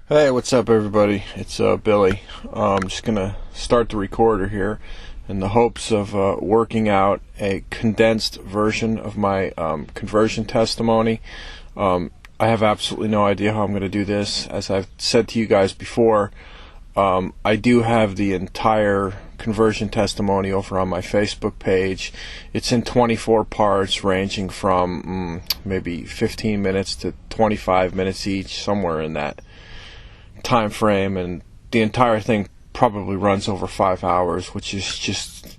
Hey, what's up, everybody? It's Billy. I'm just gonna start the recorder here in the hopes of working out a condensed version of my conversion testimony. I have absolutely no idea how I'm going to do this. As I've said to you guys before, I do have the entire conversion testimony over on my Facebook page. It's in 24 parts, ranging from maybe 15 minutes to 25 minutes each, somewhere in that time frame, and the entire thing probably runs over 5 hours, which is just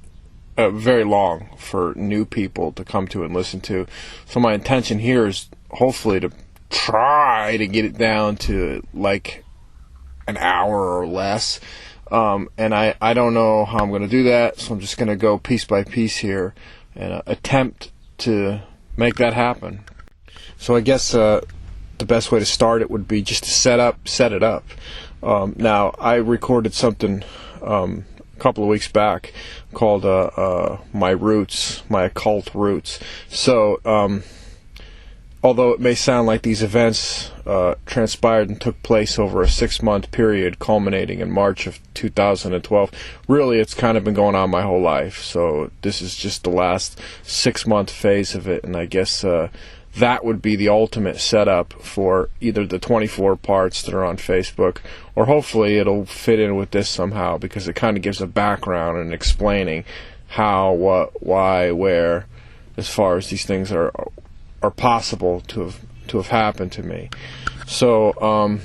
very long for new people to come to and listen to. So my intention here is hopefully to try to get it down to like an hour or less, and I don't know how I'm going to do that, so I'm just going to go piece by piece here and attempt to make that happen. So I guess the best way to start it would be just to set it up. Now, I recorded something a couple of weeks back called my roots, my occult roots. So although it may sound like these events transpired and took place over a 6-month period culminating in March of 2012, really it's kind of been going on my whole life. So this is just the last 6-month phase of it, and I guess that would be the ultimate setup for either the 24 parts that are on Facebook, or hopefully it'll fit in with this somehow, because it kind of gives a background and explaining how, what, why, where, as far as these things are possible to have happened to me. So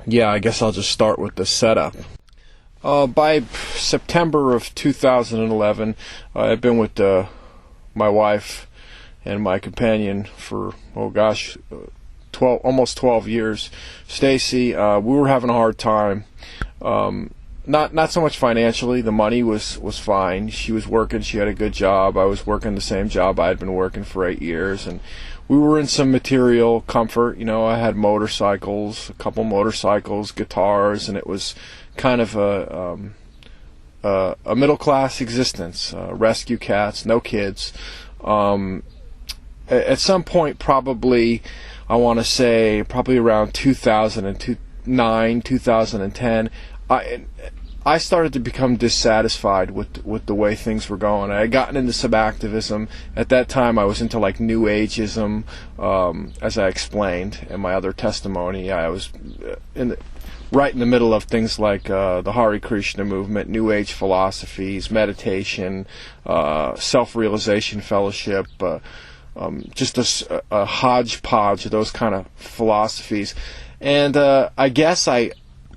yeah, I guess I'll just start with the setup. By September of 2011, I've been with my wife and my companion for, almost 12 years. Stacy, we were having a hard time. Not so much financially. The money was fine. She was working. She had a good job. I was working the same job I had been working for 8 years, and we were in some material comfort. You know, I had motorcycles, a couple motorcycles, guitars, and it was kind of a middle class existence. Rescue cats, no kids. At some point, probably, I want to say, probably around 2009, 2010, I started to become dissatisfied with the way things were going. I had gotten into some activism. At that time, I was into like New Ageism, as I explained in my other testimony. I was right in the middle of things like the Hare Krishna movement, New Age philosophies, meditation, self-realization fellowship, just a hodgepodge of those kind of philosophies. And I guess I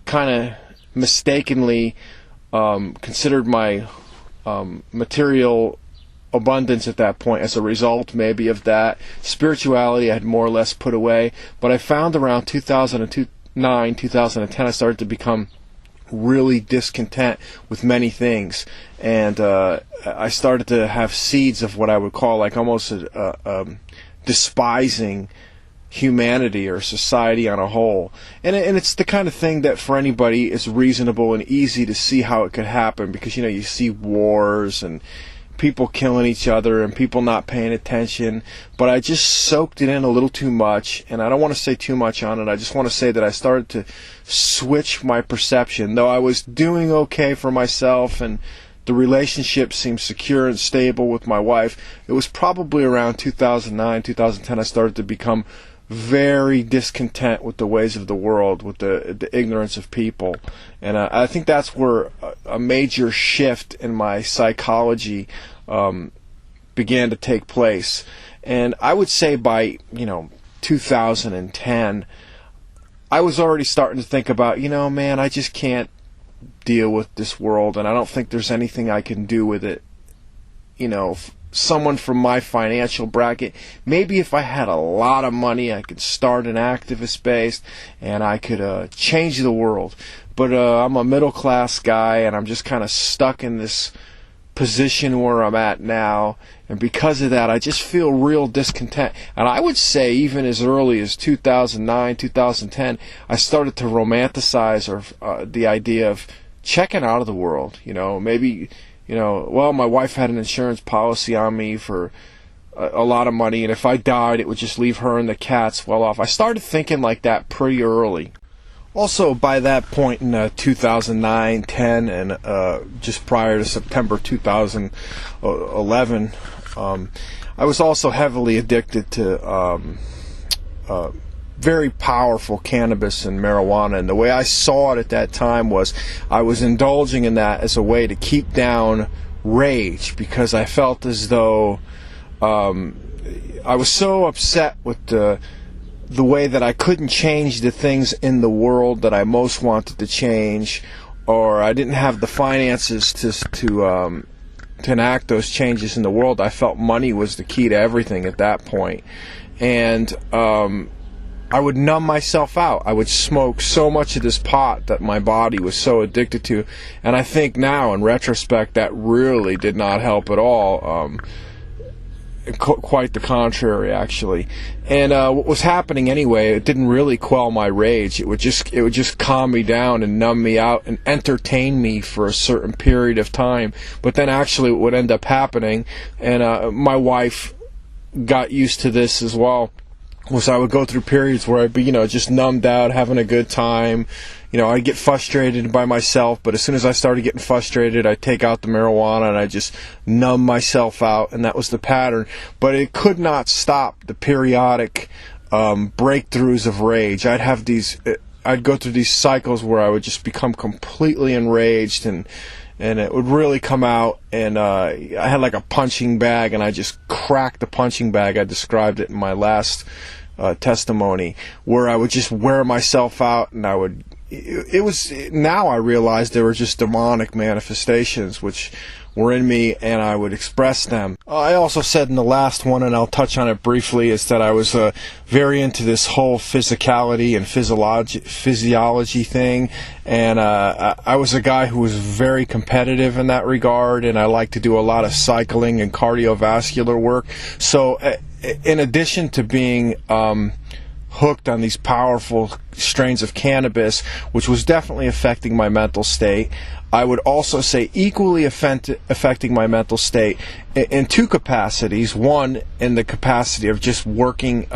kind of mistakenly considered my material abundance at that point as a result maybe of that. Spirituality I had more or less put away, but I found around 2009, 2010 I started to become really discontent with many things, and I started to have seeds of what I would call like almost despising humanity or society on a whole, and it's the kind of thing that for anybody is reasonable and easy to see how it could happen, because you see wars and people killing each other and people not paying attention. But I just soaked it in a little too much, and I don't want to say too much on it. I just want to say that I started to switch my perception. Though I was doing okay for myself and the relationship seemed secure and stable with my wife, it was probably around 2009, 2010 I started to become very discontent with the ways of the world, with the ignorance of people. And I think that's where a major shift in my psychology began to take place. And I would say by 2010 I was already starting to think about, man, I just can't deal with this world, and I don't think there's anything I can do with it. Someone from my financial bracket, maybe if I had a lot of money, I could start an activist base and I could change the world. But I'm a middle class guy, and I'm just kind of stuck in this position where I'm at now, and because of that I just feel real discontent. And I would say even as early as 2009, 2010 I started to romanticize the idea of checking out of the world. Maybe my wife had an insurance policy on me for a lot of money, and if I died it would just leave her and the cats well off. I started thinking like that pretty early. Also, by that point in 2009, 10, and just prior to September 2011, I was also heavily addicted to very powerful cannabis and marijuana. And the way I saw it at that time was I was indulging in that as a way to keep down rage, because I felt as though I was so upset with the way that I couldn't change the things in the world that I most wanted to change, or I didn't have the finances to enact those changes in the world. I felt money was the key to everything at that point. And I would numb myself out. I would smoke so much of this pot that my body was so addicted to. And I think now, in retrospect, that really did not help at all. Quite the contrary, actually. And what was happening anyway, it didn't really quell my rage. It would just calm me down and numb me out and entertain me for a certain period of time. But then actually what would end up happening, and my wife got used to this as well, was I would go through periods where I'd be, just numbed out, having a good time. I'd get frustrated by myself, but as soon as I started getting frustrated, I'd take out the marijuana and I'd just numb myself out, and that was the pattern. But it could not stop the periodic breakthroughs of rage. I'd go through these cycles where I would just become completely enraged, and it would really come out, and I had like a punching bag, and I just cracked the punching bag. I described it in my last testimony, where I would just wear myself out, and now I realized they were just demonic manifestations which were in me, and I would express them. I also said in the last one, and I'll touch on it briefly, is that I was very into this whole physicality and physiology thing, and I was a guy who was very competitive in that regard, and I like to do a lot of cycling and cardiovascular work. So in addition to being hooked on these powerful strains of cannabis, which was definitely affecting my mental state, I would also say equally affecting my mental state in two capacities. One, in the capacity of just working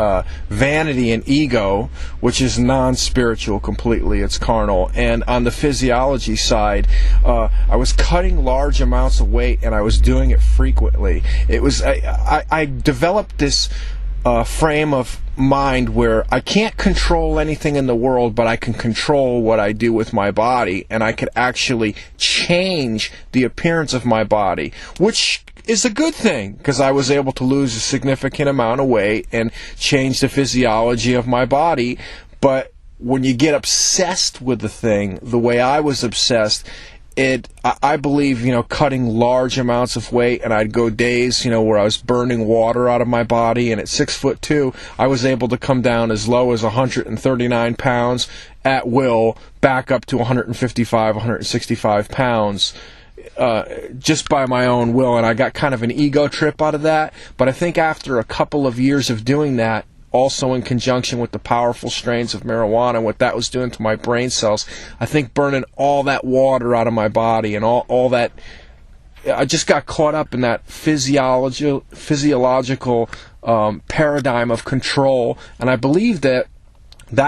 vanity and ego, which is non-spiritual completely, it's carnal. And on the physiology side, I was cutting large amounts of weight, and I was doing it frequently. I developed this frame of mind where I can't control anything in the world, but I can control what I do with my body, and I could actually change the appearance of my body, which is a good thing, because I was able to lose a significant amount of weight and change the physiology of my body. But when you get obsessed with the thing, the way I was obsessed, I believe, cutting large amounts of weight, and I'd go days, where I was burning water out of my body, and at 6'2", I was able to come down as low as 139 pounds at will, back up to 155, 165 pounds, just by my own will, and I got kind of an ego trip out of that. But I think after a couple of years of doing that, also in conjunction with the powerful strains of marijuana and what that was doing to my brain cells, I think burning all that water out of my body and all that, I just got caught up in that physiological paradigm of control, and I believe that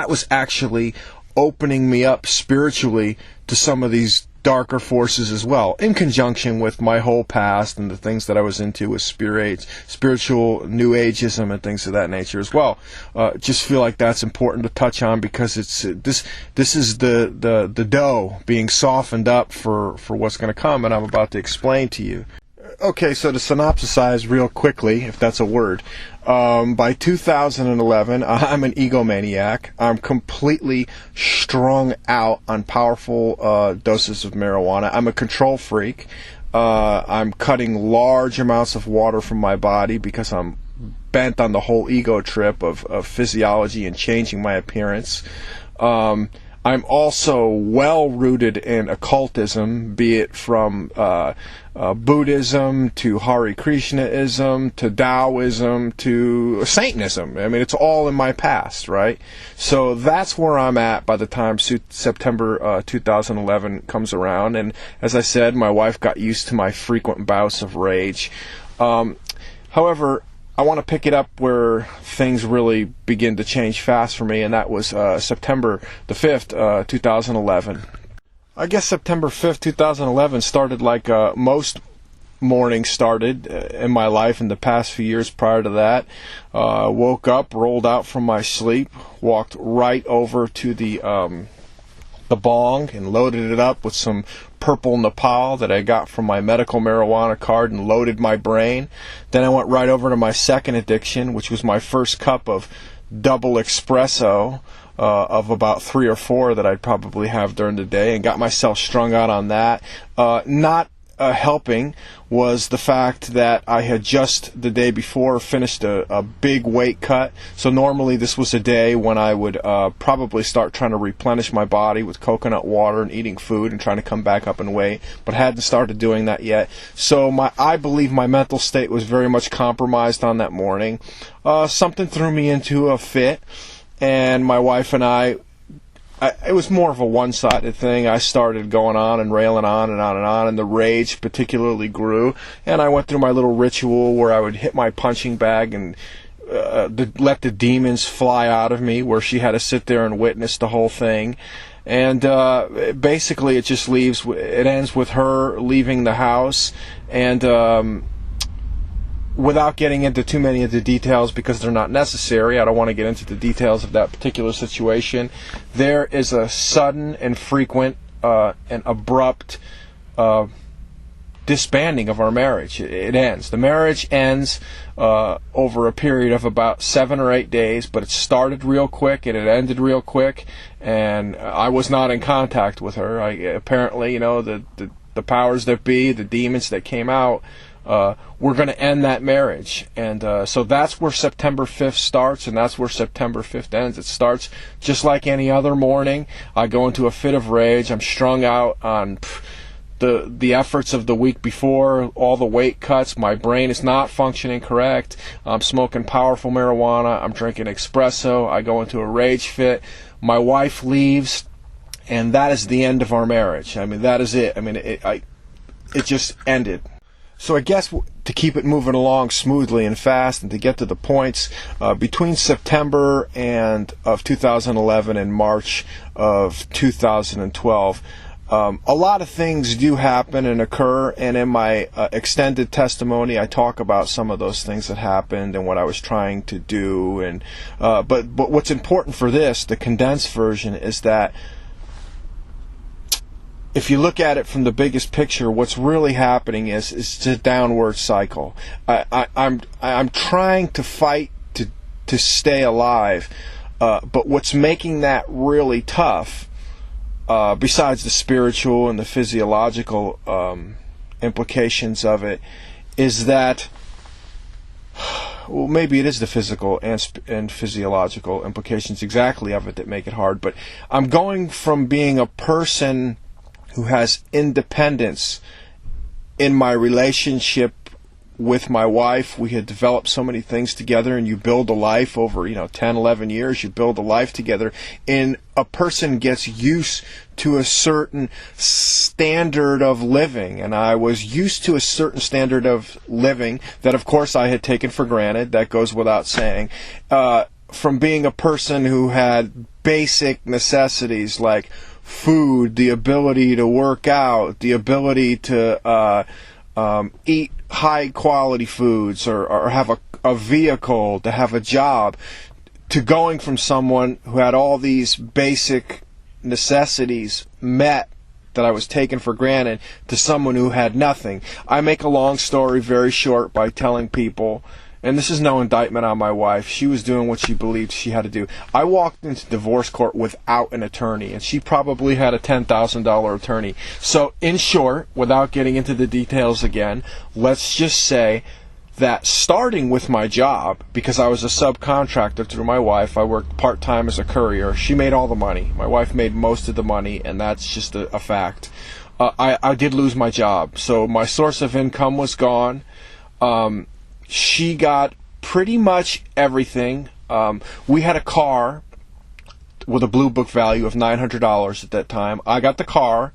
was actually opening me up spiritually to some of these darker forces as well, in conjunction with my whole past and the things that I was into with spiritual New Ageism and things of that nature as well. Just feel like that's important to touch on, because it's this is the dough being softened up for what's going to come, and I'm about to explain to you. Okay, so to synopsisize real quickly, if that's a word, by 2011, I'm an egomaniac. I'm completely strung out on powerful doses of marijuana. I'm a control freak. I'm cutting large amounts of water from my body because I'm bent on the whole ego trip of physiology and changing my appearance. I'm also well-rooted in occultism, be it from Buddhism to Hare Krishnaism to Taoism to Satanism. I mean, it's all in my past, right? So that's where I'm at by the time September 2011 comes around. And as I said, my wife got used to my frequent bouts of rage. However, I want to pick it up where things really begin to change fast for me, and that was September the 5th, 2011. I guess September 5th, 2011 started like most mornings started in my life in the past few years prior to that. Woke up, rolled out from my sleep, walked right over to the bong and loaded it up with some purple Nepal that I got from my medical marijuana card and loaded my brain. Then I went right over to my second addiction, which was my first cup of double espresso of about 3 or 4 that I'd probably have during the day, and got myself strung out on that. Not helping was the fact that I had just the day before finished a big weight cut. So normally this was a day when I would probably start trying to replenish my body with coconut water and eating food and trying to come back up in weight, but hadn't started doing that yet. So I believe my mental state was very much compromised on that morning. Something threw me into a fit, and my wife and I, it was more of a one-sided thing. I started going on and railing on and on and on, and the rage particularly grew. And I went through my little ritual where I would hit my punching bag and let the demons fly out of me, where she had to sit there and witness the whole thing. And basically it just ends with her leaving the house, and without getting into too many of the details because they're not necessary, I don't want to get into the details of that particular situation, there is a sudden and frequent and abrupt disbanding of our marriage. It ends. The marriage ends over a period of about 7 or 8 days, but it started real quick and it ended real quick, and I was not in contact with her. Apparently, the powers that be, the demons that came out, we're going to end that marriage. And so that's where September 5th starts, and that's where September 5th ends. It starts just like any other morning. I go into a fit of rage. I'm strung out on the efforts of the week before, all the weight cuts. My brain is not functioning correct. I'm smoking powerful marijuana. I'm drinking espresso. I go into a rage fit. My wife leaves, and that is the end of our marriage. I mean, that is it. I mean, it just ended. So I guess to keep it moving along smoothly and fast and to get to the points, between September of 2011 and March of 2012, a lot of things do happen and occur, and in my extended testimony I talk about some of those things that happened and what I was trying to do. And but what's important for this, the condensed version, is that if you look at it from the biggest picture, what's really happening is it's a downward cycle. I'm trying to fight to stay alive, but what's making that really tough, besides the spiritual and the physiological implications of it, is that, well, maybe it is the physical and physiological implications exactly of it that make it hard. But I'm going from being a person who has independence in my relationship with my wife. We had developed so many things together, and you build a life over 10, 11 years. You build a life together, and a person gets used to a certain standard of living, and I was used to a certain standard of living that of course I had taken for granted. That goes without saying. From being a person who had basic necessities like food, the ability to work out, the ability to eat high quality foods, or have a vehicle, to have a job, to going from someone who had all these basic necessities met that I was taken for granted to someone who had nothing. I make a long story very short by telling people, and this is no indictment on my wife, she was doing what she believed she had to do. I walked into divorce court without an attorney, and she probably had a $10,000 attorney. So, in short, without getting into the details again, let's just say that starting with my job, because I was a subcontractor through my wife, I worked part-time as a courier. She made all the money. My wife made most of the money, and that's just a fact. I did lose my job, so my source of income was gone. She got pretty much everything. We had a car, with a blue book value of $900 at that time. I got the car,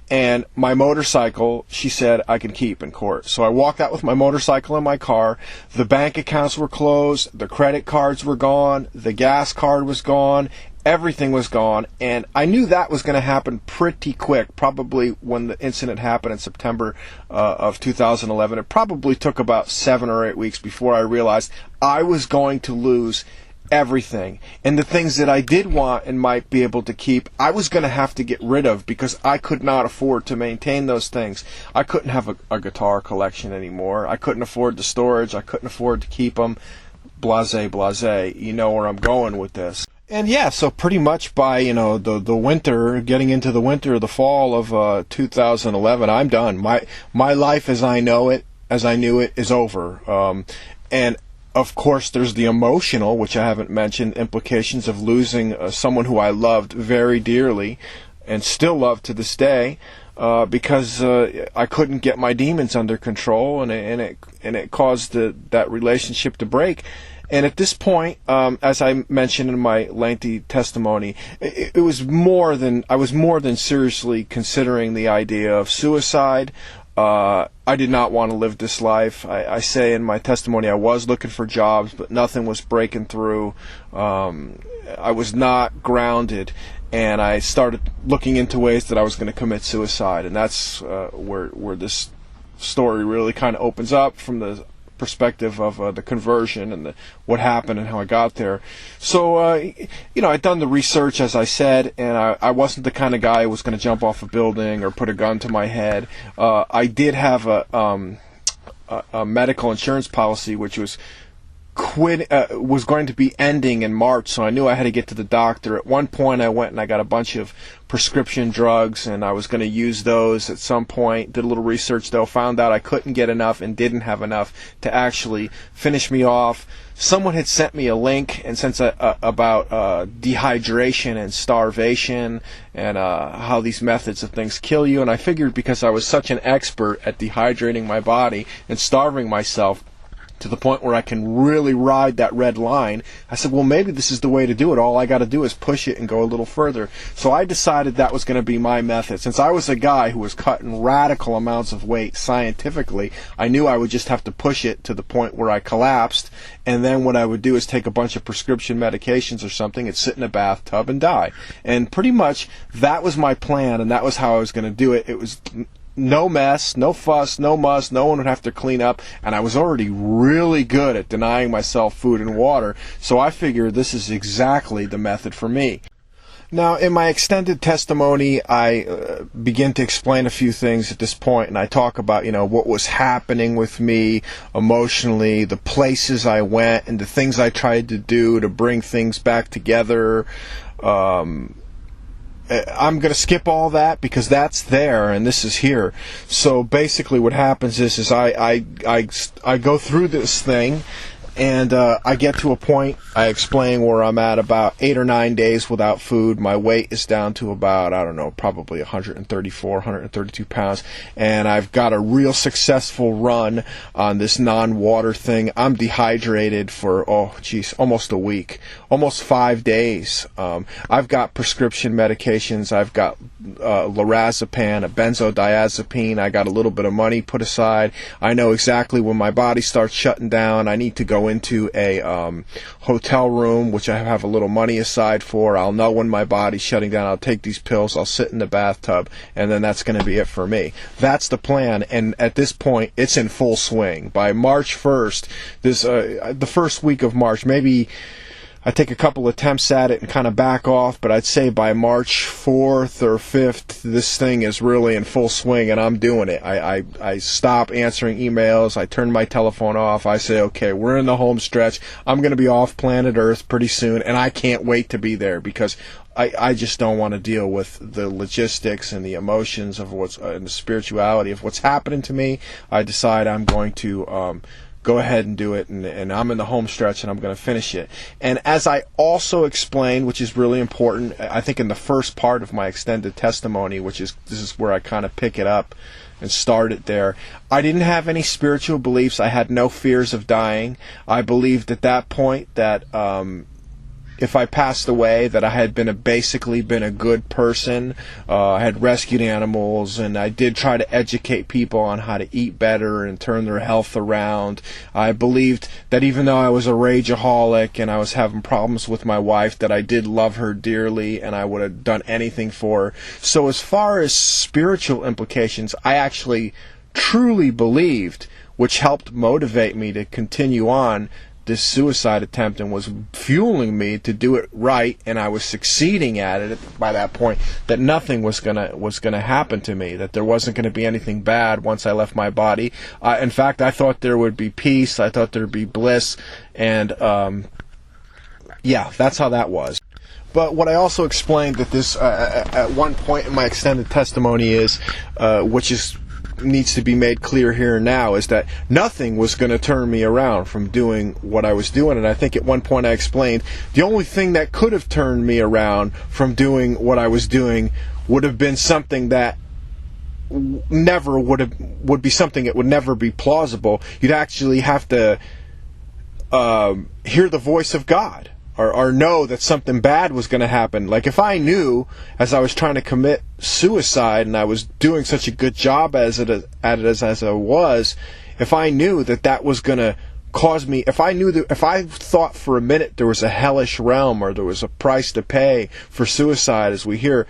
and my motorcycle, she said I could keep in court. So I walked out with my motorcycle and my car. The bank accounts were closed, the credit cards were gone, the gas card was gone, everything was gone, and I knew that was going to happen pretty quick. Probably when the incident happened in September of 2011, it probably took about 7 or 8 weeks before I realized I was going to lose everything. And the things that I did want and might be able to keep, I was going to have to get rid of, because I could not afford to maintain those things. I couldn't have a guitar collection anymore. I couldn't afford the storage. I couldn't afford to keep them. Blase, blase. You know where I'm going with this. And yeah, so pretty much by, the winter, getting into the winter, the fall of 2011, I'm done. My life as I know it, as I knew it, is over. And of course, there's the emotional, which I haven't mentioned, implications of losing someone who I loved very dearly and still love to this day, because I couldn't get my demons under control, and it caused that relationship to break. And at this point, as I mentioned in my lengthy testimony, I was more than seriously considering the idea of suicide. I did not want to live this life. I say in my testimony I was looking for jobs, but nothing was breaking through. I was not grounded, and I started looking into ways that I was going to commit suicide. And that's where this story really kind of opens up, from the perspective of the conversion and what happened and how I got there. So, I'd done the research, as I said, and I wasn't the kind of guy who was going to jump off a building or put a gun to my head. I did have a medical insurance policy, which was going to be ending in March, so I knew I had to get to the doctor. At one point I went and I got a bunch of prescription drugs, and I was going to use those at some point. Did a little research though, found out I couldn't get enough and didn't have enough to actually finish me off. Someone had sent me a link and since about dehydration and starvation and how these methods of things kill you, and I figured because I was such an expert at dehydrating my body and starving myself to the point where I can really ride that red line, I said, well, maybe this is the way to do it. All I got to do is push it and go a little further. So I decided that was going to be my method. Since I was a guy who was cutting radical amounts of weight scientifically, I knew I would just have to push it to the point where I collapsed, and then what I would do is take a bunch of prescription medications or something and sit in a bathtub and die. And pretty much that was my plan, and that was how I was going to do it. It was no mess, no fuss, no muss, no one would have to clean up, and I was already really good at denying myself food and water, so I figured this is exactly the method for me. Now, in my extended testimony, I begin to explain a few things at this point, and I talk about, what was happening with me emotionally, the places I went, and the things I tried to do to bring things back together. I'm going to skip all that because that's there and this is here. So basically what happens is I go through this thing, and I get to a point, I explain where I'm at about 8 or 9 days without food. My weight is down to about, probably 134, 132 pounds. And I've got a real successful run on this non-water thing. I'm dehydrated for, almost a week, almost 5 days. I've got prescription medications. I've got lorazepam, a benzodiazepine. I got a little bit of money put aside. I know exactly when my body starts shutting down. I need to go into a hotel room, which I have a little money aside for. I'll know when my body's shutting down. I'll take these pills. I'll sit in the bathtub, and then that's going to be it for me. That's the plan, and at this point, it's in full swing. By March 1st, the first week of March, maybe I take a couple attempts at it and kind of back off, but I'd say by March 4th or 5th, this thing is really in full swing, and I'm doing it. I stop answering emails. I turn my telephone off. I say, okay, we're in the home stretch. I'm going to be off planet Earth pretty soon, and I can't wait to be there because I just don't want to deal with the logistics and the emotions of and the spirituality of what's happening to me. I decide I'm going to go ahead and do it, and I'm in the home stretch, and I'm going to finish it. And as I also explained, which is really important, I think in the first part of my extended testimony, this is where I kind of pick it up and start it there, I didn't have any spiritual beliefs. I had no fears of dying. I believed at that point that if I passed away, that I had basically been a good person. I had rescued animals, and I did try to educate people on how to eat better and turn their health around. I believed that even though I was a rageaholic and I was having problems with my wife, that I did love her dearly and I would have done anything for her. So as far as spiritual implications, I actually truly believed, which helped motivate me to continue on this suicide attempt and was fueling me to do it right, and I was succeeding at it by that point, that nothing was gonna happen to me, that there wasn't gonna be anything bad once I left my body. In fact, I thought there would be peace, I thought there would be bliss, and yeah, that's how that was. But what I also explained that this at one point in my extended testimony is, which needs to be made clear here and now, is that nothing was going to turn me around from doing what I was doing. And I think at one point I explained the only thing that could have turned me around from doing what I was doing would have been something that would be something that would never be plausible. You'd actually have to hear the voice of God. Or know that something bad was going to happen. Like if I knew, as I was trying to commit suicide and I was doing such a good job at it as I was, if I knew that was going to cause me, if I thought for a minute there was a hellish realm or there was a price to pay for suicide, as we hear,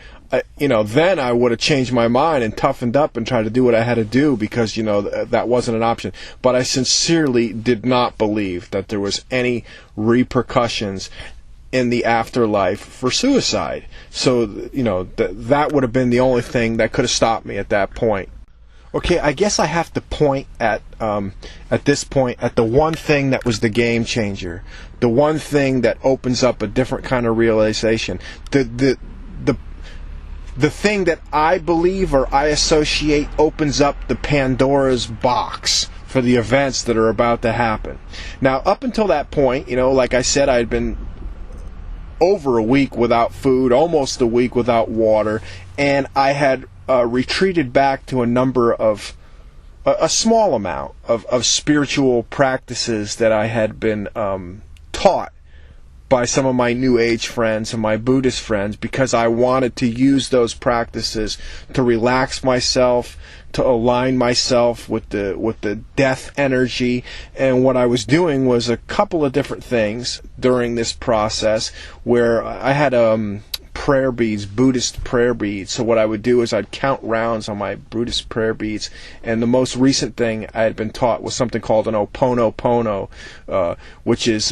then I would have changed my mind and toughened up and tried to do what I had to do, because, that wasn't an option. But I sincerely did not believe that there was any repercussions in the afterlife for suicide. So, that would have been the only thing that could have stopped me at that point. Okay, I guess I have to point at this point at the one thing that was the game changer, the one thing that opens up a different kind of realization, the thing that I believe or I associate opens up the Pandora's box for the events that are about to happen. Now, up until that point, like I said, I had been over a week without food, almost a week without water, and I had retreated back to a small amount of spiritual practices that I had been taught by some of my New Age friends and my Buddhist friends, because I wanted to use those practices to relax myself, to align myself with the death energy. And what I was doing was a couple of different things during this process, where I had prayer beads, Buddhist prayer beads. So what I would do is I'd count rounds on my Buddhist prayer beads, and the most recent thing I had been taught was something called an Oponopono, which is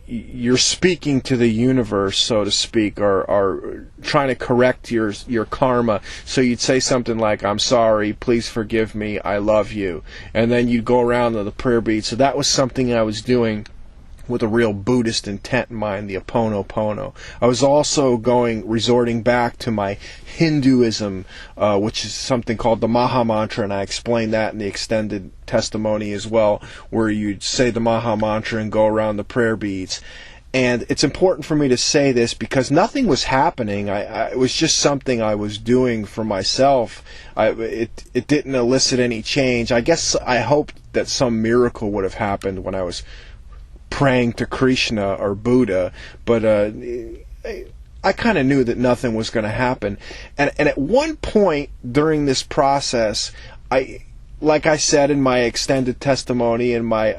you're speaking to the universe, so to speak, or trying to correct your karma. So you'd say something like, "I'm sorry, please forgive me, I love you," and then you'd go around on the prayer beads. So that was something I was doing with a real Buddhist intent in mind, the Oponopono. I was also resorting back to my Hinduism, which is something called the Maha Mantra, and I explained that in the extended testimony as well, where you'd say the Maha Mantra and go around the prayer beads. And it's important for me to say this because nothing was happening. It was just something I was doing for myself. It didn't elicit any change. I guess I hoped that some miracle would have happened when I was praying to Krishna or Buddha, but I kind of knew that nothing was going to happen. And at one point during this process, like I said in my extended testimony and my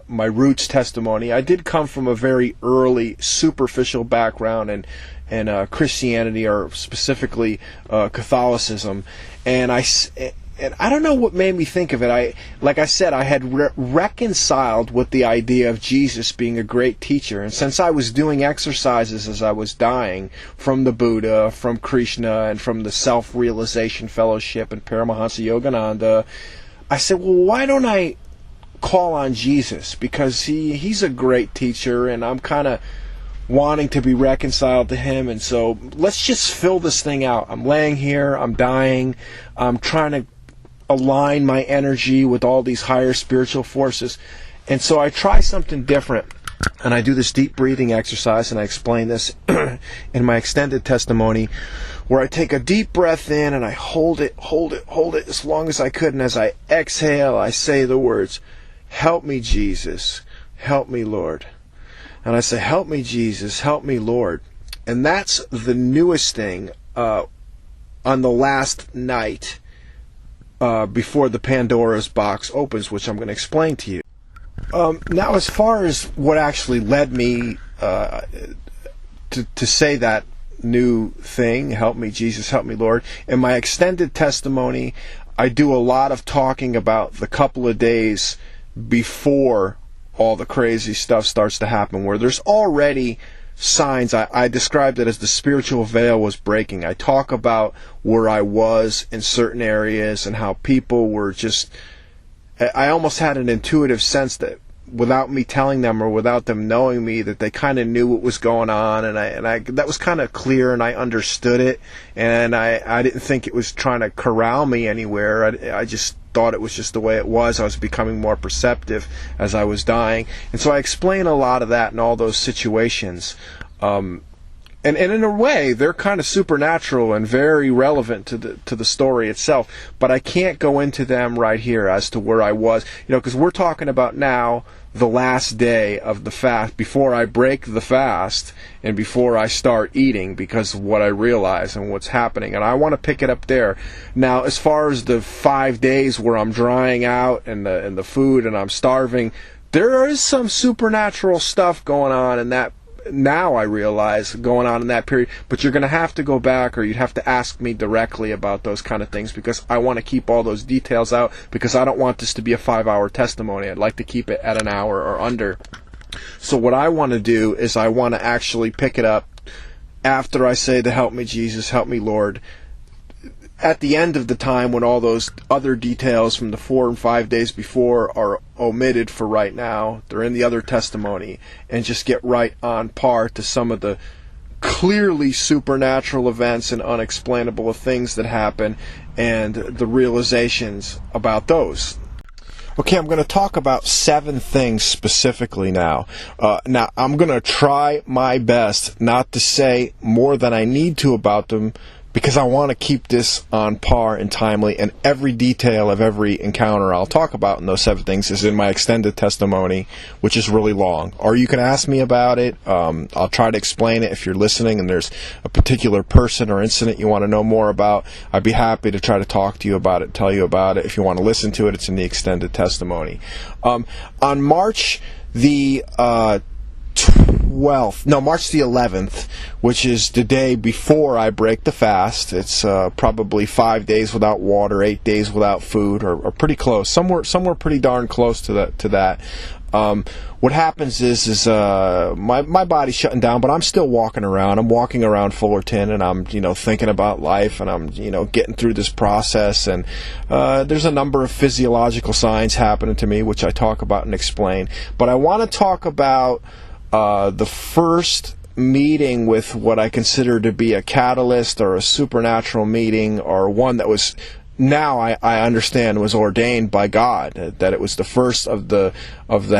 roots testimony, I did come from a very early superficial background in Christianity, or specifically Catholicism, and I don't know what made me think of it. Like I said, I had reconciled with the idea of Jesus being a great teacher. And since I was doing exercises as I was dying from the Buddha, from Krishna, and from the Self-Realization Fellowship and Paramahansa Yogananda, I said, well, why don't I call on Jesus? Because he's a great teacher, and I'm kind of wanting to be reconciled to him. And so let's just fill this thing out. I'm laying here, I'm dying, I'm trying to align my energy with all these higher spiritual forces. And so I try something different, and I do this deep breathing exercise, and I explain this in my extended testimony, where I take a deep breath in and I hold it as long as I could, and as I exhale I say the words, "Help me, Jesus, help me, Lord." and I say, help me, Jesus, help me, Lord. And that's the newest thing on the last night before the Pandora's box opens, which I'm going to explain to you. Now, as far as what actually led me to say that new thing, help me, Jesus, help me, Lord, in my extended testimony, I do a lot of talking about the couple of days before all the crazy stuff starts to happen, where there's already signs. I described it as the spiritual veil was breaking. I talk about where I was in certain areas and how people were just, I almost had an intuitive sense that without me telling them or without them knowing me, that they kind of knew what was going on, and I that was kind of clear, and I understood it, and I didn't think it was trying to corral me anywhere. I just thought it was just the way it was. I was becoming more perceptive as I was dying, and so I explain a lot of that in all those situations. And in a way, they're kind of supernatural and very relevant to the story itself. But I can't go into them right here as to where I was, because we're talking about now the last day of the fast, before I break the fast and before I start eating, because of what I realize and what's happening. And I want to pick it up there. Now, as far as the 5 days where I'm drying out and the food and I'm starving, there is some supernatural stuff going on in that. Now I realize going on in that period, but you're going to have to go back, or you'd have to ask me directly about those kind of things, because I want to keep all those details out, because I don't want this to be a 5-hour testimony. I'd like to keep it at an hour or under. So what I want to do is I want to actually pick it up after I say the help me Jesus, help me Lord, at the end of the time when all those other details from the 4 and 5 days before are omitted for right now. They're in the other testimony, and just get right on par to some of the clearly supernatural events and unexplainable things that happen, and the realizations about those. Okay, I'm going to talk about 7 things specifically now. Now, I'm going to try my best not to say more than I need to about them, because I want to keep this on par and timely, and every detail of every encounter I'll talk about in those 7 things is in my extended testimony, which is really long. Or you can ask me about it. I'll try to explain it if you're listening and there's a particular person or incident you want to know more about. I'd be happy to try to talk to you about it, tell you about it. If you want to listen to it, it's in the extended testimony. On March the 11th, which is the day before I break the fast. It's probably 5 days without water, 8 days without food, or pretty close, somewhere pretty darn close to that. What happens is my body's shutting down, but I'm still walking around. I'm walking around Fullerton, and I'm thinking about life, and I'm getting through this process, and there's a number of physiological signs happening to me, which I talk about and explain. But I want to talk about the first meeting with what I consider to be a catalyst or a supernatural meeting, or one that was, now I understand, was ordained by God, that it was the first of the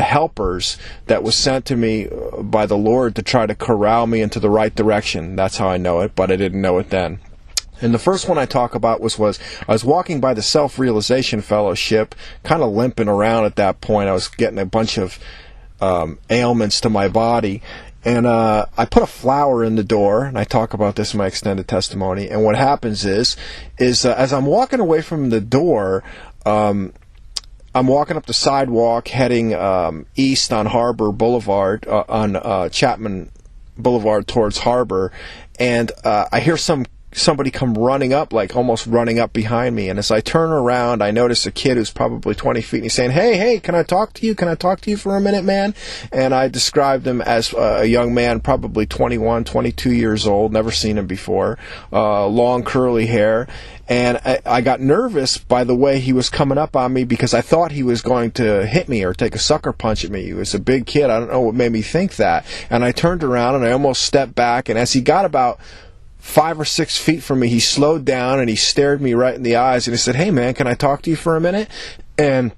helpers that was sent to me by the Lord to try to corral me into the right direction. That's how I know it, but I didn't know it then. And the first one I talk about was I was walking by the Self-Realization Fellowship, kind of limping around at that point. I was getting a bunch of ailments to my body, and I put a flower in the door, and I talk about this in my extended testimony. And what happens is as I'm walking away from the door, I'm walking up the sidewalk heading east on Harbor Boulevard, on Chapman Boulevard towards Harbor, and I hear somebody come running up, like almost running up behind me. And as I turn around, I notice a kid who's probably 20 feet, and he's saying, hey, can I talk to you? Can I talk to you for a minute, man? And I described him as a young man, probably 21, 22 years old, never seen him before, long curly hair. And I got nervous by the way he was coming up on me, because I thought he was going to hit me or take a sucker punch at me. He was a big kid. I don't know what made me think that. And I turned around, and I almost stepped back, and as he got about 5 or 6 feet from me, he slowed down, and he stared me right in the eyes, and he said, hey man, can I talk to you for a minute? And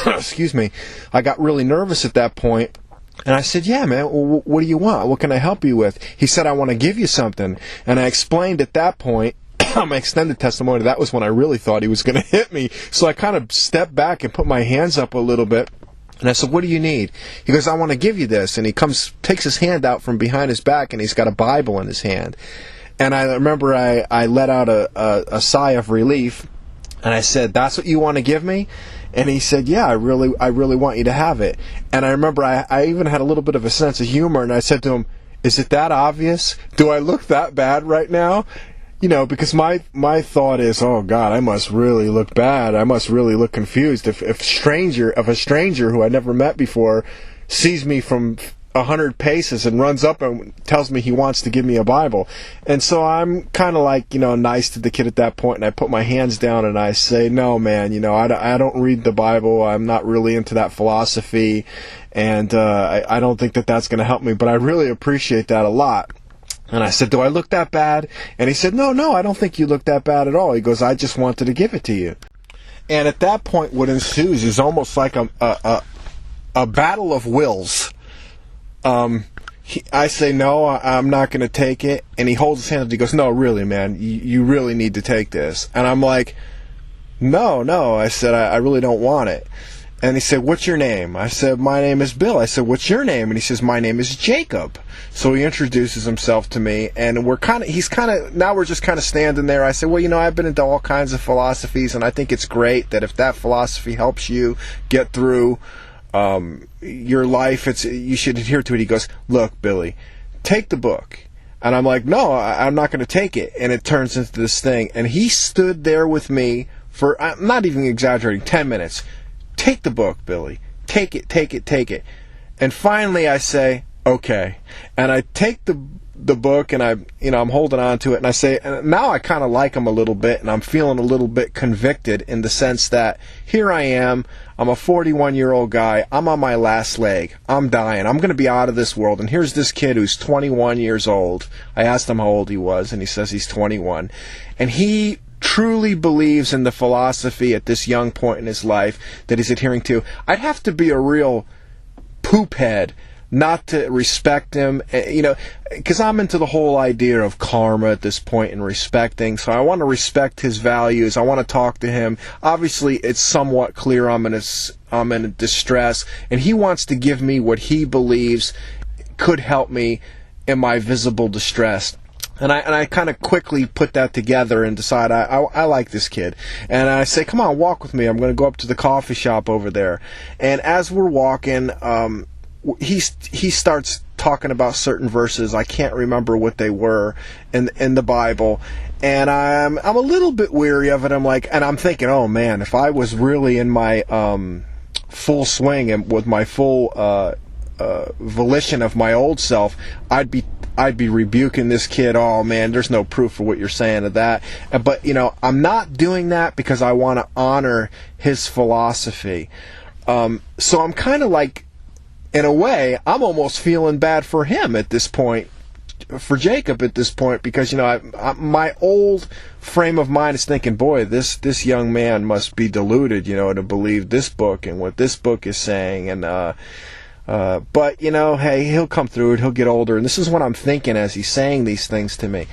excuse me, I got really nervous at that point, and I said, yeah man, what do you want? What can I help you with? He said, I want to give you something. And I explained at that point, my extended testimony, that was when I really thought he was going to hit me. So I kind of stepped back and put my hands up a little bit, And I said, what do you need? He goes, I want to give you this. And he takes his hand out from behind his back, and he's got a Bible in his hand. And I remember I let out a sigh of relief, and I said, that's what you want to give me? And he said, yeah, I really want you to have it. And I remember I even had a little bit of a sense of humor, and I said to him, is it that obvious? Do I look that bad right now? You know, because my thought is, oh God, I must really look bad. I must really look confused if a stranger who I never met before sees me from 100 paces and runs up and tells me he wants to give me a Bible. And so I'm kind of like, nice to the kid at that point, and I put my hands down and I say, no, man, I don't read the Bible. I'm not really into that philosophy, and I don't think that that's going to help me, but I really appreciate that a lot. And I said, do I look that bad? And he said, no, I don't think you look that bad at all. He goes, I just wanted to give it to you. And at that point, what ensues is almost like a battle of wills. I say, no, I'm not going to take it. And he holds his hand up. He goes, no, really, man, you really need to take this. And I'm like, no. I said, I really don't want it. And he said, what's your name? I said, my name is Bill. I said, what's your name? And he says, my name is Jacob. So he introduces himself to me, and now we're just kind of standing there. I said, well, I've been into all kinds of philosophies, and I think it's great that if that philosophy helps you get through your life, you should adhere to it. He goes, look, Billy, take the book. And I'm like, no, I'm not going to take it. And it turns into this thing. And he stood there with me for, I'm not even exaggerating, 10 minutes. Take the book, Billy. Take it. And finally I say, okay. And I take the book, and I'm holding on to it, and I say, and now I kind of like him a little bit, and I'm feeling a little bit convicted in the sense that here I am, I'm a 41-year-old guy, I'm on my last leg, I'm dying, I'm going to be out of this world, and here's this kid who's 21 years old. I asked him how old he was, and he says he's 21. And he truly believes in the philosophy at this young point in his life that he's adhering to. I'd have to be a real poop head not to respect him, because I'm into the whole idea of karma at this point and respecting, so I want to respect his values. I want to talk to him. Obviously, it's somewhat clear I'm in distress, and he wants to give me what he believes could help me in my visible distress. And I kind of quickly put that together and decide I like this kid. And I say, come on, walk with me. I'm going to go up to the coffee shop over there. And as we're walking, he starts talking about certain verses. I can't remember what they were in the Bible. And I'm a little bit weary of it. I'm thinking, oh man, if I was really in my full swing and with my full volition of my old self, I'd be rebuking this kid. Oh man, there's no proof for what you're saying of that. But I'm not doing that because I want to honor his philosophy. So I'm kind of like, in a way, I'm almost feeling bad for him at this point, for Jacob at this point, because my old frame of mind is thinking, boy, this young man must be deluded, to believe this book and what this book is saying. And but hey, he'll come through it. He'll get older, and this is what I'm thinking as he's saying these things to me.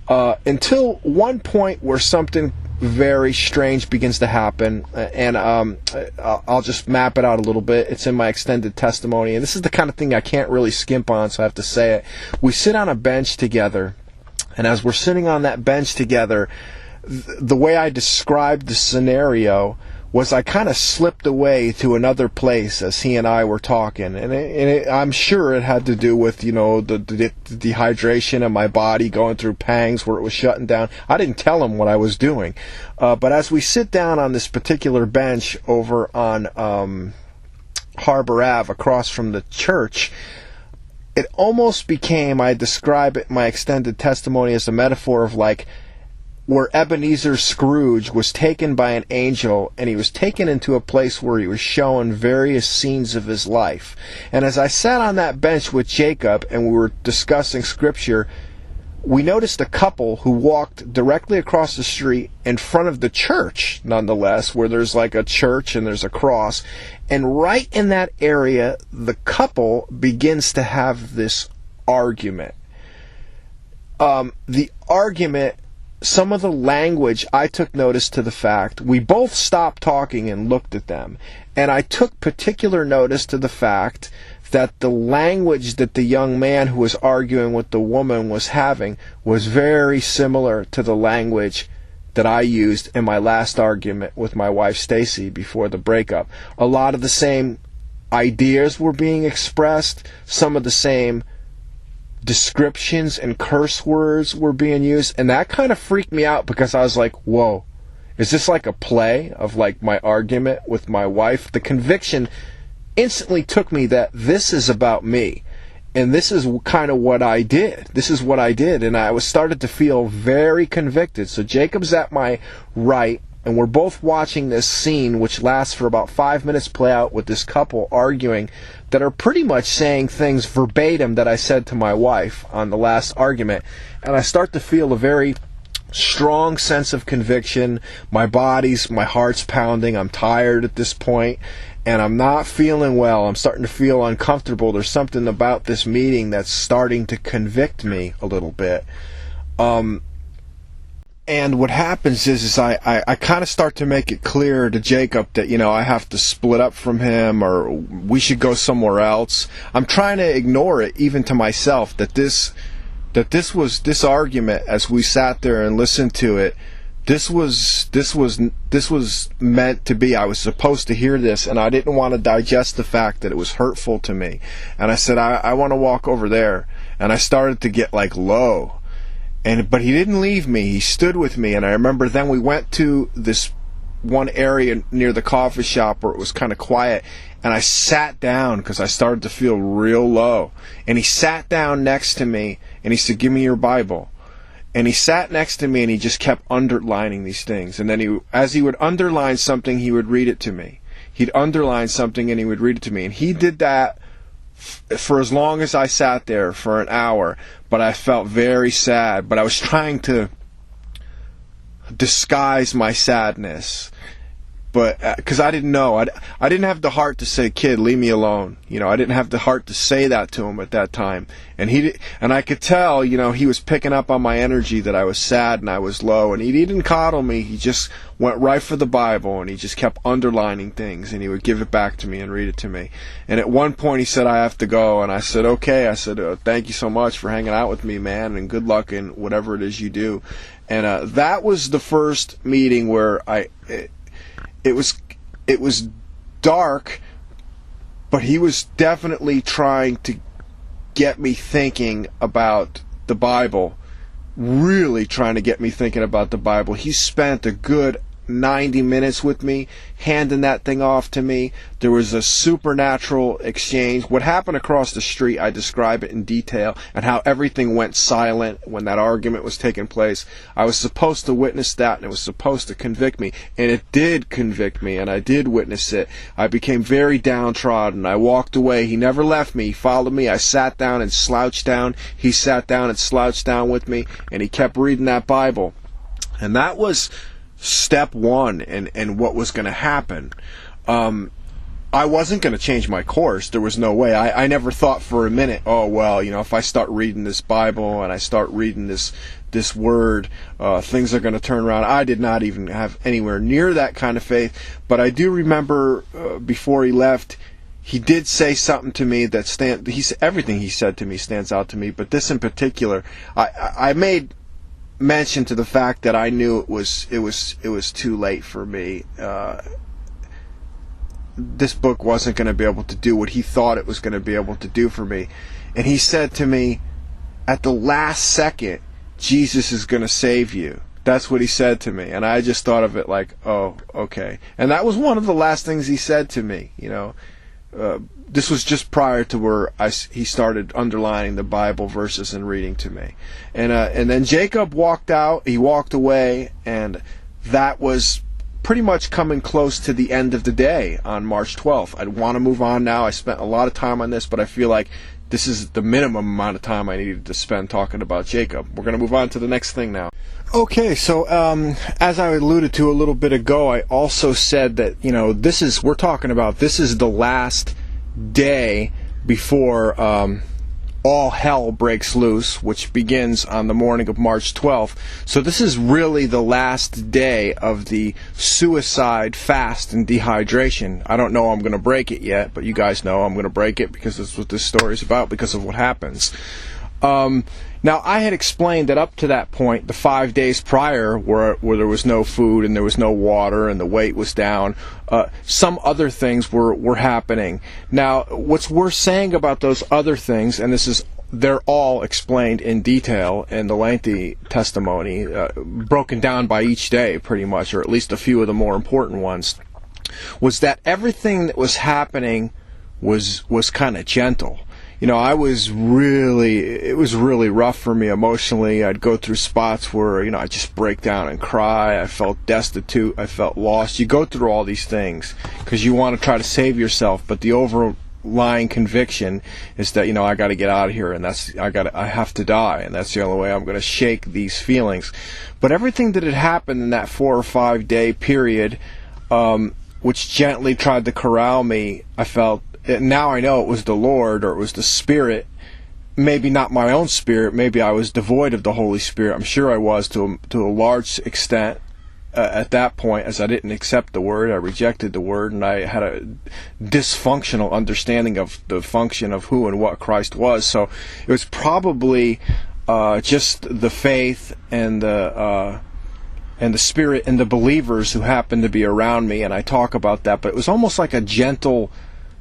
Until one point where something very strange begins to happen, and I'll just map it out a little bit. It's in my extended testimony, and this is the kind of thing I can't really skimp on, so I have to say it. We sit on a bench together, and as we're sitting on that bench together, the way I described the scenario was I kind of slipped away to another place as he and I were talking, and I'm sure it had to do with the dehydration and my body going through pangs where it was shutting down. I didn't tell him what I was doing, but as we sit down on this particular bench over on Harbor Ave across from the church, it almost became, I describe it in my extended testimony as a metaphor of like where Ebenezer Scrooge was taken by an angel, and he was taken into a place where he was shown various scenes of his life. And as I sat on that bench with Jacob and we were discussing scripture, we noticed a couple who walked directly across the street in front of the church, nonetheless, where there's like a church and there's a cross. And right in that area, the couple begins to have this argument. The argument some of the language, I took notice to the fact, we both stopped talking and looked at them. And I took particular notice to the fact that the language that the young man who was arguing with the woman was having was very similar to the language that I used in my last argument with my wife Stacy before the breakup. A lot of the same ideas were being expressed, some of the same descriptions and curse words were being used, and that kind of freaked me out because I was like, whoa, is this like a play of like my argument with my wife? The conviction instantly took me that this is about me, and this is kind of what I did. This is what I did, and I was started to feel very convicted. So Jacob's at my right, and we're both watching this scene, which lasts for about 5 minutes, play out with this couple arguing that are pretty much saying things verbatim that I said to my wife on the last argument. And I start to feel a very strong sense of conviction. My heart's pounding. I'm tired at this point, and I'm not feeling well. I'm starting to feel uncomfortable. There's something about this meeting that's starting to convict me a little bit. And what happens is I kind of start to make it clear to Jacob that, I have to split up from him, or we should go somewhere else. I'm trying to ignore it, even to myself, that this argument, as we sat there and listened to it, this was meant to be. I was supposed to hear this, and I didn't want to digest the fact that it was hurtful to me. And I said, I want to walk over there. And I started to get like low. But he didn't leave me. He stood with me. And I remember then we went to this one area near the coffee shop where it was kind of quiet. And I sat down because I started to feel real low. And he sat down next to me and he said, "Give me your Bible." And he sat next to me and he just kept underlining these things. And then as he would underline something, he would read it to me. He'd underline something and he would read it to me. And he did that for as long as I sat there, for an hour. But I felt very sad. But I was trying to disguise my sadness. But because I didn't know, I didn't have the heart to say, "Kid, leave me alone." I didn't have the heart to say that to him at that time. And I could tell, he was picking up on my energy, that I was sad and I was low. And he didn't coddle me. He just went right for the Bible, and he just kept underlining things, and he would give it back to me and read it to me. And at one point he said, "I have to go." And I said, "Okay." I said, "Thank you so much for hanging out with me, man, and good luck in whatever it is you do." And that was the first meeting where it was dark, but he was definitely trying to get me thinking about the Bible, really trying to get me thinking about the Bible. He spent a good 90 minutes with me, handing that thing off to me. There was a supernatural exchange. What happened across the street, I describe it in detail, and how everything went silent when that argument was taking place. I was supposed to witness that, and it was supposed to convict me, and it did convict me, and I did witness it. I became very downtrodden. I walked away. He never left me. He followed me. I sat down and slouched down. He sat down and slouched down with me, and he kept reading that Bible. And that was step one, and what was going to happen. I wasn't going to change my course. There was no way. I never thought for a minute, oh, well, if I start reading this Bible and I start reading this word, things are going to turn around. I did not even have anywhere near that kind of faith. But I do remember before he left, he did say something to me that everything he said to me stands out to me. But this in particular, I made mention to the fact that I knew it was too late for me. This book wasn't going to be able to do what he thought it was going to be able to do for me. And he said to me, at the last second, "Jesus is going to save you." That's what he said to me. And I just thought of it like, oh, okay. And that was one of the last things he said to me. This was just prior to where he started underlining the Bible verses and reading to me. And then Jacob walked out. He walked away, and that was pretty much coming close to the end of the day on March 12th. I'd want to move on now. I spent a lot of time on this, but I feel like this is the minimum amount of time I needed to spend talking about Jacob. We're going to move on to the next thing now. Okay, so as I alluded to a little bit ago, I also said that, this is the last day before all hell breaks loose, which begins on the morning of March 12th. So this is really the last day of the suicide fast and dehydration. I don't know I'm going to break it yet, but you guys know I'm going to break it because that's what this story is about, because of what happens. Now, I had explained that up to that point, the 5 days prior, where there was no food and there was no water and the weight was down, some other things were happening. Now, what's worth saying about those other things, and they're all explained in detail in the lengthy testimony, broken down by each day, pretty much, or at least a few of the more important ones, was that everything that was happening was kind of gentle. You know, it was really rough for me emotionally. I'd go through spots where, I'd just break down and cry. I felt destitute. I felt lost. You go through all these things because you want to try to save yourself, but the overlying conviction is that, I got to get out of here, and I have to die, and that's the only way I'm going to shake these feelings. But everything that had happened in that 4 or 5 day period, which gently tried to corral me, I felt, now I know it was the Lord, or it was the Spirit. Maybe not my own spirit. Maybe I was devoid of the Holy Spirit. I'm sure I was to a large extent at that point, as I didn't accept the Word. I rejected the Word, and I had a dysfunctional understanding of the function of who and what Christ was. So it was probably just the faith and the Spirit and the believers who happened to be around me, and I talk about that. But it was almost like a gentle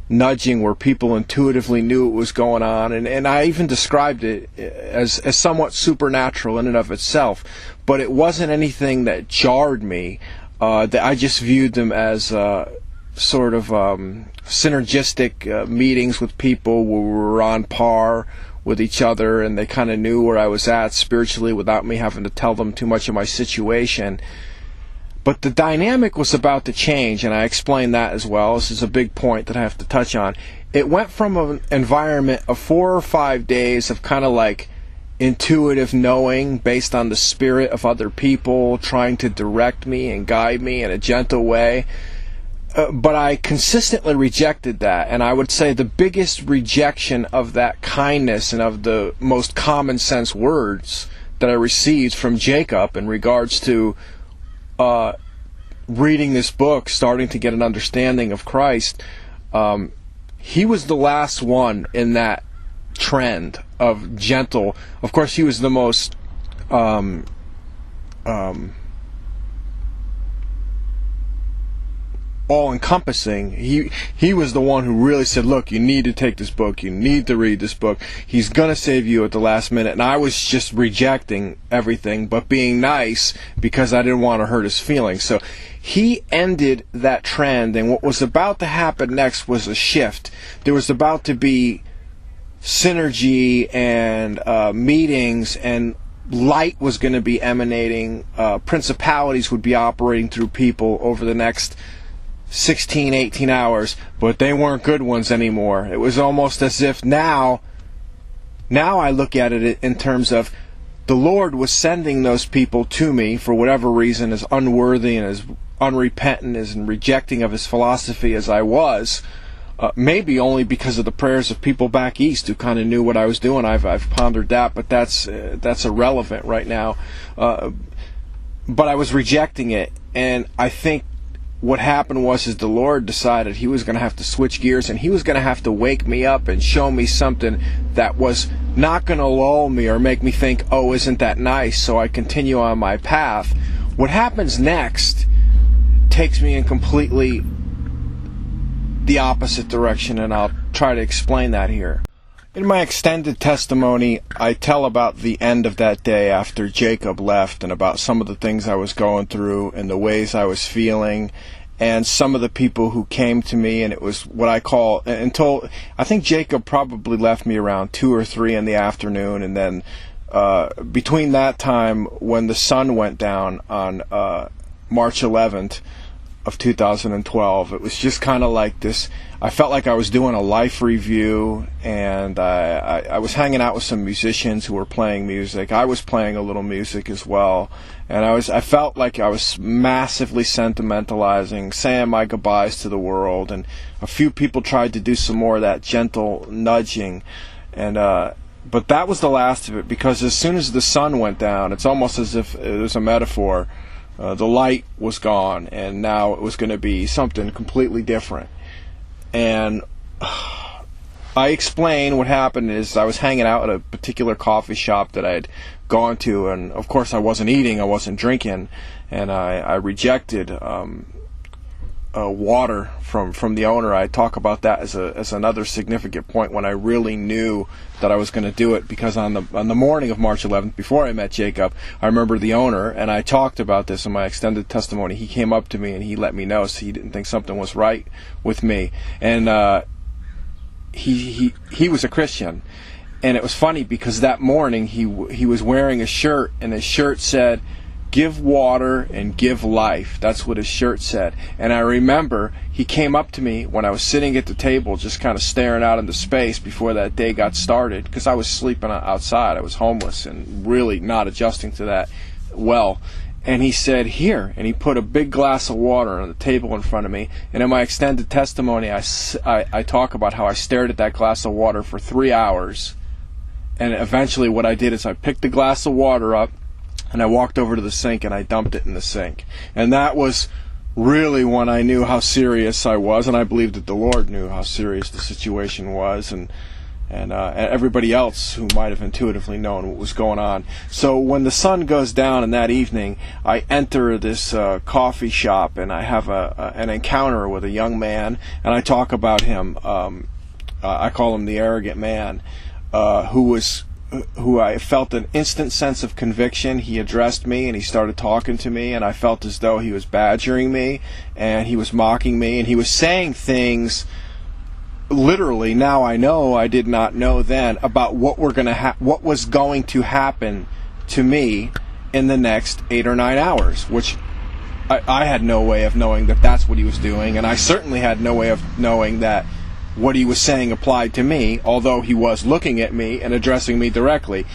nudging where people intuitively knew what was going on, and I even described it as somewhat supernatural in and of itself, but it wasn't anything that jarred me. That I just viewed them as sort of synergistic meetings with people where we were on par with each other, and they kind of knew where I was at spiritually without me having to tell them too much of my situation. But the dynamic was about to change, and I explained that as well. This is a big point that I have to touch on. It went from an environment of 4 or 5 days of kind of like intuitive knowing based on the spirit of other people trying to direct me and guide me in a gentle way. But I consistently rejected that, and I would say the biggest rejection of that kindness and of the most common sense words that I received from Jacob in regards to reading this book, starting to get an understanding of Christ, he was the last one in that trend of gentle. Of course, he was the most all-encompassing. He was the one who really said, look, you need to take this book, you need to read this book, he's gonna save you at the last minute. And I was just rejecting everything but being nice because I didn't want to hurt his feelings. So he ended that trend, and what was about to happen next was a shift. There was about to be synergy and meetings, and light was going to be emanating. Principalities would be operating through people over the next 16, 18 hours, but they weren't good ones anymore. It was almost as if now I look at it in terms of the Lord was sending those people to me for whatever reason, as unworthy and as unrepentant as and rejecting of his philosophy as I was, maybe only because of the prayers of people back east who kind of knew what I was doing. I've pondered that, but that's irrelevant right now. But I was rejecting it, and I think what happened was the Lord decided he was going to have to switch gears, and he was going to have to wake me up and show me something that was not going to lull me or make me think, oh, isn't that nice, so I continue on my path. What happens next takes me in completely the opposite direction, and I'll try to explain that here. In my extended testimony, I tell about the end of that day after Jacob left, and about some of the things I was going through and the ways I was feeling, and some of the people who came to me, and it was what I call, until, I think Jacob probably left me around 2 or 3 in the afternoon, and then between that time when the sun went down on March 11th of 2012, it was just kind of like this. I felt like I was doing a life review, and I was hanging out with some musicians who were playing music. I was playing a little music as well, and I felt like I was massively sentimentalizing, saying my goodbyes to the world, and a few people tried to do some more of that gentle nudging, and But that was the last of it, because as soon as the sun went down, it's almost as if it was a metaphor. The light was gone, and now it was going to be something completely different. And I explained what happened is I was hanging out at a particular coffee shop that I had gone to, and of course I wasn't eating, I wasn't drinking, and I rejected water from the owner. I talk about that as another significant point when I really knew that I was going to do it, because on the morning of March 11th, before I met Jacob, I remember the owner, and I talked about this in my extended testimony. He came up to me and he let me know, so he didn't think something was right with me, and he was a Christian. And it was funny because that morning he was wearing a shirt, and his shirt said, "Give water and give life." That's what his shirt said. And I remember he came up to me when I was sitting at the table, just kind of staring out into space before that day got started, because I was sleeping outside. I was homeless and really not adjusting to that well. And he said, "Here," and he put a big glass of water on the table in front of me. And in my extended testimony, I talk about how I stared at that glass of water for 3 hours. And eventually what I did is I picked the glass of water up, and I walked over to the sink and I dumped it in the sink. And that was really when I knew how serious I was, and I believed that the Lord knew how serious the situation was, and everybody else who might have intuitively known what was going on. So when the sun goes down in that evening, I enter this coffee shop, and I have an encounter with a young man, and I talk about him. I call him the arrogant man, who I felt an instant sense of conviction. He addressed me and he started talking to me, and I felt as though he was badgering me and he was mocking me, and he was saying things literally, now I know, I did not know then, about what was going to happen to me in the next 8 or 9 hours, which I had no way of knowing that that's what he was doing, and I certainly had no way of knowing that what he was saying applied to me, although he was looking at me and addressing me directly,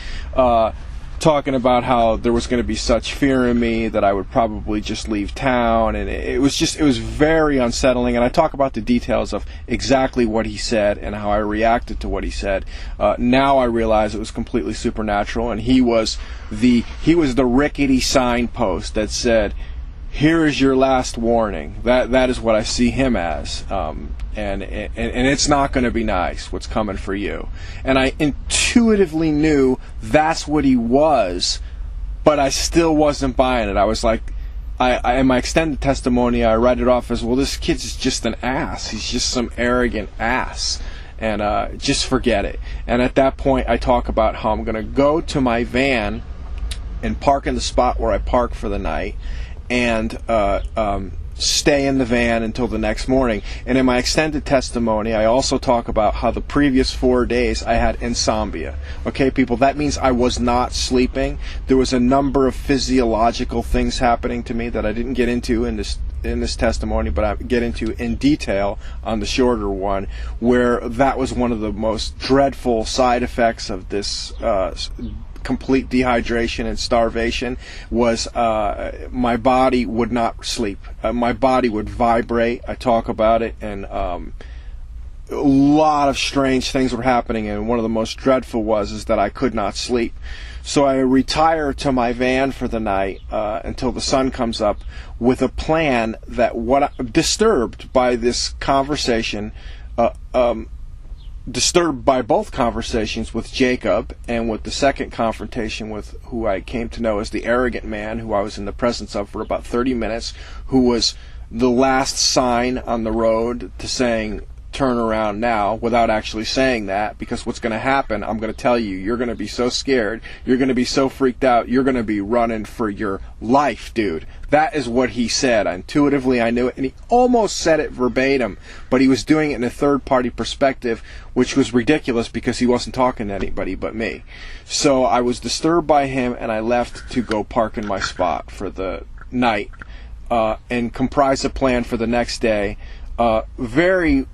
talking about how there was going to be such fear in me that I would probably just leave town, and it was very unsettling. And I talk about the details of exactly what he said and how I reacted to what he said. Now I realize it was completely supernatural, and he was the rickety signpost that said, "Here is your last warning." That is what I see him as, and it's not going to be nice what's coming for you. And I intuitively knew that's what he was, but I still wasn't buying it. I was like, in my extended testimony, I read it off as, well, this kid's just an ass. He's just some arrogant ass, and just forget it. And at that point, I talk about how I'm going to go to my van and park in the spot where I park for the night, and stay in the van until the next morning. And in my extended testimony, I also talk about how the previous 4 days I had insomnia. Okay, people, that means I was not sleeping. There was a number of physiological things happening to me that I didn't get into in this testimony, but I get into in detail on the shorter one, where that was one of the most dreadful side effects of this complete dehydration and starvation. Was my body would not sleep. My body would vibrate. I talk about it, and a lot of strange things were happening, and one of the most dreadful is that I could not sleep. So I retire to my van for the night until the sun comes up, with a plan that disturbed by this conversation, disturbed by both conversations with Jacob and with the second confrontation with who I came to know as the arrogant man, who I was in the presence of for about 30 minutes, who was the last sign on the road to saying, "Turn around now," without actually saying that, because what's going to happen, I'm going to tell you, you're going to be so scared, you're going to be so freaked out, you're going to be running for your life, dude. That is what he said. Intuitively, I knew it, and he almost said it verbatim, but he was doing it in a third-party perspective, which was ridiculous because he wasn't talking to anybody but me. So I was disturbed by him, and I left to go park in my spot for the night and comprise a plan for the next day. Very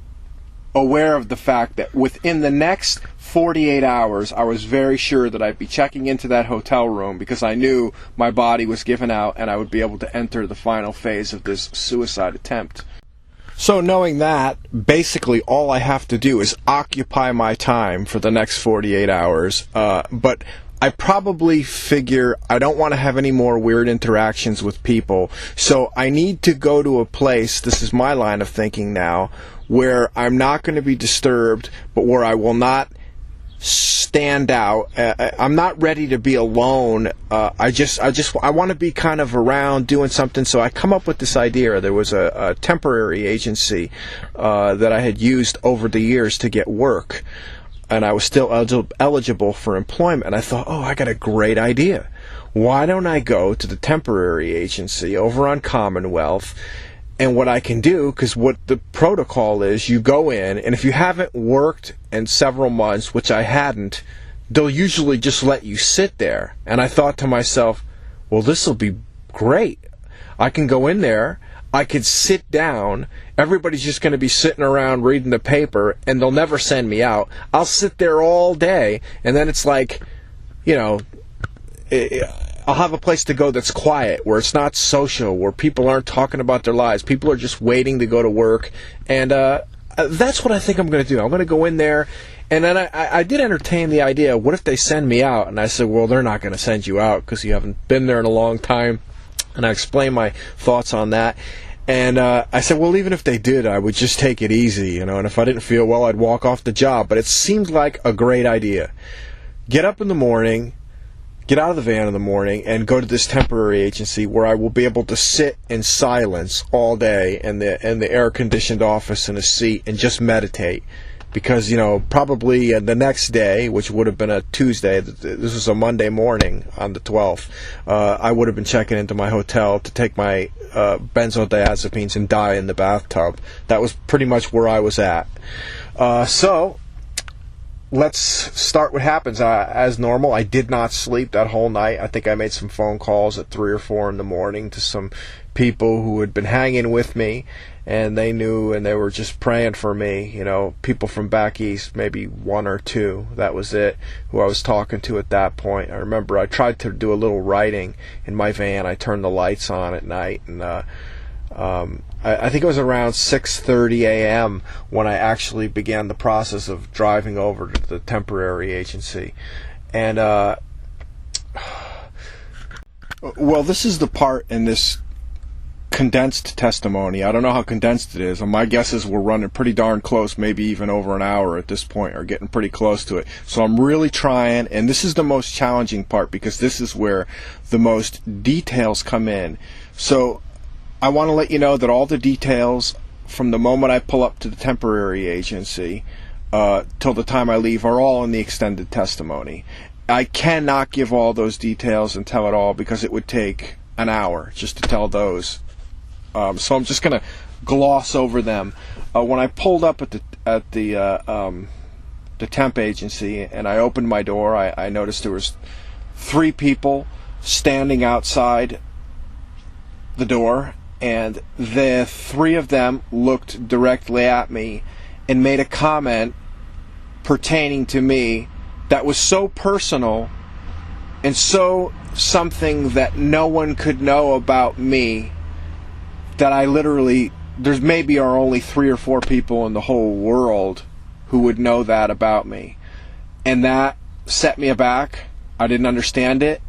aware of the fact that within the next 48 hours, I was very sure that I'd be checking into that hotel room, because I knew my body was giving out and I would be able to enter the final phase of this suicide attempt. So knowing that, basically all I have to do is occupy my time for the next 48 hours. But I probably figure I don't want to have any more weird interactions with people. So I need to go to a place, this is my line of thinking now, where I'm not going to be disturbed, but where I will not stand out. I'm not ready to be alone. I want to be kind of around doing something. So I come up with this idea. There was a temporary agency that I had used over the years to get work, and I was still eligible for employment. And I thought, oh, I got a great idea. Why don't I go to the temporary agency over on Commonwealth? And what I can do, because what the protocol is, you go in, and if you haven't worked in several months, which I hadn't, they'll usually just let you sit there. And I thought to myself, well, this will be great. I can go in there, I could sit down, everybody's just going to be sitting around reading the paper, and they'll never send me out. I'll sit there all day, and then it's like, you know, I'll have a place to go that's quiet, where it's not social, where people aren't talking about their lives. People are just waiting to go to work. And that's what I think I'm going to do. I'm going to go in there. And then I did entertain the idea, what if they send me out? And I said, well, they're not going to send you out because you haven't been there in a long time. And I explained my thoughts on that. And I said, well, even if they did, I would just take it easy, you know. And if I didn't feel well, I'd walk off the job. But it seemed like a great idea. Get up in the morning, get out of the van in the morning, and go to this temporary agency where I will be able to sit in silence all day in the air-conditioned office in a seat and just meditate. Because, you know, probably the next day, which would have been a Tuesday, this was a Monday morning on the 12th, I would have been checking into my hotel to take my benzodiazepines and die in the bathtub. That was pretty much where I was at. So let's start what happens. As normal, I did not sleep that whole night. I think I made some phone calls at 3 or 4 in the morning to some people who had been hanging with me, and they knew, and they were just praying for me. You know, people from back east, maybe 1 or 2. That was it, who I was talking to at that point. I remember I tried to do a little writing in my van. I turned the lights on at night, and I think it was around 6:30 a.m. when I actually began the process of driving over to the temporary agency. And, well, this is the part in this condensed testimony. I don't know how condensed it is. My guess is we're running pretty darn close, maybe even over an hour at this point, or getting pretty close to it. So I'm really trying, and this is the most challenging part, because this is where the most details come in. So I want to let you know that all the details from the moment I pull up to the temporary agency till the time I leave are all in the extended testimony. I cannot give all those details and tell it all, because it would take an hour just to tell those. So I'm just going to gloss over them. When I pulled up at the temp agency and I opened my door, I noticed there was 3 people standing outside the door, and the 3 of them looked directly at me and made a comment pertaining to me that was so personal and so something that no one could know about me, that I literally, there's maybe are only 3 or 4 people in the whole world who would know that about me. And that set me aback. I didn't understand it,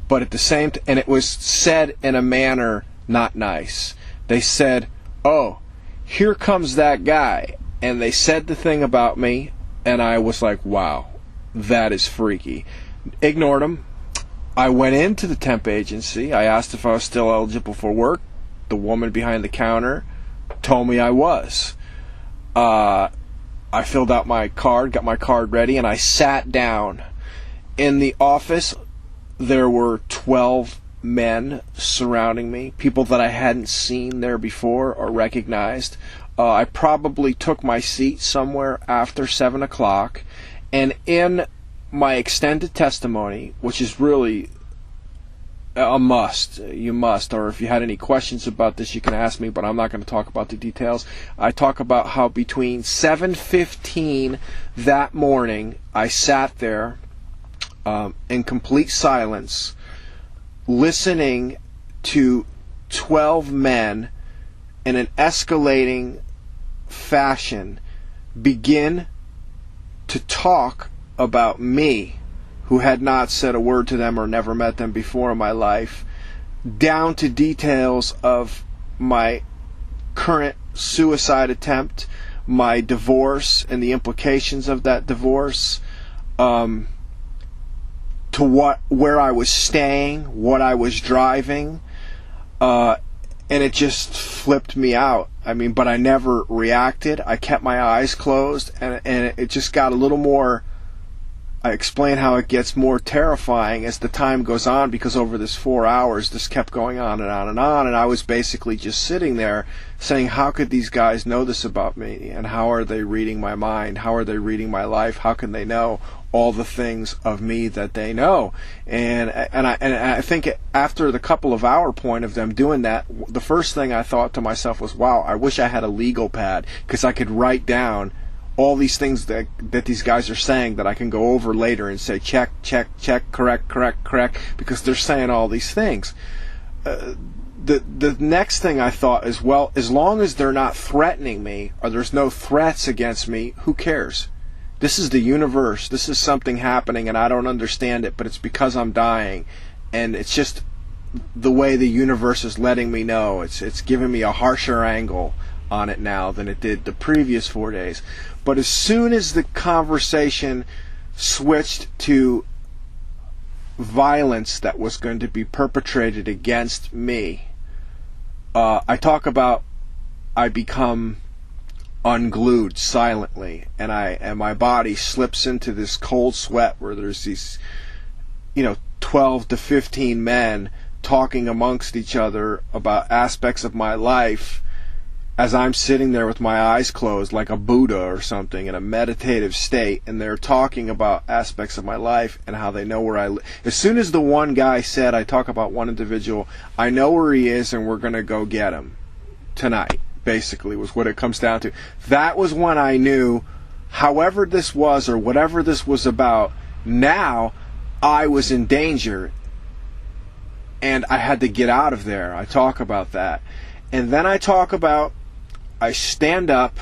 but at the same time, and it was said in a manner not nice. They said, oh, here comes that guy. And they said the thing about me, and I was like, wow, that is freaky. Ignored them. I went into the temp agency. I asked if I was still eligible for work. The woman behind the counter told me I was. I filled out my card, got my card ready, and I sat down. In the office, there were 12 men surrounding me, people that I hadn't seen there before or recognized. I probably took my seat somewhere after 7 o'clock, and in my extended testimony, which is really a must, you must, or if you had any questions about this, you can ask me, but I'm not going to talk about the details. I talk about how between 7:15 that morning, I sat there in complete silence, listening to 12 men in an escalating fashion, begin to talk about me, who had not said a word to them or never met them before in my life, down to details of my current suicide attempt, my divorce and the implications of that divorce, to where I was staying, what I was driving, and it just flipped me out. I mean, but I never reacted. I kept my eyes closed, and it just got a little more. I explain how it gets more terrifying as the time goes on, because over this 4 hours, this kept going on and on and on, and I was basically just sitting there saying, how could these guys know this about me, and how are they reading my mind, how are they reading my life, how can they know all the things of me that they know? And I think after the couple of hour point of them doing that, the first thing I thought to myself was, wow, I wish I had a legal pad, because I could write down all these things that these guys are saying that I can go over later and say, check, correct, because they're saying all these things. The next thing I thought is, well, as long as they're not threatening me, or there's no threats against me, who cares? This is the universe. This is something happening, and I don't understand it, but it's because I'm dying, and it's just the way the universe is letting me know. It's giving me a harsher angle on it now than it did the previous 4 days. But as soon as the conversation switched to violence that was going to be perpetrated against me, I talk about I become unglued silently, and my body slips into this cold sweat where there's these 12 to 15 men talking amongst each other about aspects of my life, as I'm sitting there with my eyes closed like a Buddha or something in a meditative state, and they're talking about aspects of my life and how they know where I live. As soon as the one guy said, I talk about one individual, I know where he is and we're going to go get him tonight, basically, was what it comes down to. That was when I knew, however this was or whatever this was about, now I was in danger and I had to get out of there. I talk about that. And then I talk about, I stand up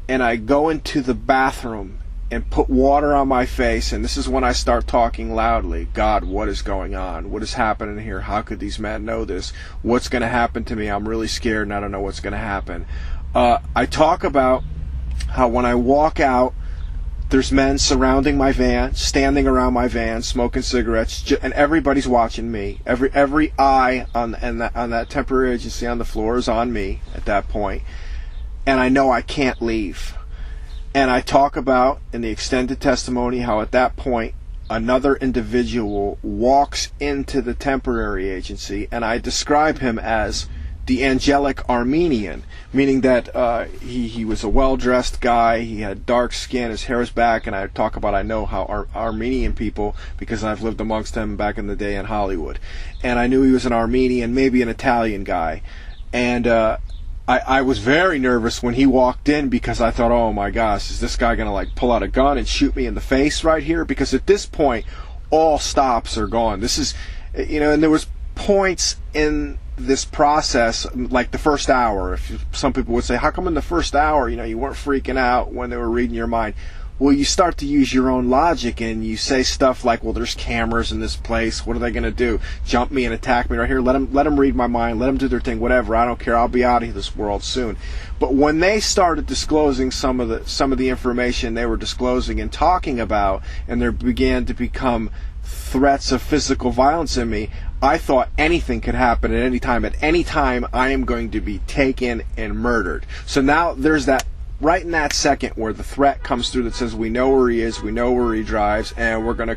and I go into the bathroom and put water on my face, and this is when I start talking loudly. God, what is going on? What is happening here? How could these men know this? What's going to happen to me? I'm really scared and I don't know what's going to happen. I talk about how when I walk out, there's men surrounding my van, standing around my van, smoking cigarettes, and everybody's watching me. Every eye on that temporary agency on the floor is on me at that point, and I know I can't leave. And I talk about, in the extended testimony, how at that point another individual walks into the temporary agency, and I describe him as the Angelic Armenian, meaning that he was a well-dressed guy, he had dark skin, his hair was back, and I talk about, I know how Armenian people, because I've lived amongst them back in the day in Hollywood, and I knew he was an Armenian, maybe an Italian guy, and I was very nervous when he walked in, because I thought, oh my gosh, is this guy gonna like pull out a gun and shoot me in the face right here? Because at this point, all stops are gone. This is, and there was points in this process, like the first hour, if some people would say, how come in the first hour, you weren't freaking out when they were reading your mind? Well, you start to use your own logic, and you say stuff like, well, there's cameras in this place, what are they going to do? Jump me and attack me right here? Let them read my mind, let them do their thing, whatever, I don't care, I'll be out of this world soon. But when they started disclosing some of the information they were disclosing and talking about, and there began to become threats of physical violence in me, I thought anything could happen at any time. At any time, I am going to be taken and murdered. So now there's that, right in that second, where the threat comes through that says, we know where he is, we know where he drives, and we're gonna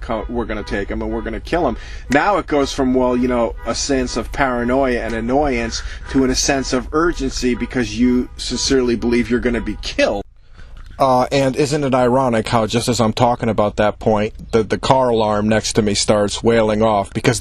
take him and we're gonna kill him. Now it goes from, a sense of paranoia and annoyance to a sense of urgency, because you sincerely believe you're gonna be killed. And isn't it ironic how just as I'm talking about that point, the car alarm next to me starts wailing off, because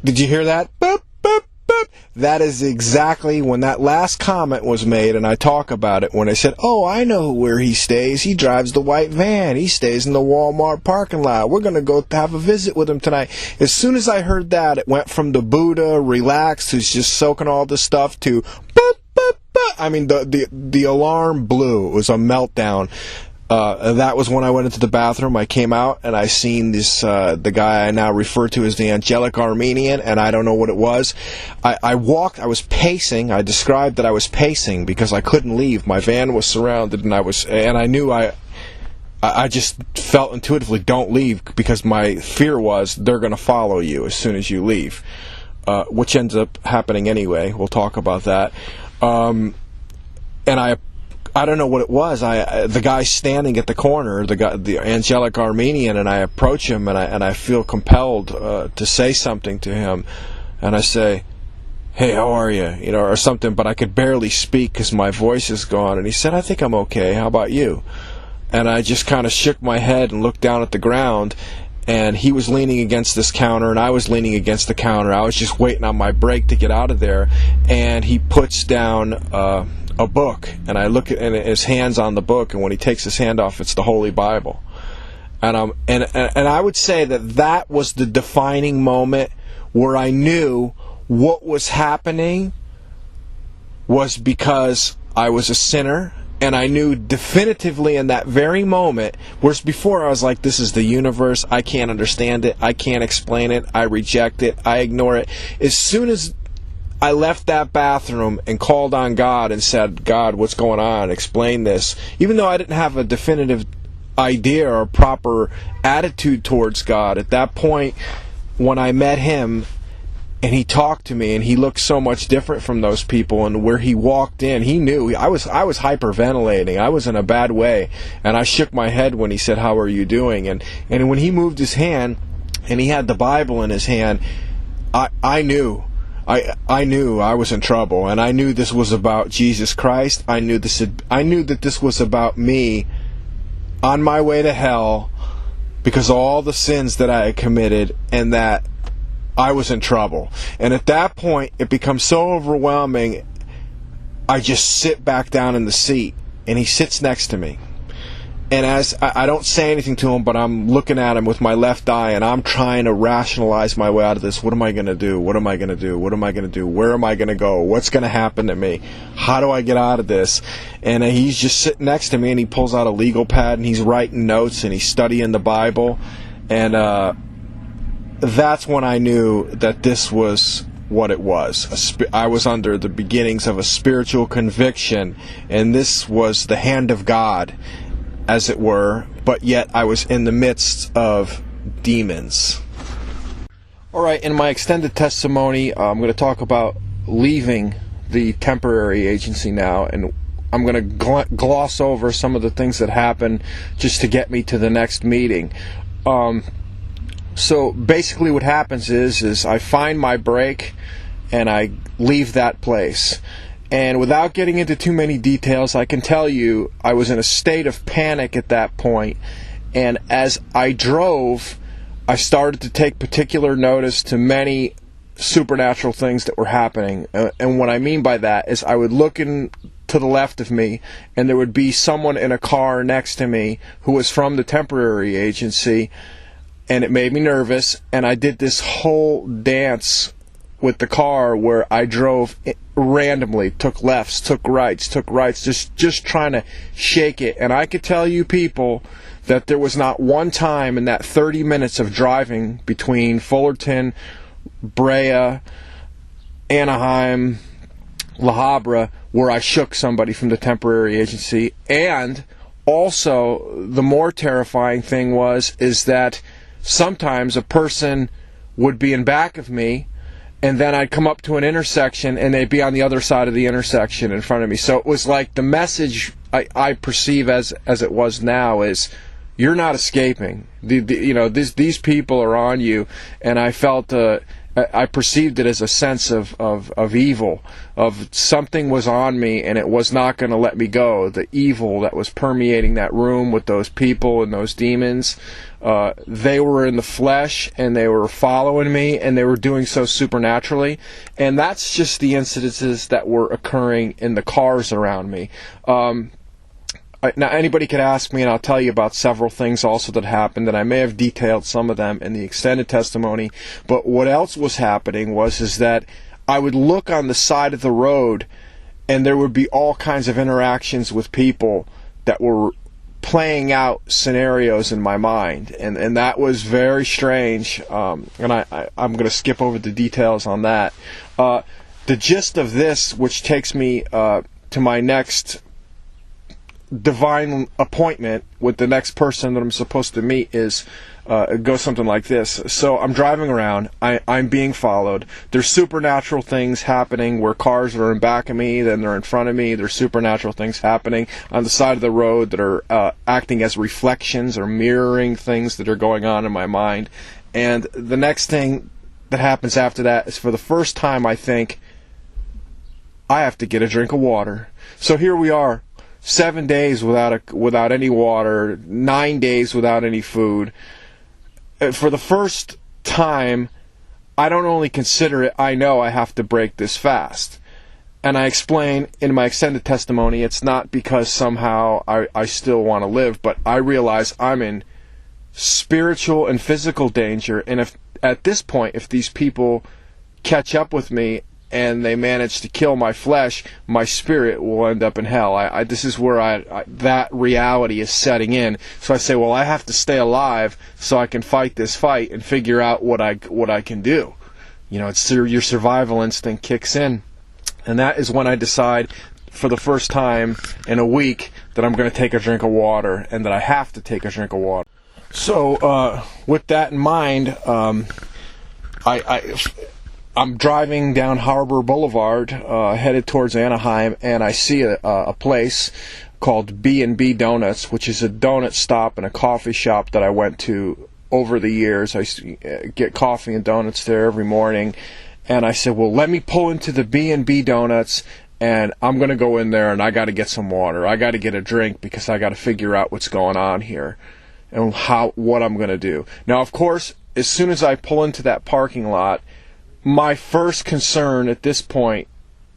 did you hear that? Boop, boop, boop. That is exactly when that last comment was made, and I talk about it, when I said, oh, I know where he stays. He drives the white van. He stays in the Walmart parking lot. We're going to go have a visit with him tonight. As soon as I heard that, it went from the Buddha, relaxed, who's just soaking all this stuff, to boop, boop, I mean, the alarm blew. It was a meltdown. That was when I went into the bathroom. I came out and I seen this, the guy I now refer to as the Angelic Armenian, and I don't know what it was. I walked, I was pacing. I described that I was pacing because I couldn't leave. My van was surrounded, and I knew I just felt intuitively, don't leave, because my fear was they're going to follow you as soon as you leave, which ends up happening anyway. We'll talk about that. And I don't know what it was. The guy standing at the corner, the Angelic Armenian, and I approach him, and I feel compelled to say something to him, and I say, "Hey, how are you?" Or something, but I could barely speak because my voice is gone. And he said, "I think I'm okay. How about you?" And I just kind of shook my head and looked down at the ground, and he was leaning against this counter, and I was leaning against the counter. I was just waiting on my break to get out of there, and he puts down a book, and I look at his hands on the book, and when he takes his hand off, it's the Holy Bible. And I would say that was the defining moment where I knew what was happening was because I was a sinner. And I knew definitively in that very moment, whereas before I was like, this is the universe, I can't understand it, I can't explain it, I reject it, I ignore it. As soon as I left that bathroom and called on God and said, "God, what's going on? Explain this." Even though I didn't have a definitive idea or proper attitude towards God, at that point, when I met Him, and he talked to me, and he looked so much different from those people, and where he walked in, he knew I was hyperventilating. I was in a bad way, and I shook my head when he said, "How are you doing?" And when he moved his hand, and he had the Bible in his hand, I knew I was in trouble, and I knew this was about Jesus Christ. I knew that this was about me on my way to hell because of all the sins that I had committed, and that I was in trouble. And at that point, it becomes so overwhelming, I just sit back down in the seat, and he sits next to me. And as I don't say anything to him, but I'm looking at him with my left eye, and I'm trying to rationalize my way out of this. What am I going to do? What am I going to do? What am I going to do? Where am I going to go? What's going to happen to me? How do I get out of this? And he's just sitting next to me, and he pulls out a legal pad, and he's writing notes, and he's studying the Bible. And that's when I knew that this was what it was. I was under the beginnings of a spiritual conviction, and this was the hand of God, as it were, but yet I was in the midst of demons. Alright, in my extended testimony, I'm going to talk about leaving the temporary agency now, and I'm going to gloss over some of the things that happened just to get me to the next meeting. So basically what happens is I find my break and I leave that place. And without getting into too many details, I can tell you I was in a state of panic at that point. And as I drove, I started to take particular notice to many supernatural things that were happening. And what I mean by that is I would look to the left of me, and there would be someone in a car next to me who was from the temporary agency. And it made me nervous, and I did this whole dance with the car where I drove randomly, took lefts, took rights, just trying to shake it. And I could tell you people that there was not one time in that 30 minutes of driving between Fullerton, Brea, Anaheim, La Habra, where I shook somebody from the temporary agency. And also, the more terrifying thing is that sometimes a person would be in back of me, and then I'd come up to an intersection, and they'd be on the other side of the intersection in front of me. So it was like the message I perceive as it was now is, you're not escaping. These people are on you, and I felt I perceived it as a sense of evil, of something was on me and it was not going to let me go. The evil that was permeating that room with those people and those demons, they were in the flesh and they were following me, and they were doing so supernaturally. And that's just the incidences that were occurring in the cars around me. Now, anybody could ask me, and I'll tell you about several things also that happened, and I may have detailed some of them in the extended testimony. But what else was happening is that I would look on the side of the road, and there would be all kinds of interactions with people that were playing out scenarios in my mind, and that was very strange. And I'm going to skip over the details on that. The gist of this, which takes me to my next divine appointment with the next person that I'm supposed to meet, is it goes something like this. So I'm driving around, I'm being followed. There's supernatural things happening where cars are in back of me, then they're in front of me. There's supernatural things happening on the side of the road that are acting as reflections or mirroring things that are going on in my mind. And the next thing that happens after that is, for the first time, I think, I have to get a drink of water. So here we are, 7 days without any water, 9 days without any food. For the first time, I don't only consider it, I know I have to break this fast. And I explain in my extended testimony, it's not because somehow I still want to live, but I realize I'm in spiritual and physical danger. And if at this point, if these people catch up with me and they manage to kill my flesh, my spirit will end up in hell. This is where that reality is setting in. So I say, well, I have to stay alive so I can fight this fight and figure out what I can do. You know, it's your survival instinct kicks in. And that is when I decide, for the first time in a week, that I'm going to take a drink of water, and that I have to take a drink of water. So with that in mind, I'm driving down Harbor Boulevard, headed towards Anaheim, and I see a place called B&B Donuts, which is a donut stop and a coffee shop that I went to over the years. I used to get coffee and donuts there every morning, and I said, well, let me pull into the B&B Donuts, and I'm going to go in there, and I got to get some water. I got to get a drink, because I got to figure out what's going on here and what I'm going to do. Now, of course, as soon as I pull into that parking lot, my first concern at this point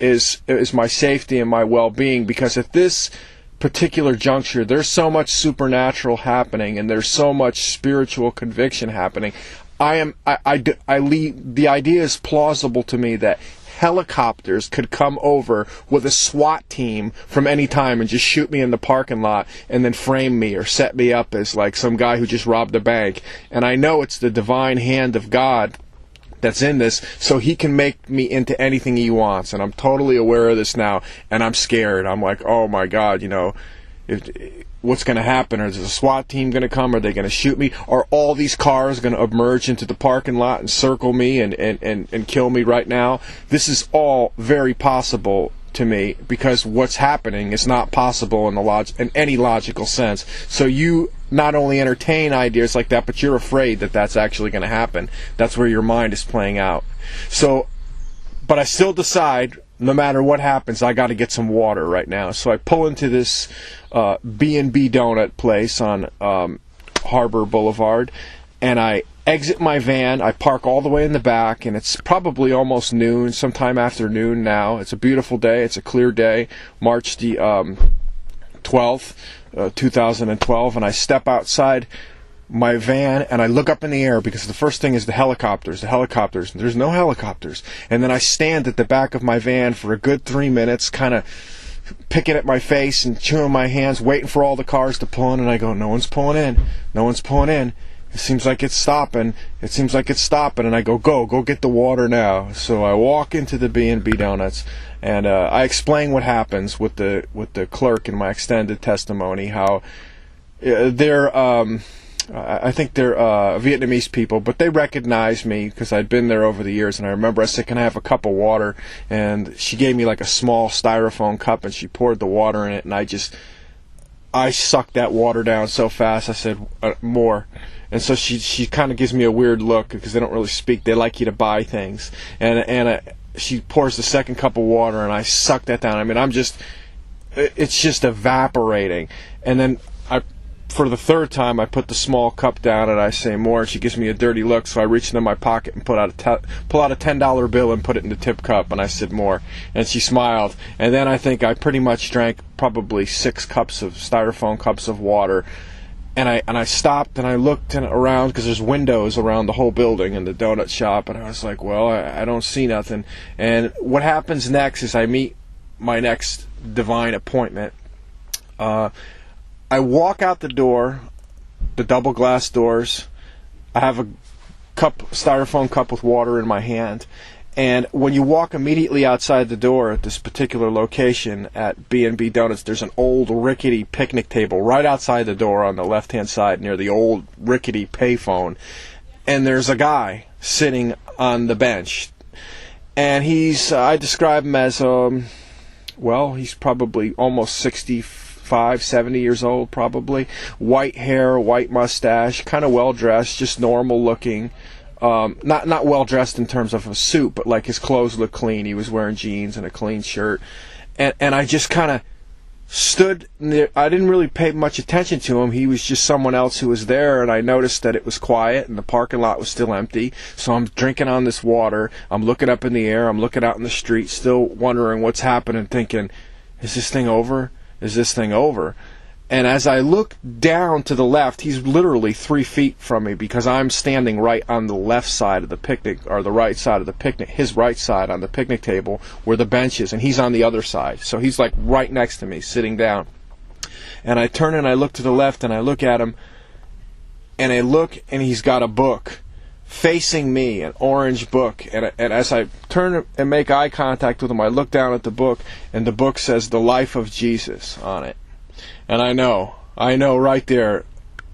is my safety and my well-being, because at this particular juncture, there's so much supernatural happening, and there's so much spiritual conviction happening. The idea is plausible to me that helicopters could come over with a SWAT team from any time and just shoot me in the parking lot and then frame me or set me up as like some guy who just robbed a bank. And I know it's the divine hand of God that's in this, so he can make me into anything he wants, and I'm totally aware of this now, and I'm scared. I'm like, oh my God, you know, what's going to happen? Is a SWAT team going to come? Are they going to shoot me? Are all these cars going to emerge into the parking lot and circle me and kill me right now? This is all very possible to me, because what's happening is not possible in any logical sense. So you not only entertain ideas like that, but you're afraid that that's actually going to happen. That's where your mind is playing out. So, but I still decide, no matter what happens, I got to get some water right now. So I pull into this B&B donut place on Harbor Boulevard, and I exit my van. I park all the way in the back, and it's probably almost noon, sometime after noon now. It's a beautiful day. It's a clear day, March the 12th, 2012, and I step outside my van, and I look up in the air, because the first thing is the helicopters. There's no helicopters. And then I stand at the back of my van for a good 3 minutes, kind of picking at my face and chewing my hands, waiting for all the cars to pull in, and I go, no one's pulling in. It seems like it's stopping. And I go get the water now. So I walk into the B&B Donuts, and I explain what happens with the clerk in my extended testimony, how they're I think they're Vietnamese people, but they recognized me because I'd been there over the years. And I remember I said, can I have a cup of water? And she gave me like a small styrofoam cup, and she poured the water in it, and I sucked that water down so fast. I said, more. And so she kind of gives me a weird look, because they don't really speak. They like you to buy things. And she pours the second cup of water, and I suck that down. I mean, it's just evaporating. And then for the third time, I put the small cup down, and I say more, and she gives me a dirty look. So I reach into my pocket and pull out a $10 bill and put it in the tip cup, and I said more. And she smiled. And then I think I pretty much drank probably 6 styrofoam cups of water. And I stopped, and I looked around, because there's windows around the whole building in the donut shop, and I was like, well, I don't see nothing. And what happens next is I meet my next divine appointment. I walk out the door, the double glass doors. I have a styrofoam cup with water in my hand. And when you walk immediately outside the door at this particular location at B&B Donuts, there's an old rickety picnic table right outside the door on the left-hand side near the old rickety payphone. And there's a guy sitting on the bench. And I describe him as, he's probably almost 65, 70 years old probably. White hair, white mustache, kind of well-dressed, just normal looking. Not well dressed in terms of a suit, but like his clothes look clean. He was wearing jeans and a clean shirt, and I just kind of stood there. I didn't really pay much attention to him. He was just someone else who was there, and I noticed that it was quiet and the parking lot was still empty. So I'm drinking on this water. I'm looking up in the air. I'm looking out in the street, still wondering what's happening, thinking, is this thing over? Is this thing over? And as I look down to the left, he's literally 3 feet from me because I'm standing right on the left side of the picnic, or the right side of the picnic, his right side on the picnic table where the bench is, and he's on the other side. So he's like right next to me, sitting down. And I turn and I look to the left and I look at him, and I look and he's got a book facing me, an orange book. And as I turn and make eye contact with him, I look down at the book, and the book says The Life of Jesus on it. And I know right there,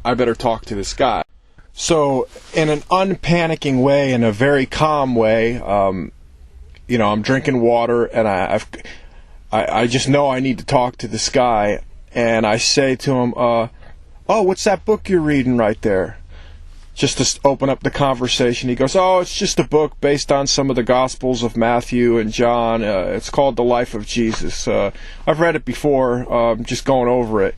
I better talk to this guy. So, in an unpanicking way, in a very calm way, I'm drinking water, and I just know I need to talk to this guy. And I say to him, "Oh, what's that book you're reading right there?" Just to open up the conversation. He goes, "Oh, it's just a book based on some of the Gospels of Matthew and John. It's called The Life of Jesus. I've read it before, just going over it."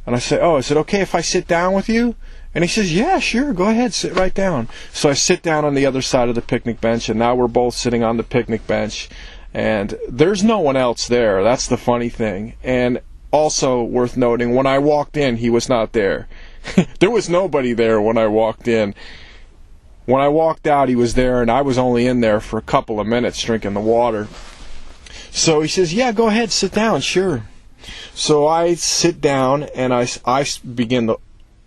And I say, "Oh, is it okay if I sit down with you?" And he says, "Yeah, sure, go ahead, sit right down." So I sit down on the other side of the picnic bench, and now we're both sitting on the picnic bench. And there's no one else there. That's the funny thing. And also worth noting, when I walked in, he was not there. There was nobody there when I walked in. When I walked out, he was there, and I was only in there for a couple of minutes drinking the water. So he says, "Yeah, go ahead, sit down, sure." So I sit down, and I begin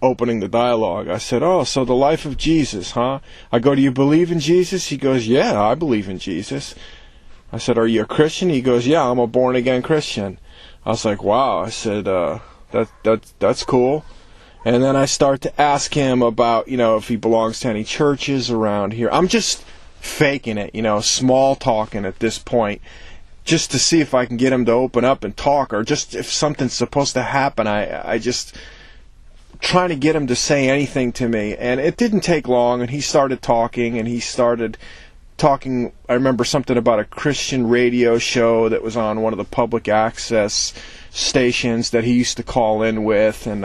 opening the dialogue. I said, "Oh, so the life of Jesus, huh?" I go, "Do you believe in Jesus?" He goes, "Yeah, I believe in Jesus." I said, "Are you a Christian?" He goes, "Yeah, I'm a born-again Christian." I was like, "Wow." I said, that's cool." And then I start to ask him about, if he belongs to any churches around here. I'm just faking it, small talking at this point, just to see if I can get him to open up and talk, or just if something's supposed to happen. I just trying to get him to say anything to me. And it didn't take long, and he started talking, I remember something about a Christian radio show that was on one of the public access stations that he used to call in with, and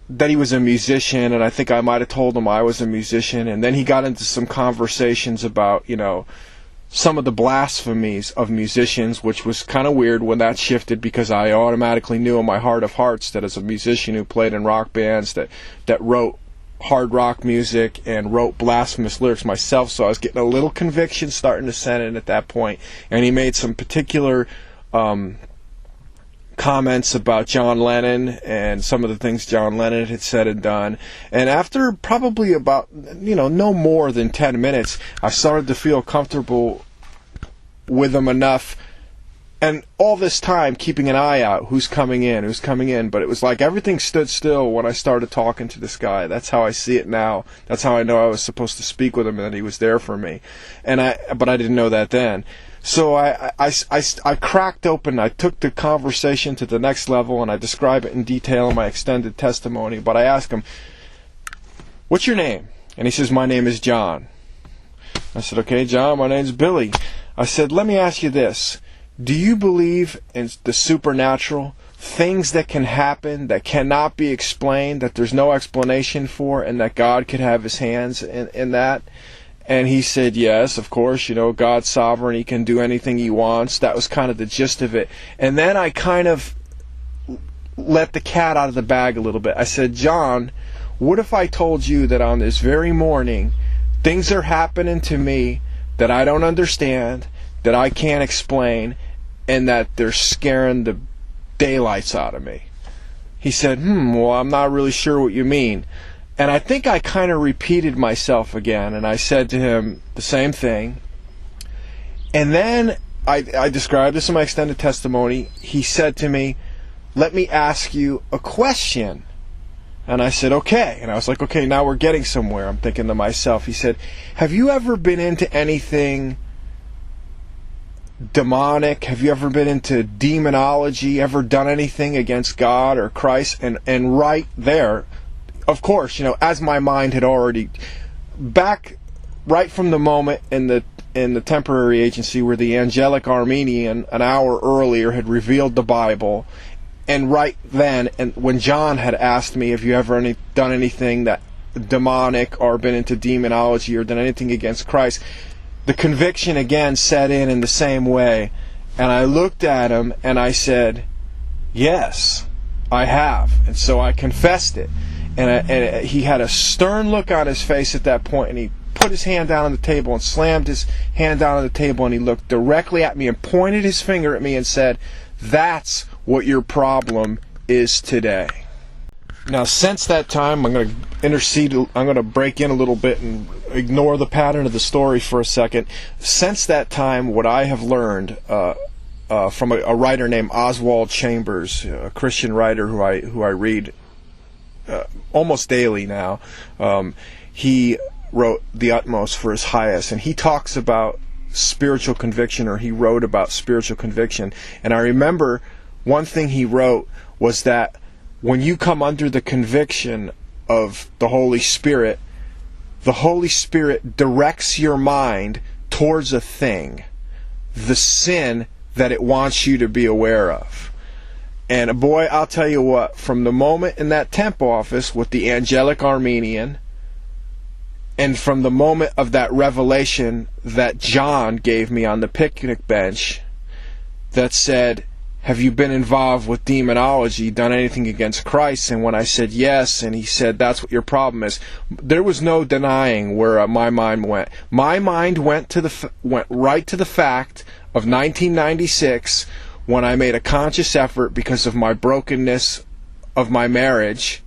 that he was a musician, and I think I might have told him I was a musician. And then he got into some conversations about, some of the blasphemies of musicians, which was kind of weird when that shifted, because I automatically knew in my heart of hearts that as a musician who played in rock bands that wrote hard rock music and wrote blasphemous lyrics myself, so I was getting a little conviction starting to set in at that point. And he made some particular comments about John Lennon and some of the things John Lennon had said and done. And after probably about, no more than 10 minutes, I started to feel comfortable with him enough. And all this time, keeping an eye out, who's coming in. But it was like everything stood still when I started talking to this guy. That's how I see it now. That's how I know I was supposed to speak with him and that he was there for me. But I didn't know that then. So I cracked open. I took the conversation to the next level, and I describe it in detail in my extended testimony. But I asked him, "What's your name?" And he says, "My name is John." I said, "Okay, John, my name's Billy." I said, "Let me ask you this. Do you believe in the supernatural? Things that can happen, that cannot be explained, that there's no explanation for, and that God could have his hands in that?" And he said, "Yes, of course, God's sovereign, he can do anything he wants." That was kind of the gist of it. And then I kind of let the cat out of the bag a little bit. I said, "John, what if I told you that on this very morning, things are happening to me that I don't understand, that I can't explain and that they're scaring the daylights out of me. He said, well, I'm not really sure what you mean. And I think I kind of repeated myself again, and I said to him the same thing. And then I described this in my extended testimony. He said to me, let me ask you a question. And I said, okay. And I was like, okay, now we're getting somewhere. I'm thinking to myself. He said, have you ever been into anything demonic? Have you ever been into demonology? Ever done anything against God or Christ? And right there, of course, as my mind had already, back right from the moment in the temporary agency where the Angelic Armenian an hour earlier had revealed the Bible, and right then, and when John had asked me, have you ever done anything that demonic or been into demonology or done anything against Christ, the conviction again set in the same way. And I looked at him and I said, yes, I have. And so I confessed it. And he had a stern look on his face at that point, and he put his hand down on the table and slammed his hand down on the table, and he looked directly at me and pointed his finger at me and said, that's what your problem is today. Now, since that time, I'm going to intercede. I'm going to break in a little bit and ignore the pattern of the story for a second. Since that time, what I have learned from a writer named Oswald Chambers, a Christian writer who I read almost daily now, he wrote The Utmost for His Highest, and he talks about spiritual conviction, or he wrote about spiritual conviction. And I remember one thing he wrote was that when you come under the conviction of the Holy Spirit directs your mind towards a thing, the sin that it wants you to be aware of. And boy, I'll tell you what, from the moment in that temp office with the Angelic Armenian, and from the moment of that revelation that John gave me on the picnic bench that said, have you been involved with demonology, done anything against Christ? And when I said yes, and he said, that's what your problem is, there was no denying where my mind went. My mind went right to the fact of 1996, when I made a conscious effort because of my brokenness of my marriage,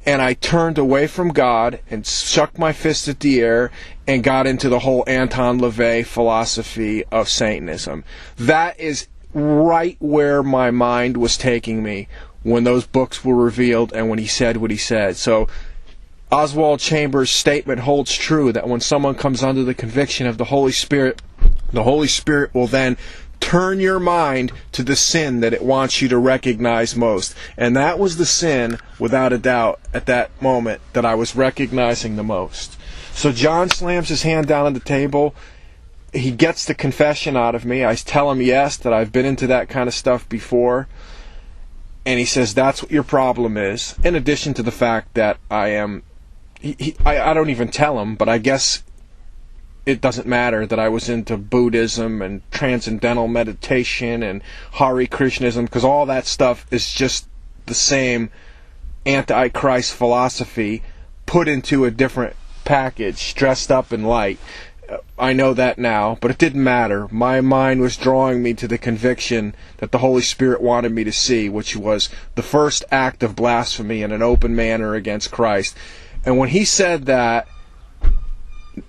and I turned away from God and shook my fist at the air and got into the whole Anton LaVey philosophy of Satanism. That is right where my mind was taking me when those books were revealed and when he said what he said. So Oswald Chambers' statement holds true, that when someone comes under the conviction of the Holy Spirit will then turn your mind to the sin that it wants you to recognize most. And that was the sin, without a doubt, at that moment that I was recognizing the most. So John slams his hand down on the table. He gets the confession out of me. I tell him, yes, that I've been into that kind of stuff before. And he says, that's what your problem is. In addition to the fact that I am... I don't even tell him, but I guess it doesn't matter that I was into Buddhism and transcendental meditation and Hare Krishnaism, because all that stuff is just the same anti-Christ philosophy put into a different package, dressed up in light. I know that now, but it didn't matter. My mind was drawing me to the conviction that the Holy Spirit wanted me to see, which was the first act of blasphemy in an open manner against Christ. And when he said that,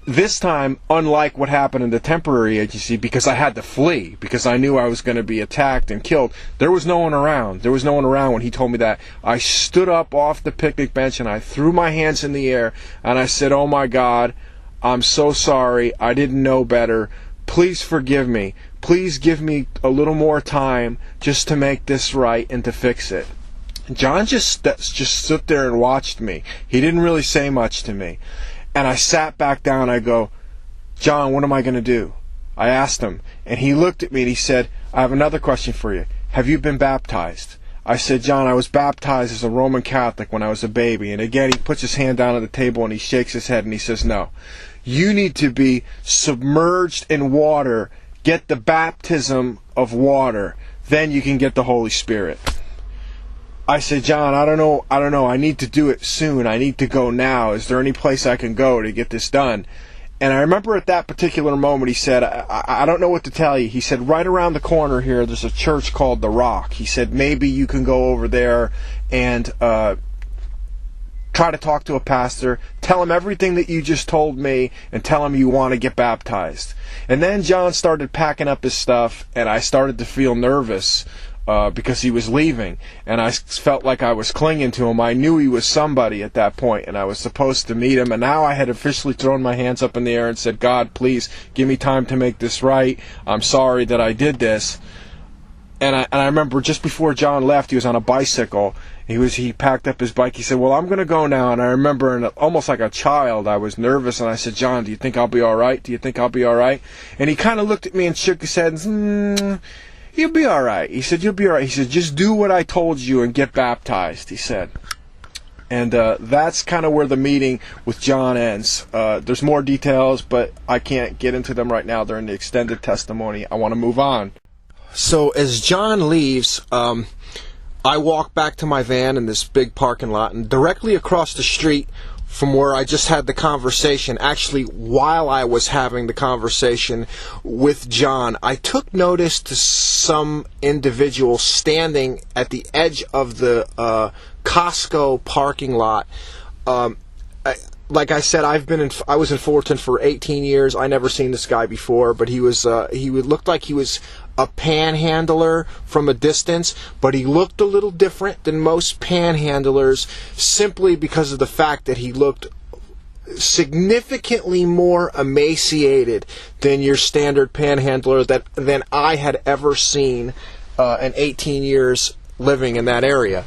this time, unlike what happened in the temporary agency, because I had to flee, because I knew I was going to be attacked and killed, there was no one around. There was no one around when he told me that. I stood up off the picnic bench and I threw my hands in the air and I said, oh my God, I'm so sorry. I didn't know better. Please forgive me. Please give me a little more time just to make this right and to fix it. John just stood there and watched me. He didn't really say much to me. And I sat back down. I go, John, what am I going to do? I asked him. And he looked at me and he said, I have another question for you. Have you been baptized? I said, John, I was baptized as a Roman Catholic when I was a baby. And again, he puts his hand down on the table and he shakes his head and he says, no. You need to be submerged in water. Get the baptism of water. Then you can get the Holy Spirit. I said, John, I don't know. I need to do it soon. I need to go now. Is there any place I can go to get this done? And I remember at that particular moment, he said, I don't know what to tell you. He said, right around the corner here, there's a church called The Rock. He said, maybe you can go over there and try to talk to a pastor, tell him everything that you just told me, and tell him you want to get baptized. And then John started packing up his stuff, and I started to feel nervous because he was leaving, and I felt like I was clinging to him. I knew he was somebody at that point, and I was supposed to meet him, and now I had officially thrown my hands up in the air and said, God, please give me time to make this right. I'm sorry that I did this. And I remember just before John left, he was on a bicycle. He packed up his bike. He said, well, I'm going to go now. And I remember, almost like a child, I was nervous, and I said, John, do you think I'll be all right? Do you think I'll be all right? And he kind of looked at me and shook his head and said, you'll be all right. He said, you'll be all right. He said, just do what I told you and get baptized, he said. And that's kind of where the meeting with John ends. There's more details, but I can't get into them right now. They're in the extended testimony. I want to move on. So as John leaves, I walk back to my van in this big parking lot, and directly across the street from where I just had the conversation, actually while I was having the conversation with John, I took notice to some individual standing at the edge of the Costco parking lot. Like I said, I was in Fullerton for 18 years. I never seen this guy before, but he looked like he was a panhandler from a distance, but he looked a little different than most panhandlers simply because of the fact that he looked significantly more emaciated than your standard panhandler than I had ever seen in 18 years living in that area.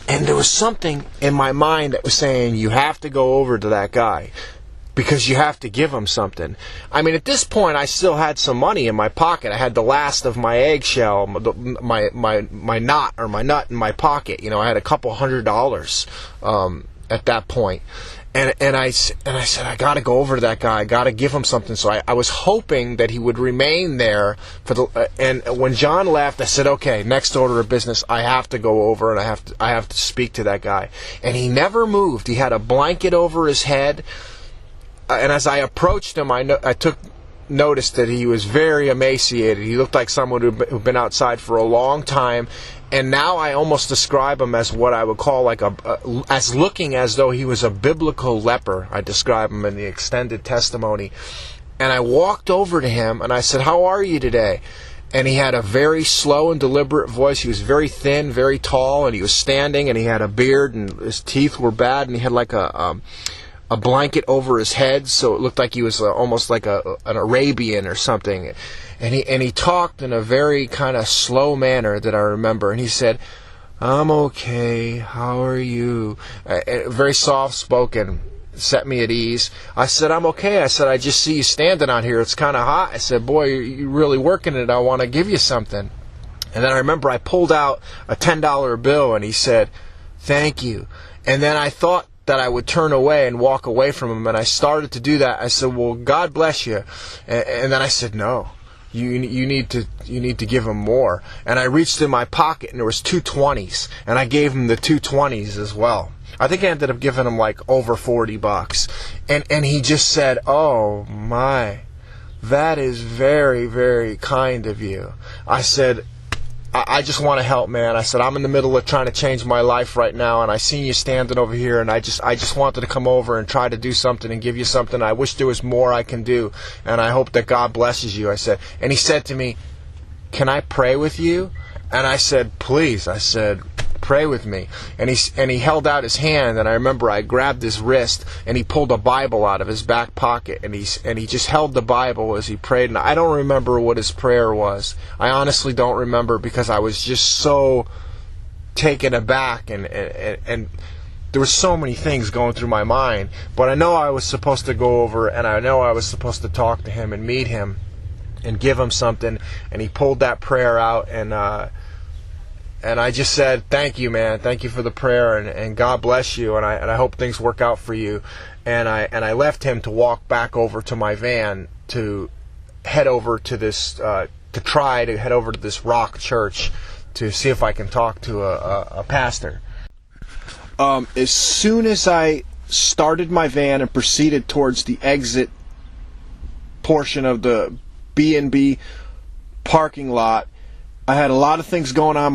And there was something in my mind that was saying, you have to go over to that guy because you have to give him something. I mean, at this point, I still had some money in my pocket. I had the last of my eggshell, my knot or my nut in my pocket. You know, I had a couple $100 at that point. And I said, I got to go over to that guy. I got to give him something. So I was hoping that he would remain there and when John left, I said, okay, next order of business, I have to go over and I have to speak to that guy. And he never moved. He had a blanket over his head. And as I approached him, I took notice that he was very emaciated. He looked like someone who'd been outside for a long time. And now I almost describe him as what I would call like as looking as though he was a biblical leper. I describe him in the extended testimony. And I walked over to him and I said, how are you today? And he had a very slow and deliberate voice. He was very thin, very tall, and he was standing, and he had a beard, and his teeth were bad, and he had like a blanket over his head, so it looked like he was almost like an Arabian or something. And he talked in a very kind of slow manner that I remember. And he said, I'm okay, how are you? Very soft-spoken, set me at ease. I said, I'm okay. I said, I just see you standing out here. It's kind of hot. I said, boy, you're really working it. I want to give you something. And then I remember I pulled out a $10 bill, and he said, thank you. And then I thought that I would turn away and walk away from him, and I started to do that. I said, well, God bless you. And then I said, no. You need to give him more. And I reached in my pocket, and there was two 20s, and I gave him the two 20s as well. I think I ended up giving him like over $40. And he just said, oh my, that is very, very kind of you. I said, I just want to help, man. I said, I'm in the middle of trying to change my life right now, and I seen you standing over here, and I just wanted to come over and try to do something and give you something. I wish there was more I can do, and I hope that God blesses you, I said. And he said to me, can I pray with you? And I said, please. I said, pray with me. And he held out his hand, and I remember I grabbed his wrist, and he pulled a Bible out of his back pocket, and he just held the Bible as he prayed. And I don't remember what his prayer was. I honestly don't remember, because I was just so taken aback, and there were so many things going through my mind. But I know I was supposed to go over, and I know I was supposed to talk to him and meet him and give him something. And he pulled that prayer out, and I just said, thank you, man. Thank you for the prayer, and God bless you, and I hope things work out for you. And I left him to walk back over to my van to head over to this, try to head over to this Rock church to see if I can talk to a pastor. As soon as I started my van and proceeded towards the exit portion of the B&B parking lot, I had a lot of things going on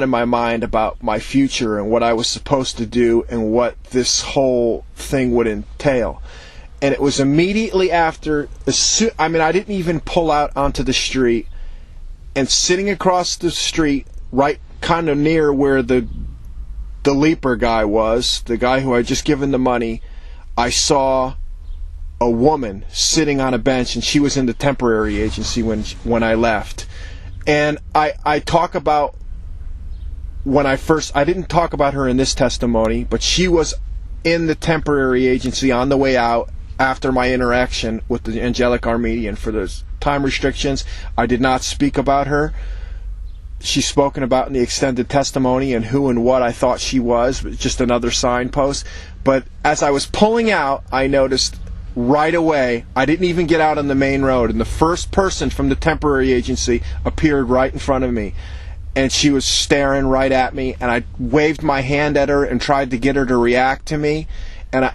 in my mind about my future and what I was supposed to do and what this whole thing would entail. And it was immediately after, I didn't even pull out onto the street, and sitting across the street, right kind of near where the leaper guy was, the guy who I'd just given the money, I saw a woman sitting on a bench, and she was in the temporary agency when I left. And I talk about I didn't talk about her in this testimony, but she was in the temporary agency on the way out after my interaction with the Angelic Armenian. For the time restrictions, I did not speak about her. She's spoken about in the extended testimony and who and what I thought she was, just another signpost. But as I was pulling out, I noticed right away, I didn't even get out on the main road, and the first person from the temporary agency appeared right in front of me, and she was staring right at me, and I waved my hand at her and tried to get her to react to me, and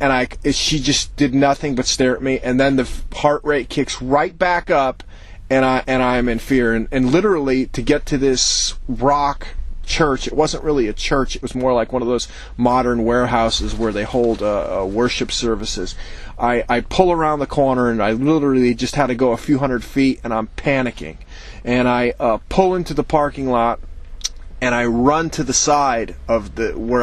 she just did nothing but stare at me, and then the heart rate kicks right back up, and I'm in fear, and literally to get to this rock church, it wasn't really a church, it was more like one of those modern warehouses where they hold worship services. I pull around the corner, and I literally just had to go a few hundred feet, and I'm panicking, and I pull into the parking lot, and I run to the side of what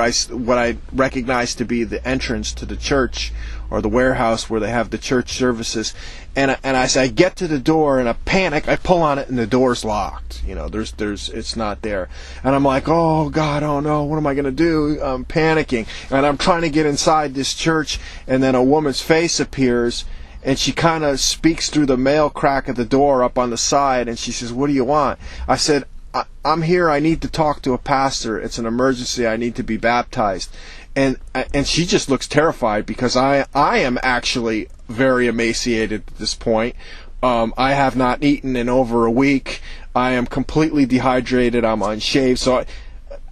I recognize to be the entrance to the church or the warehouse where they have the church services, and as I get to the door in a panic, I pull on it, and the door's locked. It's not there, and I'm like, oh God, oh no, what am I gonna do? I'm panicking, and I'm trying to get inside this church, and then a woman's face appears, and she kind of speaks through the mail crack of the door up on the side, and she says, what do you want? I said, I'm here, I need to talk to a pastor, it's an emergency, I need to be baptized. And she just looks terrified, because I am actually very emaciated at this point. I have not eaten in over a week. I am completely dehydrated. I'm unshaved. So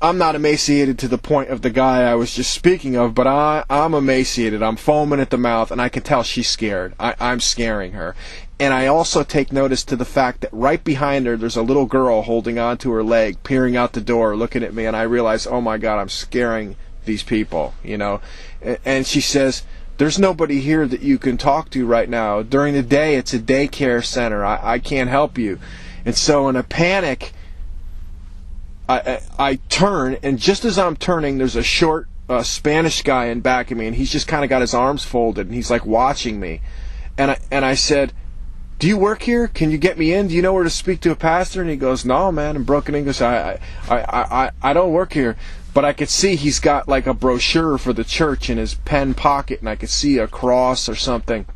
I'm not emaciated to the point of the guy I was just speaking of, but I'm emaciated. I'm foaming at the mouth, and I can tell she's scared. I'm scaring her. And I also take notice to the fact that right behind her, there's a little girl holding onto her leg, peering out the door, looking at me, and I realize, oh my God, I'm scaring these people, and she says, there's nobody here that you can talk to right now. During the day, it's a daycare center. I can't help you. And so in a panic, I turn, and just as I'm turning, there's a short Spanish guy in back of me, and he's just kind of got his arms folded, and he's like watching me, and I said, do you work here? Can you get me in? Do you know where to speak to a pastor? And he goes, no, man, in broken English, I don't work here. But I could see he's got like a brochure for the church in his pen pocket, and I could see a cross or something.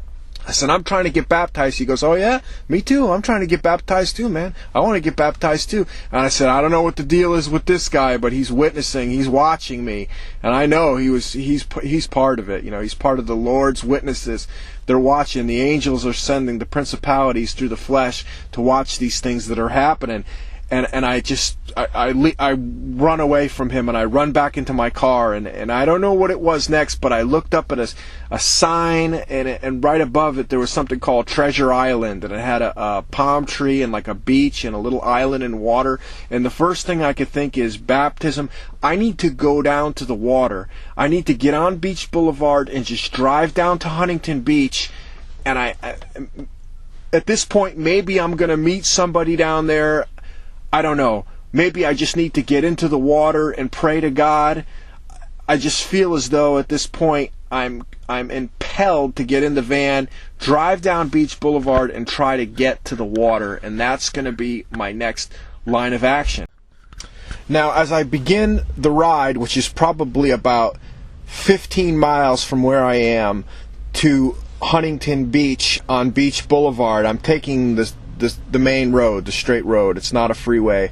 I said, I'm trying to get baptized. He goes, oh yeah? Me too. I'm trying to get baptized too, man. I want to get baptized too. And I said, I don't know what the deal is with this guy, but he's witnessing, he's watching me. And I know he's part of it. He's part of the Lord's witnesses. They're watching. The angels are sending the principalities through the flesh to watch these things that are happening. And I run away from him, and I run back into my car, and I don't know what it was next, but I looked up at a sign, and right above it there was something called Treasure Island, and it had a palm tree and like a beach and a little island in water, and the first thing I could think is baptism. I need to go down to the water. I need to get on Beach Boulevard and just drive down to Huntington Beach, and I at this point, maybe I'm going to meet somebody down there. I don't know. Maybe I just need to get into the water and pray to God. I just feel as though at this point I'm impelled to get in the van, drive down Beach Boulevard, and try to get to the water. And that's going to be my next line of action. Now, as I begin the ride, which is probably about 15 miles from where I am to Huntington Beach on Beach Boulevard, I'm taking the main road, the straight road. It's not a freeway.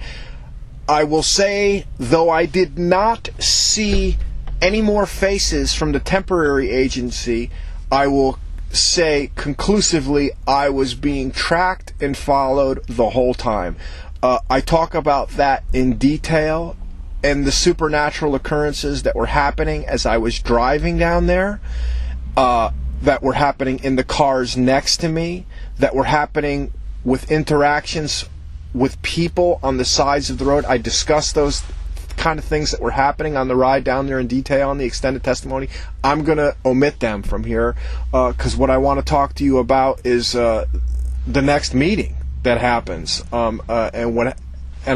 I will say, though I did not see any more faces from the temporary agency, I will say conclusively I was being tracked and followed the whole time. I talk about that in detail and the supernatural occurrences that were happening as I was driving down there. that were happening in the cars next to me, that were happening with interactions with people on the sides of the road. I discussed those kind of things that were happening on the ride down there in detail in the extended testimony. I'm going to omit them from here because what I want to talk to you about is the next meeting that happens, and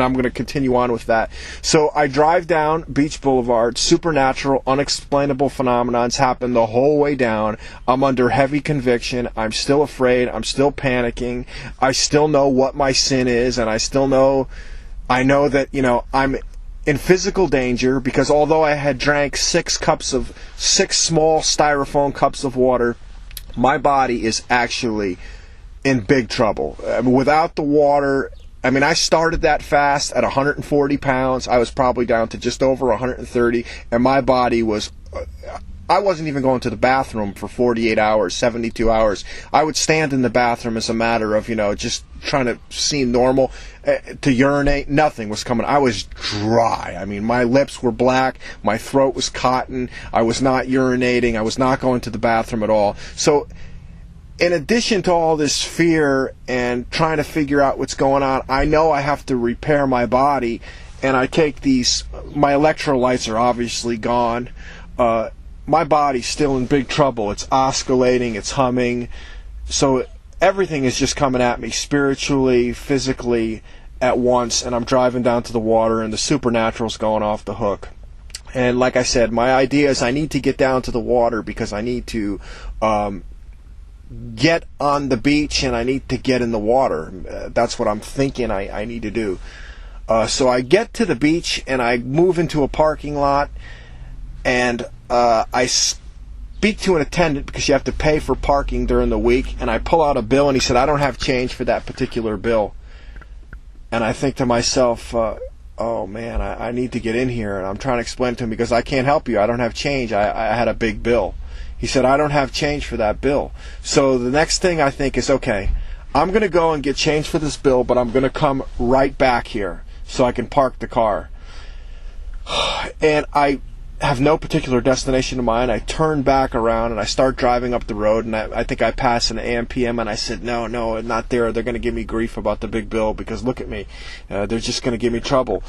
I'm going to continue on with that. So I drive down Beach Boulevard. Supernatural, unexplainable phenomenons happen the whole way down. I'm under heavy conviction. I'm still afraid. I'm still panicking. I still know what my sin is, and I know that, I'm in physical danger because although I had drank 6 small styrofoam cups of water, my body is actually in big trouble. Without the water, I started that fast at 140 pounds. I was probably down to just over 130, and my body was... I wasn't even going to the bathroom for 48 hours, 72 hours. I would stand in the bathroom as a matter of, just trying to seem normal, to urinate. Nothing was coming. I was dry. My lips were black. My throat was cotton. I was not urinating. I was not going to the bathroom at all. So, in addition to all this fear and trying to figure out what's going on, I know I have to repair my body, and I take these... My electrolytes are obviously gone. My body's still in big trouble. It's oscillating, it's humming. So everything is just coming at me spiritually, physically, at once, and I'm driving down to the water, and the supernatural's going off the hook. And like I said, my idea is I need to get down to the water because I need to get on the beach and I need to get in the water. That's what I'm thinking I need to do. So I get to the beach and I move into a parking lot, and I speak to an attendant because you have to pay for parking during the week, and I pull out a bill, and he said, I don't have change for that particular bill. And I think to myself, oh man, I need to get in here, and I'm trying to explain to him because I can't help you. I don't have change. I had a big bill. He said, I don't have change for that bill. So the next thing I think is, okay, I'm going to go and get change for this bill, but I'm going to come right back here so I can park the car. And I have no particular destination in mind. I turn back around and I start driving up the road, and I think I pass an AM PM, and I said, no, not there. They're going to give me grief about the big bill because look at me. They're just going to give me trouble.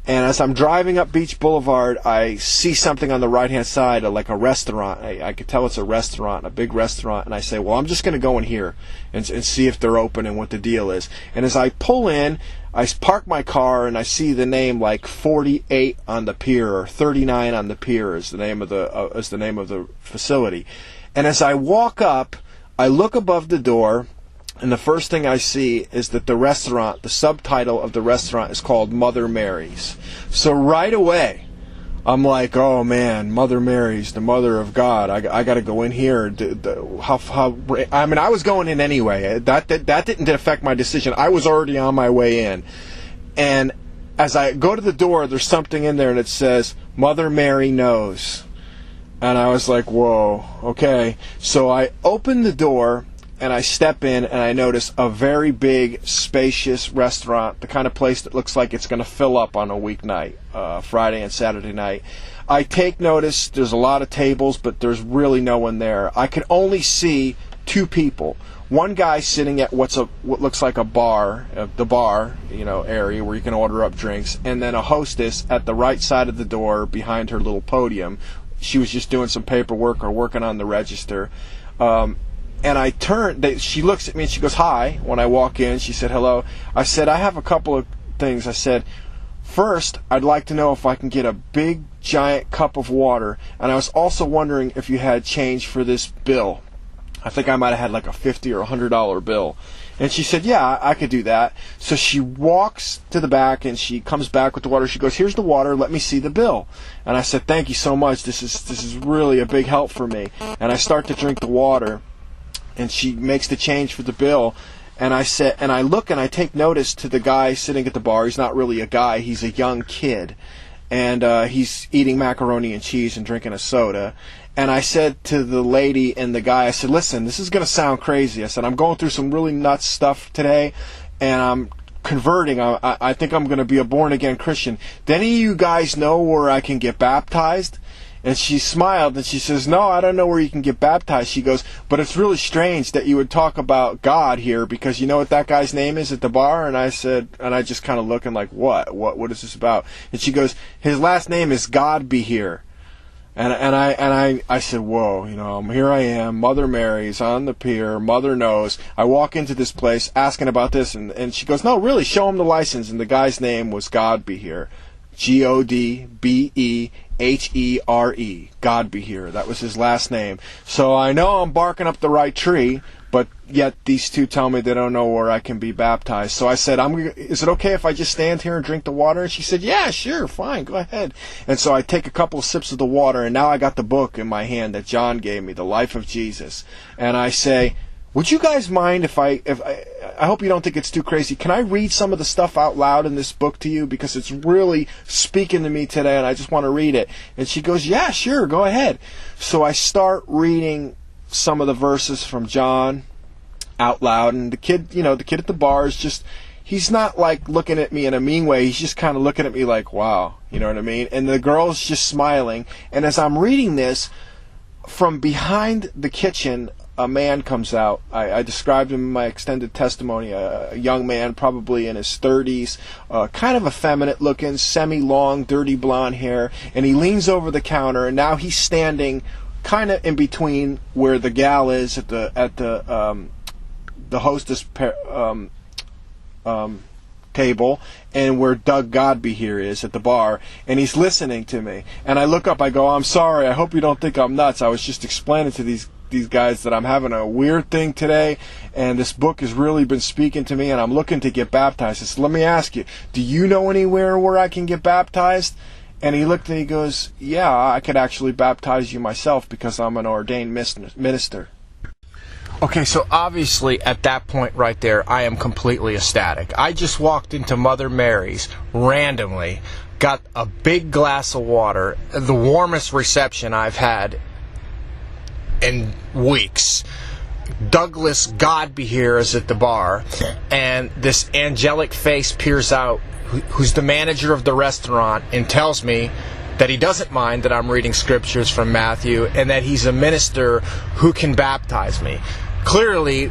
And as I'm driving up Beach Boulevard, I see something on the right-hand side, like a restaurant. I could tell it's a restaurant, a big restaurant, and I say, well, I'm just going to go in here and see if they're open and what the deal is. And as I pull in, I park my car, and I see the name like 48 on the pier, or 39 on the pier is the name of the facility. And as I walk up, I look above the door, and the first thing I see is that the restaurant, the subtitle of the restaurant is called Mother Mary's. So right away, I'm like, oh man, Mother Mary's, the Mother of God. I got to go in here. I was going in anyway. That didn't affect my decision. I was already on my way in. And as I go to the door, there's something in there, and it says, Mother Mary knows. And I was like, whoa, okay. So I open the door, and I step in, and I notice a very big, spacious restaurant, the kind of place that looks like it's going to fill up on a weeknight, Friday and Saturday night. I take notice, there's a lot of tables, but there's really no one there. I can only see 2 people. One guy sitting at what looks like a bar, the bar, area where you can order up drinks, and then a hostess at the right side of the door behind her little podium. She was just doing some paperwork or working on the register. And I turn, she looks at me and she goes, hi. When I walk in, she said, hello. I said, I have a couple of things. I said, first, I'd like to know if I can get a big, giant cup of water. And I was also wondering if you had change for this bill. I think I might have had like a $50 or $100 bill. And she said, yeah, I could do that. So she walks to the back and she comes back with the water. She goes, here's the water. Let me see the bill. And I said, thank you so much. This is really a big help for me. And I start to drink the water. And she makes the change for the bill, and I look and I take notice to the guy sitting at the bar. He's not really a guy; he's a young kid, and he's eating macaroni and cheese and drinking a soda. And I said to the lady and the guy, I said, "Listen, this is going to sound crazy." I said, "I'm going through some really nuts stuff today, and I'm converting. I think I'm going to be a born again Christian. Do any of you guys know where I can get baptized?" And she smiled and she says, no, I don't know where you can get baptized. She goes, but it's really strange that you would talk about God here, because you know what that guy's name is at the bar? And I said, and I just kind of looking like, what is this about? And she goes, his last name is God be here. And I said, whoa, here I am, Mother Mary's on the pier, Mother knows. I walk into this place asking about this, and she goes, no, really, show him the license. And the guy's name was God be here. Godbehere. God be here. That was his last name. So I know I'm barking up the right tree, but yet these two tell me they don't know where I can be baptized. So I said, is it okay if I just stand here and drink the water? And she said, yeah, sure, fine, go ahead. And so I take a couple of sips of the water, and now I got the book in my hand that John gave me, The Life of Jesus. And I say, would you guys mind if I hope you don't think it's too crazy. Can I read some of the stuff out loud in this book to you? Because it's really speaking to me today, and I just want to read it. And she goes, yeah, sure, go ahead. So I start reading some of the verses from John out loud, and the kid at the bar is just, he's not like looking at me in a mean way. He's just kind of looking at me like, wow, you know what I mean? And the girl's just smiling. And as I'm reading this, from behind the kitchen, a man comes out. I described him in my extended testimony, a young man, probably in his 30s, kind of effeminate looking, semi-long, dirty blonde hair, and he leans over the counter, and now he's standing kind of in between where the gal is at the hostess table, and where Doug Godby here is at the bar, and he's listening to me. And I look up, I go, I'm sorry, I hope you don't think I'm nuts. I was just explaining to these guys that I'm having a weird thing today, and this book has really been speaking to me, and I'm looking to get baptized. I said, let me ask you, do you know anywhere where I can get baptized? And he looked and he goes, yeah, I could actually baptize you myself because I'm an ordained minister. Okay, so obviously at that point right there, I am completely ecstatic. I just walked into Mother Mary's randomly, got a big glass of water, the warmest reception I've had in weeks. Douglas Godby here is at the bar, and this angelic face peers out, who's the manager of the restaurant, and tells me that he doesn't mind that I'm reading scriptures from Matthew, and that he's a minister who can baptize me. Clearly,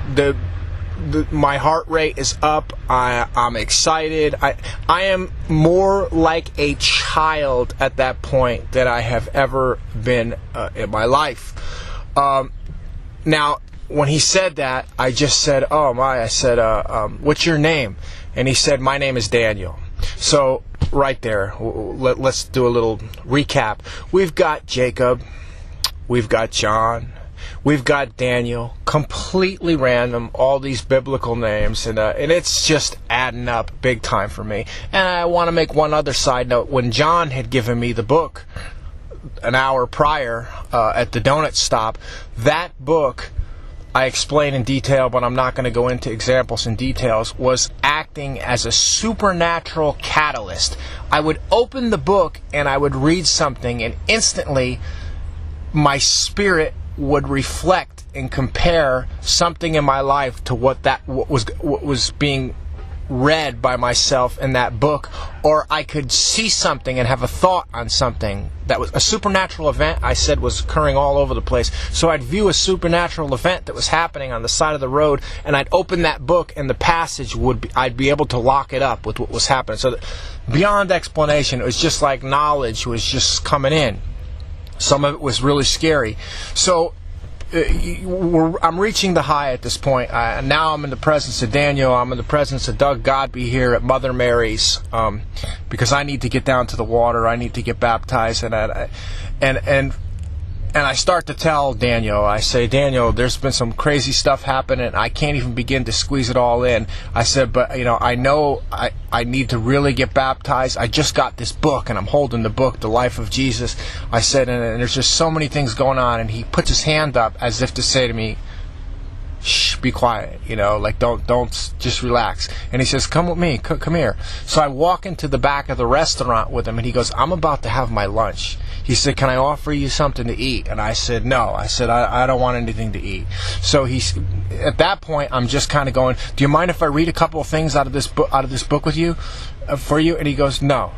my heart rate is up. I'm excited. I am more like a child at that point than I have ever been in my life. Now, when he said that, I just said, oh my, I said, what's your name? And he said, my name is Daniel. So, right there, let's do a little recap. We've got Jacob, we've got John, we've got Daniel, completely random, all these biblical names, and it's just adding up big time for me. And I want to make one other side note. When John had given me the book an hour prior at the donut stop, that book, I explain in detail, but I'm not going to go into examples and details, was acting as a supernatural catalyst. I would open the book and I would read something, and instantly my spirit would reflect and compare something in my life to what was being read by myself in that book, or I could see something and have a thought on something that was a supernatural event I said was occurring all over the place. So I'd view a supernatural event that was happening on the side of the road, and I'd open that book, and the passage I'd be able to lock it up with what was happening. So beyond explanation, it was just like knowledge was just coming in. Some of it was really scary. So I'm reaching the high at this point. Now I'm in the presence of Daniel. I'm in the presence of Doug Godby here at Mother Mary's, because I need to get down to the water. I need to get baptized, and I start to tell Daniel. I say, Daniel, there's been some crazy stuff happening. I can't even begin to squeeze it all in. I said, but I know I need to really get baptized. I just got this book, and I'm holding the book, The Life of Jesus. I said, and there's just so many things going on. And he puts his hand up as if to say to me, shh, be quiet, like don't, just relax. And he says, come with me, come here. So I walk into the back of the restaurant with him, and he goes, I'm about to have my lunch. He said, can I offer you something to eat? And I said, no. I said, I don't want anything to eat. So at that point, I'm just kind of going, do you mind if I read a couple of things out of this book with you? for you? And he goes, no.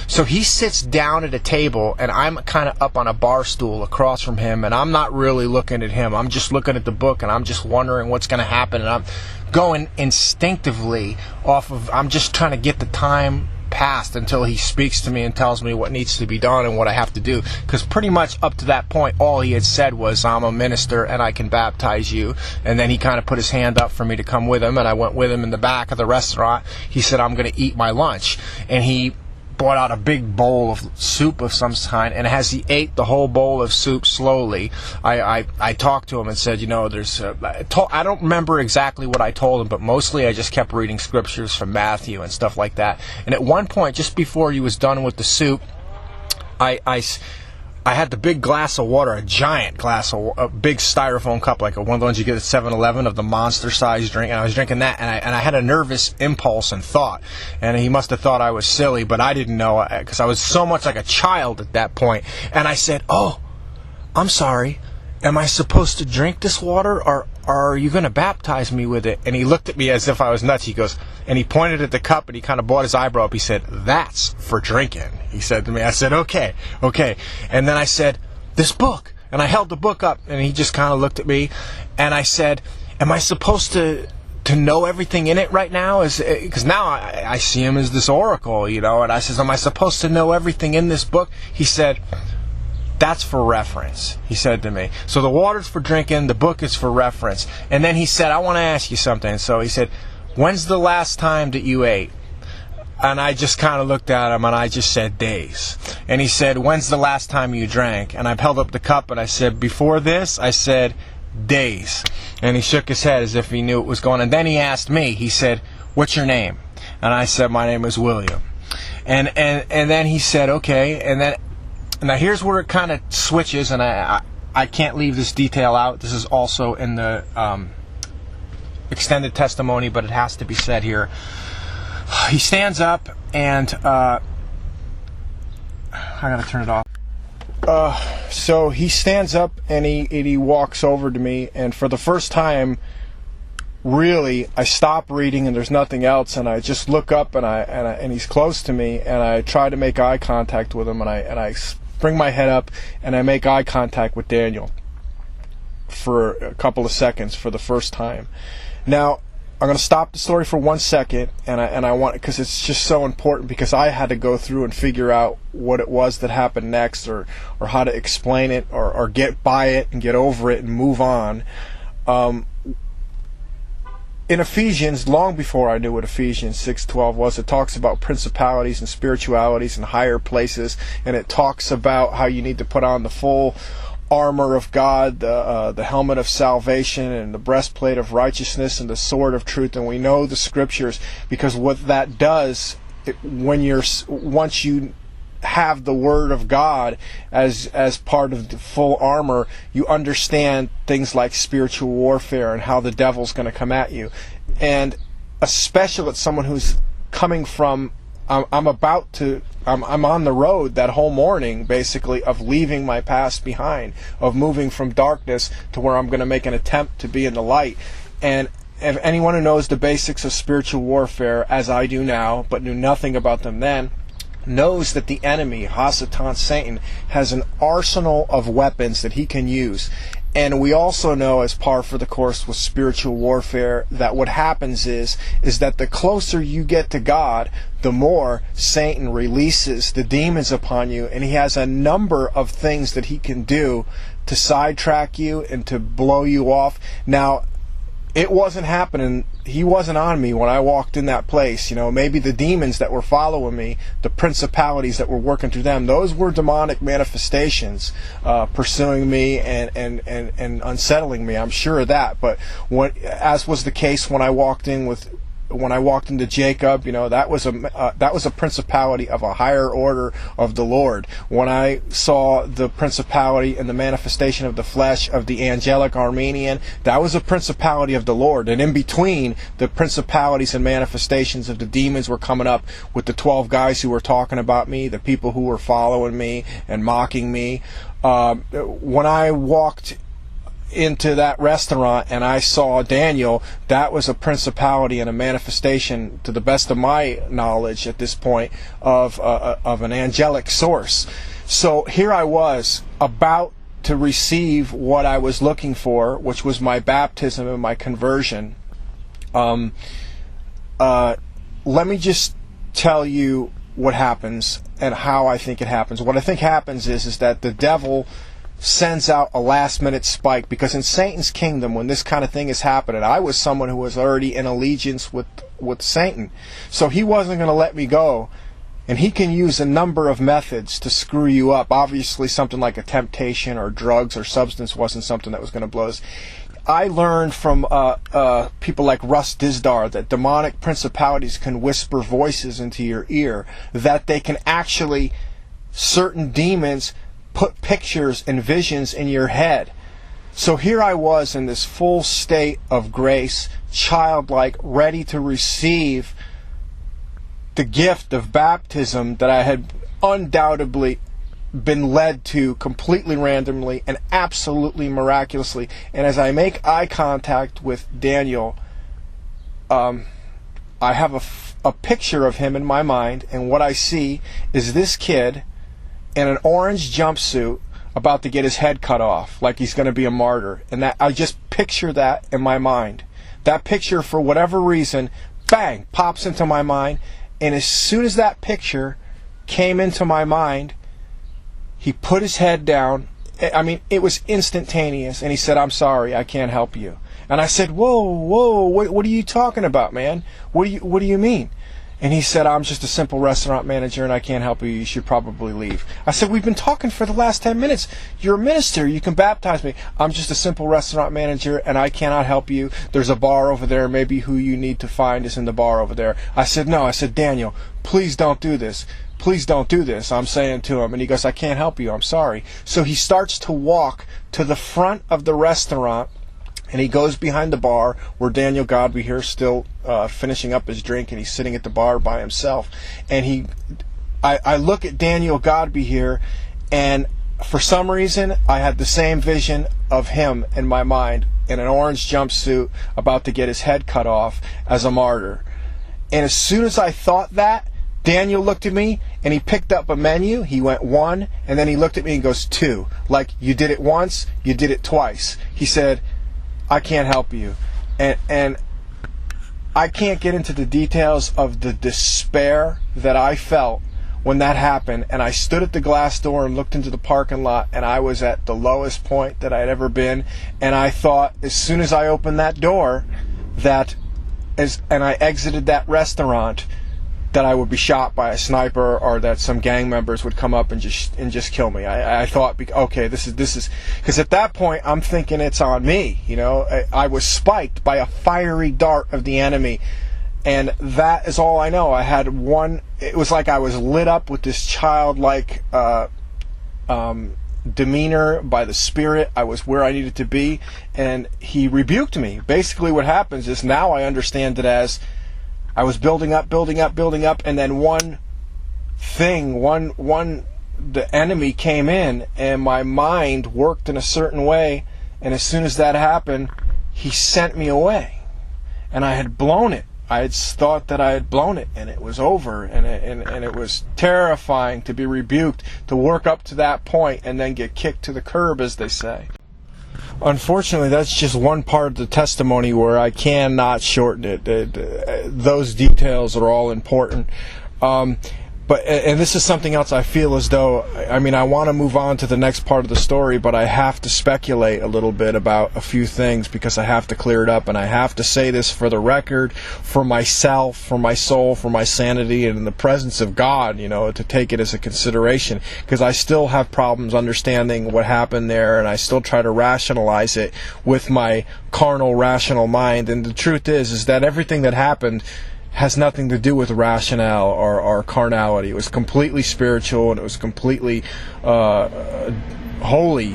So he sits down at a table, and I'm kind of up on a bar stool across from him, and I'm not really looking at him. I'm just looking at the book, and I'm just wondering what's going to happen, and I'm going instinctively I'm just trying to get the time past until he speaks to me and tells me what needs to be done and what I have to do. Because pretty much up to that point, all he had said was, I'm a minister and I can baptize you. And then he kind of put his hand up for me to come with him, and I went with him in the back of the restaurant. He said, I'm going to eat my lunch. And he brought out a big bowl of soup of some kind, and as he ate the whole bowl of soup slowly, I talked to him and said, I don't remember exactly what I told him, but mostly I just kept reading scriptures from Matthew and stuff like that. And at one point, just before he was done with the soup, I had the big glass of water, a giant glass of a big styrofoam cup, like one of the ones you get at 7-Eleven, of the monster-sized drink, and I was drinking that, and I had a nervous impulse and thought, and he must have thought I was silly, but I didn't know, because I was so much like a child at that point, and I said, oh, I'm sorry, am I supposed to drink this water, or are you going to baptize me with it? And he looked at me as if I was nuts. He goes, and he pointed at the cup, and he kind of brought his eyebrow up. He said, that's for drinking, he said to me. I said, okay. And then I said, this book. And I held the book up, and he just kind of looked at me, and I said, am I supposed to know everything in it right now? Because now I see him as this oracle, and I says, am I supposed to know everything in this book? He said, that's for reference, he said to me. So the water's for drinking, the book is for reference. And then he said, I want to ask you something. So he said, when's the last time that you ate? And I just kind of looked at him, and I just said, days. And he said, when's the last time you drank? And I held up the cup, and I said, before this, I said, days. And he shook his head as if he knew it was going. And then he asked me, he said, what's your name? And I said, my name is William. And then he said, okay. And then, now here's where it kind of switches, and I can't leave this detail out. This is also in the extended testimony, but it has to be said here. He stands up, and I gotta turn it off. So he stands up, and he walks over to me, and for the first time, really, I stop reading, and there's nothing else, and I just look up, and he's close to me, and I try to make eye contact with him, and I bring my head up, and I make eye contact with Daniel for a couple of seconds for the first time. Now, I'm going to stop the story for 1 second, and I want, because it's just so important, because I had to go through and figure out what it was that happened next, or how to explain it, or get by it and get over it and move on. In Ephesians, long before I knew what Ephesians 6:12 was, it talks about principalities and spiritualities and higher places, and it talks about how you need to put on the full armor of God, the helmet of salvation, and the breastplate of righteousness, and the sword of truth. And we know the scriptures, because what that does, once you have the word of God as part of the full armor, you understand things like spiritual warfare and how the devil's going to come at you. And especially as someone who's coming from, I'm on the road that whole morning, basically, of leaving my past behind, of moving from darkness to where I'm going to make an attempt to be in the light. And if anyone who knows the basics of spiritual warfare, as I do now, but knew nothing about them then, knows that the enemy, Hasatan, Satan, has an arsenal of weapons that he can use. And we also know, as par for the course with spiritual warfare, that what happens is that the closer you get to God, the more Satan releases the demons upon you, and he has a number of things that he can do to sidetrack you and to blow you off. Now, it wasn't happening. He wasn't on me when I walked in that place. Maybe the demons that were following me, the principalities that were working through them, those were demonic manifestations pursuing me and unsettling me. I'm sure of that. But as was the case when I walked into Jacob, that was a principality of a higher order of the Lord. When I saw the principality and the manifestation of the flesh of the Angelic Armenian, that was a principality of the Lord. And in between, the principalities and manifestations of the demons were coming up with the 12 guys who were talking about me, the people who were following me and mocking me. When I walked into that restaurant and I saw Daniel, that was a principality and a manifestation, to the best of my knowledge at this point, of an angelic source. So here I was about to receive what I was looking for, which was my baptism and my conversion. Let me just tell you what happens and how I think it happens. What I think happens is that the devil sends out a last-minute spike, because in Satan's kingdom, when this kind of thing is happening, I was someone who was already in allegiance with Satan, so he wasn't going to let me go. And he can use a number of methods to screw you up. Obviously, something like a temptation or drugs or substance wasn't something that was going to blow us. I learned from people like Russ Dizdar that demonic principalities can whisper voices into your ear, that they can actually, certain demons put pictures and visions in your head. So here I was in this full state of grace, childlike, ready to receive the gift of baptism that I had undoubtedly been led to completely randomly and absolutely miraculously. And as I make eye contact with Daniel, I have a picture of him in my mind, and what I see is this kid in an orange jumpsuit about to get his head cut off, like he's going to be a martyr. And that, I just picture that in my mind. That picture, for whatever reason, bang, pops into my mind. And as soon as that picture came into my mind, he put his head down. I mean, it was instantaneous. And he said, "I'm sorry, I can't help you." And I said, whoa, what are you talking about, man? What do you mean? And he said, "I'm just a simple restaurant manager and I can't help you. You should probably leave." I said, "We've been talking for the last 10 minutes. You're a minister. You can baptize me." "I'm just a simple restaurant manager and I cannot help you. There's a bar over there. Maybe who you need to find is in the bar over there." I said, "No." I said, "Daniel, please don't do this. Please don't do this," I'm saying to him. And he goes, "I can't help you. I'm sorry." So he starts to walk to the front of the restaurant, and he goes behind the bar where Daniel Godby here is still finishing up his drink, and he's sitting at the bar by himself. And I look at Daniel Godby here, and for some reason I had the same vision of him in my mind, in an orange jumpsuit about to get his head cut off as a martyr. And as soon as I thought that, Daniel looked at me and he picked up a menu. He went 1, and then he looked at me and goes 2. Like, "You did it once, you did it twice." He said, "I can't help you." And I can't get into the details of the despair that I felt when that happened. And I stood at the glass door and looked into the parking lot, and I was at the lowest point that I'd ever been. And I thought, as soon as I opened that door, and I exited that restaurant, that I would be shot by a sniper, or that some gang members would come up and just kill me. I thought, okay, this is because at that point I'm thinking it's on me. You know, I was spiked by a fiery dart of the enemy, and that is all I know. I had one. It was like I was lit up with this childlike demeanor by the Spirit. I was where I needed to be, and he rebuked me. Basically, what happens is, now I understand it as, I was building up, and then the enemy came in, and my mind worked in a certain way, and as soon as that happened, he sent me away. And I had blown it. I had thought that I had blown it, and it was over, and it was terrifying to be rebuked, to work up to that point, and then get kicked to the curb, as they say. Unfortunately, that's just one part of the testimony where I cannot shorten it. Those details are all important. And this is something else I feel as though, I mean, I want to move on to the next part of the story, but I have to speculate a little bit about a few things, because I have to clear it up, and I have to say this for the record, for myself, for my soul, for my sanity, and in the presence of God, you know, to take it as a consideration, because I still have problems understanding what happened there, and I still try to rationalize it with my carnal, rational mind. And the truth is that everything that happened has nothing to do with rationale or carnality. It was completely spiritual, and it was completely holy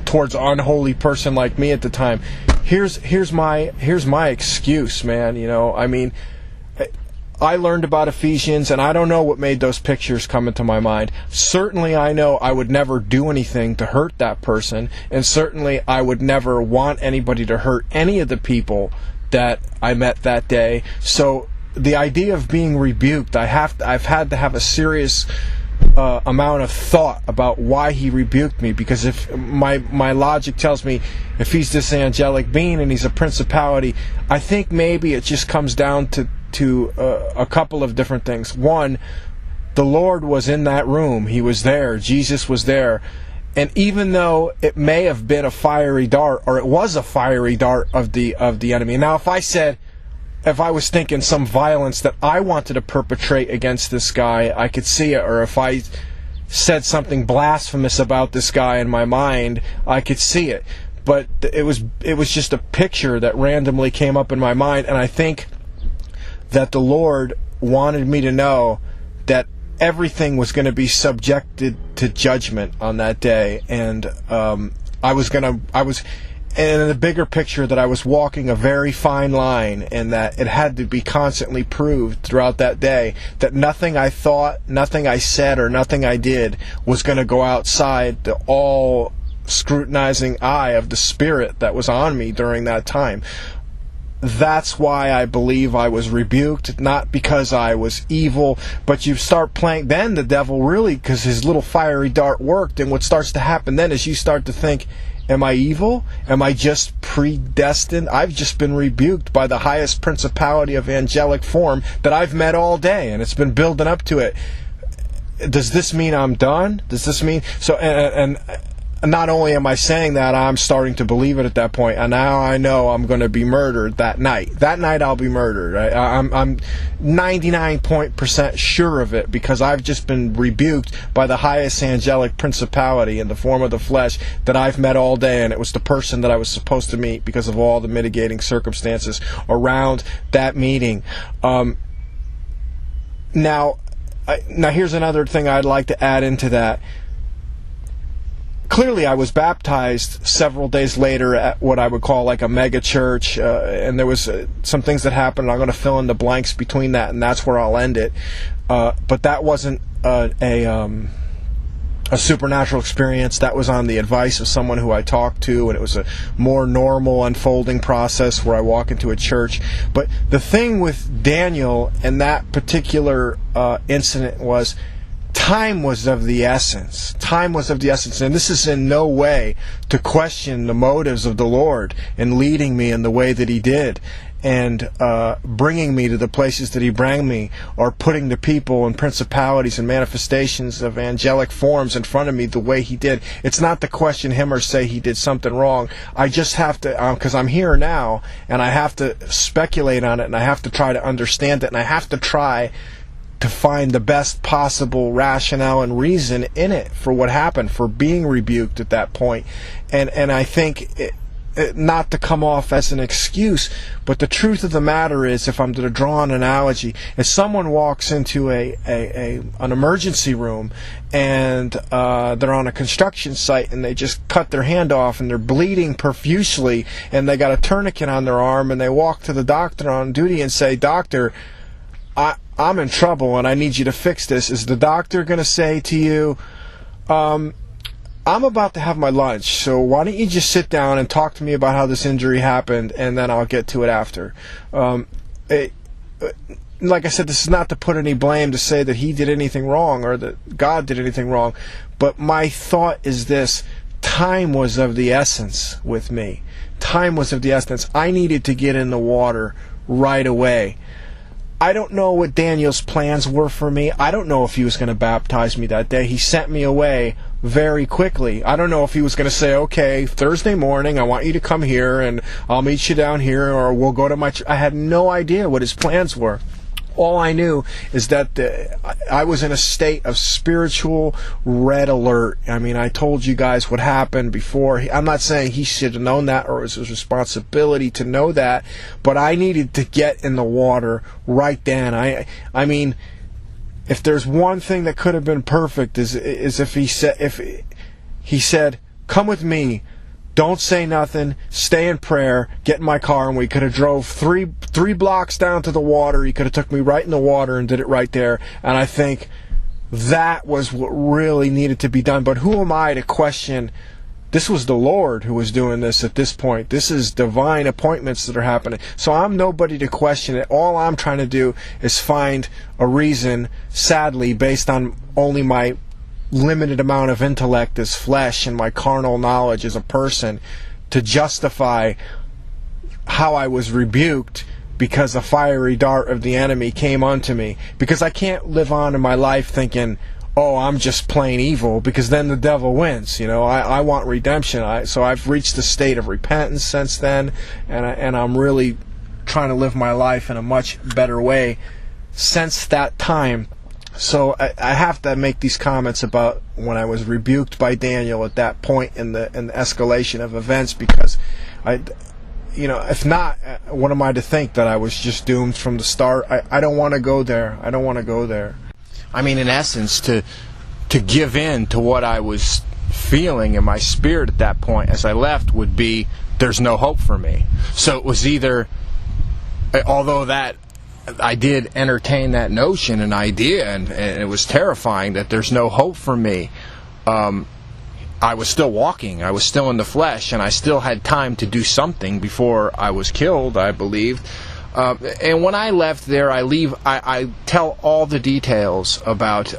towards an unholy person like me at the time. Here's my excuse, man. You know, I mean, I learned about Ephesians, and I don't know what made those pictures come into my mind. Certainly I know I would never do anything to hurt that person, and certainly I would never want anybody to hurt any of the people that I met that day. So the idea of being rebuked, I've had to have a serious amount of thought about why he rebuked me, because if my logic tells me if he's this angelic being and he's a principality, I think maybe it just comes down to a couple of different things. One, the Lord was in that room. He was there. Jesus was there. And even though it may have been a fiery dart, or it was a fiery dart of the enemy. Now, if I was thinking some violence that I wanted to perpetrate against this guy, I could see it. Or if I said something blasphemous about this guy in my mind, I could see it. But it was just a picture that randomly came up in my mind, and I think that the Lord wanted me to know that everything was going to be subjected to judgment on that day, and and in the bigger picture, that I was walking a very fine line, and that it had to be constantly proved throughout that day that nothing I thought, nothing I said, or nothing I did was going to go outside the all scrutinizing eye of the Spirit that was on me during that time. That's why I believe I was rebuked, not because I was evil, but you start playing, then the devil really, because his little fiery dart worked, and what starts to happen then is you start to think, am I evil? Am I just predestined? I've just been rebuked by the highest principality of angelic form that I've met all day, and it's been building up to it. Does this mean I'm done? Does this mean... So, and not only am I saying that, I'm starting to believe it at that point, and now I know I'm going to be murdered that night. That night I'll be murdered. I'm 99% sure of it, because I've just been rebuked by the highest angelic principality in the form of the flesh that I've met all day, and it was the person that I was supposed to meet because of all the mitigating circumstances around that meeting. Now here's another thing I'd like to add into that. Clearly, I was baptized several days later at what I would call like a mega church, and there was some things that happened. I'm going to fill in the blanks between that, and that's where I'll end it. But that wasn't a supernatural experience. That was on the advice of someone who I talked to, and it was a more normal unfolding process where I walk into a church. But the thing with Daniel and that particular incident was, time was of the essence. Time was of the essence. And this is in no way to question the motives of the Lord in leading me in the way that He did, and bringing me to the places that He brought me, or putting the people and principalities and manifestations of angelic forms in front of me the way He did. It's not to question Him or say He did something wrong. I just have to, because I'm here now, and I have to speculate on it, and I have to try to understand it, and I have to try to find the best possible rationale and reason in it for what happened, for being rebuked at that point. And I think not to come off as an excuse, but the truth of the matter is, if I'm to draw an analogy, if someone walks into an emergency room, and they're on a construction site, and they just cut their hand off and they're bleeding profusely, and they got a tourniquet on their arm, and they walk to the doctor on duty and say, "Doctor, I'm in trouble and I need you to fix this," is the doctor going to say to you, "I'm about to have my lunch, so why don't you just sit down and talk to me about how this injury happened, and then I'll get to it after"? Like I said, this is not to put any blame to say that he did anything wrong or that God did anything wrong, but my thought is this: time was of the essence with me. Time was of the essence. I needed to get in the water right away. I don't know what Daniel's plans were for me. I don't know if he was going to baptize me that day. He sent me away very quickly. I don't know if he was going to say, "Okay, Thursday morning, I want you to come here, and I'll meet you down here, or we'll go to my church." I had no idea what his plans were. All I knew is that I was in a state of spiritual red alert. I mean, I told you guys what happened before. I'm not saying he should have known that, or it was his responsibility to know that, but I needed to get in the water right then. I mean, if there's one thing that could have been perfect is if he said, "Come with me don't say nothing, stay in prayer, get in my car, and we could have drove three blocks down to the water. He could have took me right in the water and did it right there. And I think that was what really needed to be done. But who am I to question? This was the Lord who was doing this at this point. This is divine appointments that are happening. So I'm nobody to question it. All I'm trying to do is find a reason, sadly, based on only my limited amount of intellect as flesh and my carnal knowledge as a person, to justify how I was rebuked because a fiery dart of the enemy came unto me. Because I can't live on in my life thinking, oh, I'm just plain evil, because then the devil wins. I want redemption. So I've reached a state of repentance since then, and I'm really trying to live my life in a much better way since that time. So I have to make these comments about when I was rebuked by Daniel at that point in the escalation of events, because if not, what am I to think, that I was just doomed from the start? I don't want to go there. I don't want to go there. I mean, in essence, to give in to what I was feeling in my spirit at that point as I left would be, there's no hope for me. So it was either, although that I did entertain that notion and idea, and it was terrifying that there's no hope for me, I was still walking, I was still in the flesh, and I still had time to do something before I was killed, I believe. And when I left there, I tell all the details about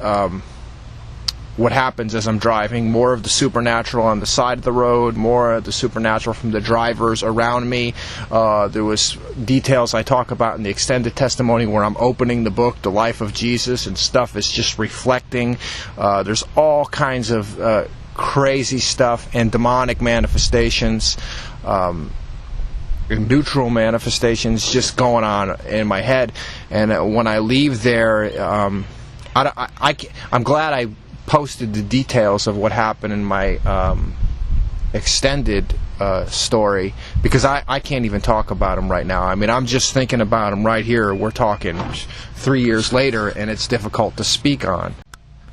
what happens as I'm driving, more of the supernatural on the side of the road, more of the supernatural from the drivers around me. There was details I talk about in the extended testimony where I'm opening the book, The Life of Jesus, and stuff is just reflecting. There's all kinds of crazy stuff and demonic manifestations, neutral manifestations just going on in my head. And when I leave there, I'm glad I posted the details of what happened in my extended story, because I can't even talk about them right now. I mean, I'm just thinking about them right here. We're talking 3 years later, and it's difficult to speak on.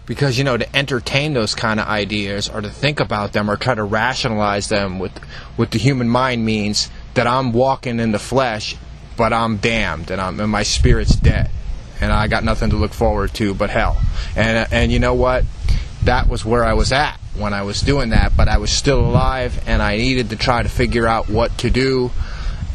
Because, to entertain those kind of ideas or to think about them or try to rationalize them with the human mind means that I'm walking in the flesh, but I'm damned, and my spirit's dead, and I got nothing to look forward to but hell. And you know what? That was where I was at when I was doing that, but I was still alive, and I needed to try to figure out what to do,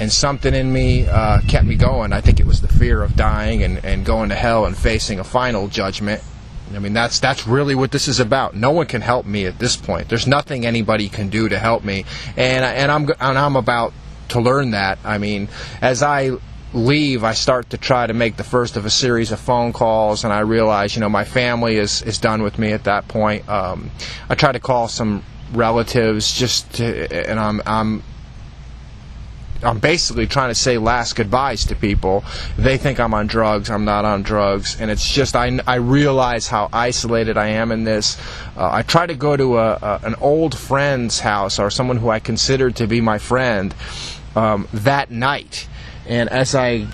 and something in me kept me going. I think it was the fear of dying and going to hell and facing a final judgment. I mean, that's really what this is about. No one can help me at this point. There's nothing anybody can do to help me, and I'm about to learn that. I mean, as I leave, I start to try to make the first of a series of phone calls, and I realize, my family is done with me at that point. I try to call some relatives and I'm basically trying to say last goodbyes to people. They think I'm on drugs. I'm not on drugs. And it's just, I realize how isolated I am in this. I try to go to an old friend's house, or someone who I considered to be my friend, that night. And as I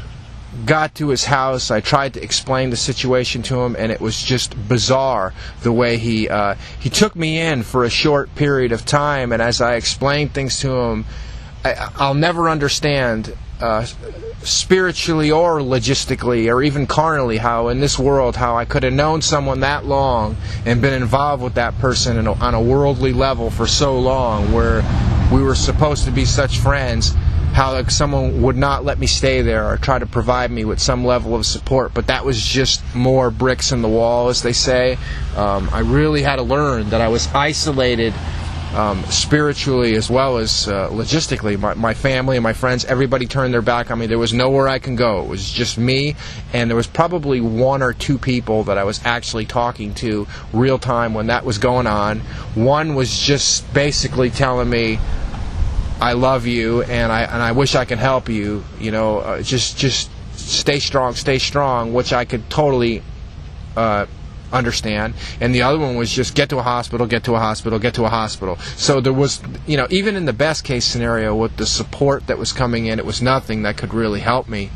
got to his house, I tried to explain the situation to him, and it was just bizarre the way he took me in for a short period of time. And as I explained things to him, I'll never understand spiritually or logistically or even carnally how in this world how I could have known someone that long and been involved with that person on a worldly level for so long, where we were supposed to be such friends, how someone would not let me stay there or try to provide me with some level of support. But that was just more bricks in the wall, as they say. I really had to learn that I was isolated spiritually as well as logistically. My family and my friends, everybody turned their back on me. There was nowhere I can go. It was just me, and there was probably one or two people that I was actually talking to real time when that was going on. One was just basically telling me, I love you, and I wish I could help you, just stay strong, which I could totally understand. And the other one was just get to a hospital. So there was, even in the best case scenario with the support that was coming in, it was nothing that could really help me.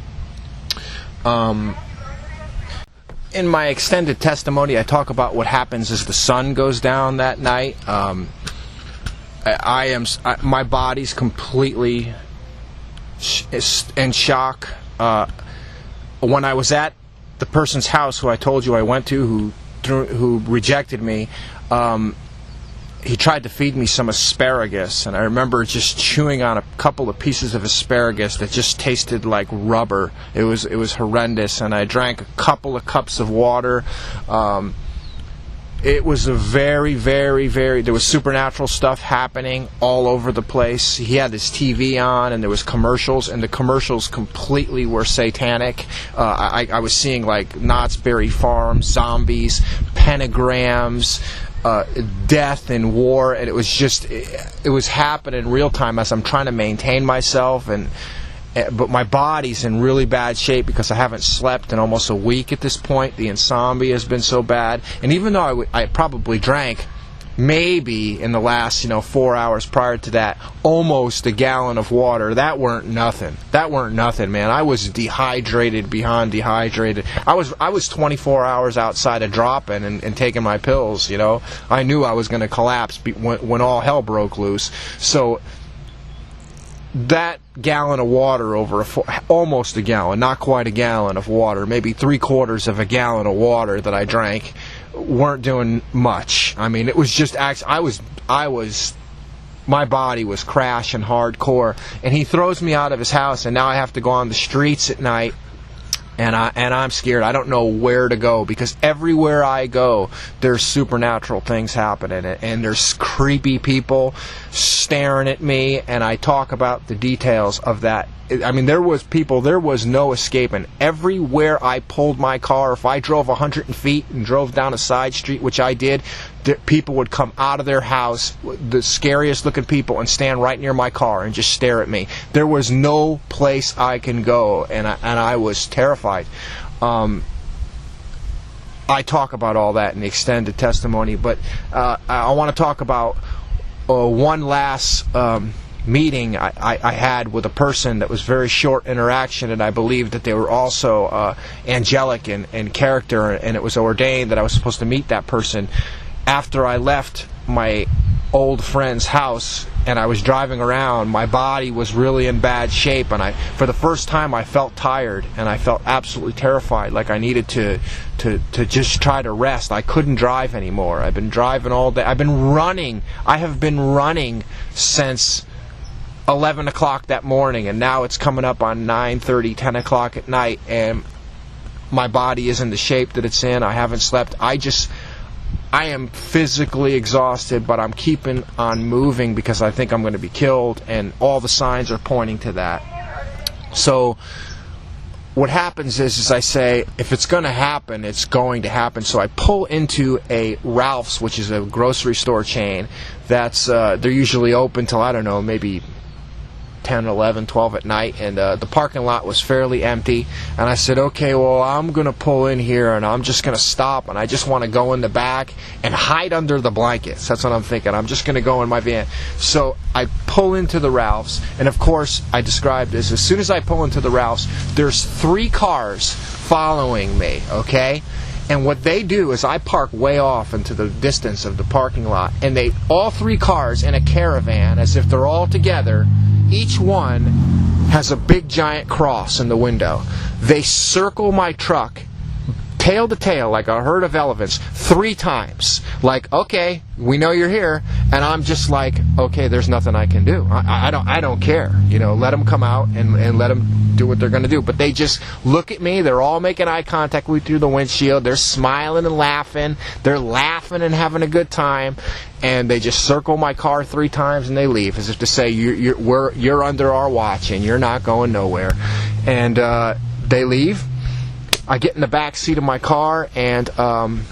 In my extended testimony, I talk about what happens as the sun goes down that night. my body's completely in shock. When I was at the person's house who I told you I went to, who rejected me, he tried to feed me some asparagus, and I remember just chewing on a couple of pieces of asparagus that just tasted like rubber. It was horrendous, and I drank a couple of cups of water. It was a very, very, very... There was supernatural stuff happening all over the place. He had his TV on, and there was commercials, and the commercials completely were satanic. I was seeing, like, Knott's Berry Farm, zombies, pentagrams, death and war, and it was just... It was happening in real time as I'm trying to maintain myself, but my body's in really bad shape because I haven't slept in almost a week at this point. The insomnia has been so bad. And even though I probably drank, maybe in the last 4 hours prior to that, almost a gallon of water, that weren't nothing. That weren't nothing, man. I was dehydrated beyond dehydrated. I was 24 hours outside of dropping and taking my pills, I knew I was going to collapse when all hell broke loose. So that gallon of water over almost a gallon, not quite a gallon of water, maybe 3/4 of a gallon of water that I drank, weren't doing much. I mean, it was just my body was crashing hardcore, and he throws me out of his house, and now I have to go on the streets at night. And I'm scared. I don't know where to go, because everywhere I go, there's supernatural things happening, and there's creepy people staring at me, and I talk about the details of that. I mean, there was no escaping. Everywhere I pulled my car, if I drove 100 feet and drove down a side street, which I did, people would come out of their house, the scariest looking people, and stand right near my car and just stare at me. There was no place I can go, and I was terrified. I talk about all that in the extended testimony, but I want to talk about one last meeting I had with a person that was very short interaction, and I believe that they were also angelic in character, and it was ordained that I was supposed to meet that person after I left my old friend's house, and I was driving around. My body was really in bad shape, and for the first time I felt tired, and I felt absolutely terrified, like I needed to just try to rest. I couldn't drive anymore. I've been driving all day. I have been running since 11 o'clock that morning, and now it's coming up on 9:30, 10 o'clock at night, and my body is in the shape that it's in. I haven't slept. I am physically exhausted, but I'm keeping on moving because I think I'm going to be killed, and all the signs are pointing to that. So what happens is I say, if it's going to happen, it's going to happen. So I pull into a Ralph's, which is a grocery store chain. They're usually open till, I don't know, maybe 10, 11, 12 at night, and the parking lot was fairly empty, and I said, okay, well, I'm going to pull in here, and I'm just going to stop, and I just want to go in the back and hide under the blankets. That's what I'm thinking. I'm just going to go in my van. So I pull into the Ralph's, and of course, I described this. As soon as I pull into the Ralph's, there's 3 cars following me, okay? And what they do is I park way off into the distance of the parking lot, and all 3 cars in a caravan, as if they're all together, each one has a big giant cross in the window. They circle my truck tail to tail like a herd of elephants 3 times. Like, okay, we know you're here, and I'm just like, okay, there's nothing I can do. I don't care. Let them come out and let them do what they're going to do. But they just look at me. They're all making eye contact with me through the windshield. They're smiling and laughing. They're laughing and having a good time. And they just circle my car 3 times and they leave, as if to say, you're under our watch and you're not going nowhere. And they leave. I get in the back seat of my car, and I'm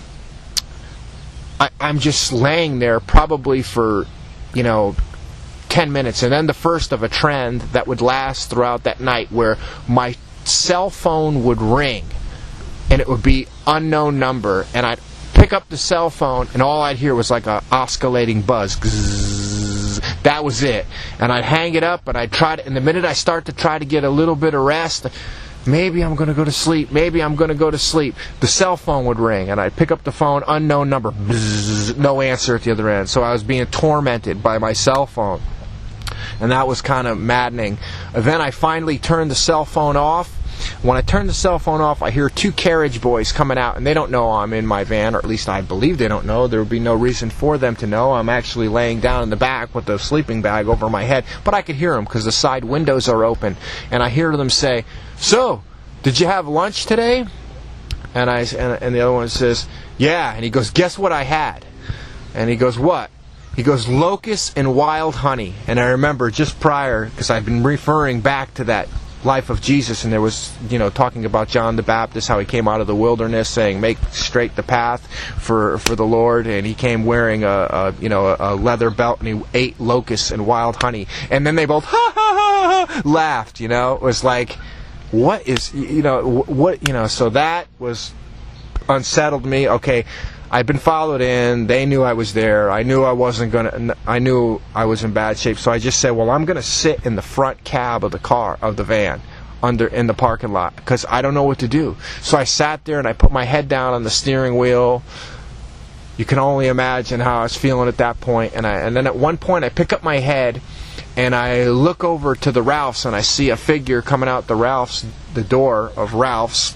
just laying there probably for 10 minutes, and then the first of a trend that would last throughout that night, where my cell phone would ring, and it would be unknown number, and I'd pick up the cell phone, and all I'd hear was like a oscillating buzz. Gzzz. That was it. And I'd hang it up, and I'd try to, and the minute I start to try to get a little bit of rest, maybe I'm going to go to sleep. Maybe I'm going to go to sleep. The cell phone would ring, and I'd pick up the phone, unknown number, bzzz, no answer at the other end. So I was being tormented by my cell phone. And that was kind of maddening. Then I finally turned the cell phone off. When I turn the cell phone off, I hear 2 carriage boys coming out, and they don't know I'm in my van, or at least I believe they don't know. There would be no reason for them to know. I'm actually laying down in the back with the sleeping bag over my head, but I could hear them because the side windows are open, and I hear them say, "So, did you have lunch today?" And the other one says, "Yeah." And he goes, "Guess what I had?" And he goes, "What?" He goes, "Locusts and wild honey." And I remember just prior, because I've been referring back to that life of Jesus, and there was, talking about John the Baptist, how he came out of the wilderness saying, "Make straight the path for the Lord," and he came wearing a leather belt, and he ate locusts and wild honey, and then they both laughed. It was like, what is, so that was unsettled me. Okay, I'd been followed in. They knew I was there. I knew I was in bad shape. So I just said, well, I'm going to sit in the front cab of the van, in the parking lot, because I don't know what to do. So I sat there and I put my head down on the steering wheel. You can only imagine how I was feeling at that point. And then at one point I pick up my head and I look over to the Ralphs, and I see a figure coming out the door of Ralph's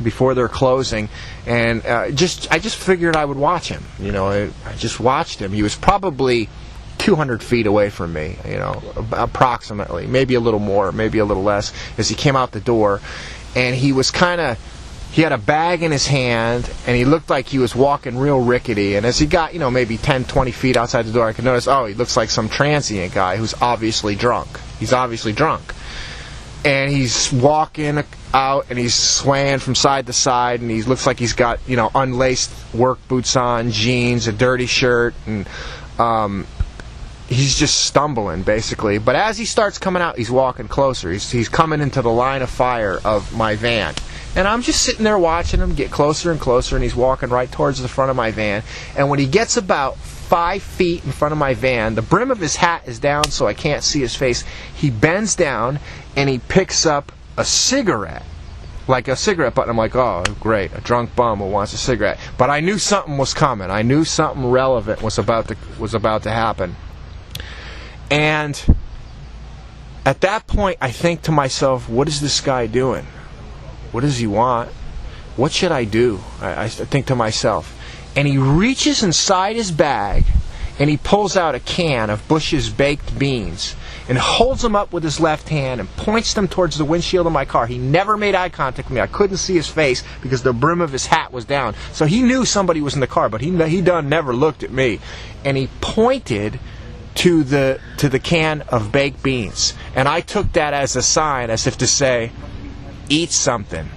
before they're closing, and I just figured I would watch him. I just watched him. He was probably 200 feet away from me, approximately, maybe a little more, maybe a little less, as he came out the door, and he had a bag in his hand, and he looked like he was walking real rickety, and as he got, maybe 10, 20 feet outside the door, I could notice, he looks like some transient guy who's obviously drunk. He's obviously drunk. And he's walking out, and he's swaying from side to side, and he looks like he's got, unlaced work boots on, jeans, a dirty shirt, and he's just stumbling, basically. But as he starts coming out, he's walking closer. He's coming into the line of fire of my van. And I'm just sitting there watching him get closer and closer, and he's walking right towards the front of my van. And when he gets about 5 feet in front of my van, the brim of his hat is down so I can't see his face. He bends down and he picks up a cigarette, like a cigarette button. I'm like, oh, great, a drunk bum who wants a cigarette. But I knew something was coming. I knew something relevant was about to happen. And at that point, I think to myself, what is this guy doing? What does he want? What should I do? I think to myself. And he reaches inside his bag, and he pulls out a can of Bush's baked beans, and holds them up with his left hand and points them towards the windshield of my car. He never made eye contact with me. I couldn't see his face because the brim of his hat was down. So he knew somebody was in the car, but he done never looked at me. And he pointed to the can of baked beans. And I took that as a sign, as if to say, eat something.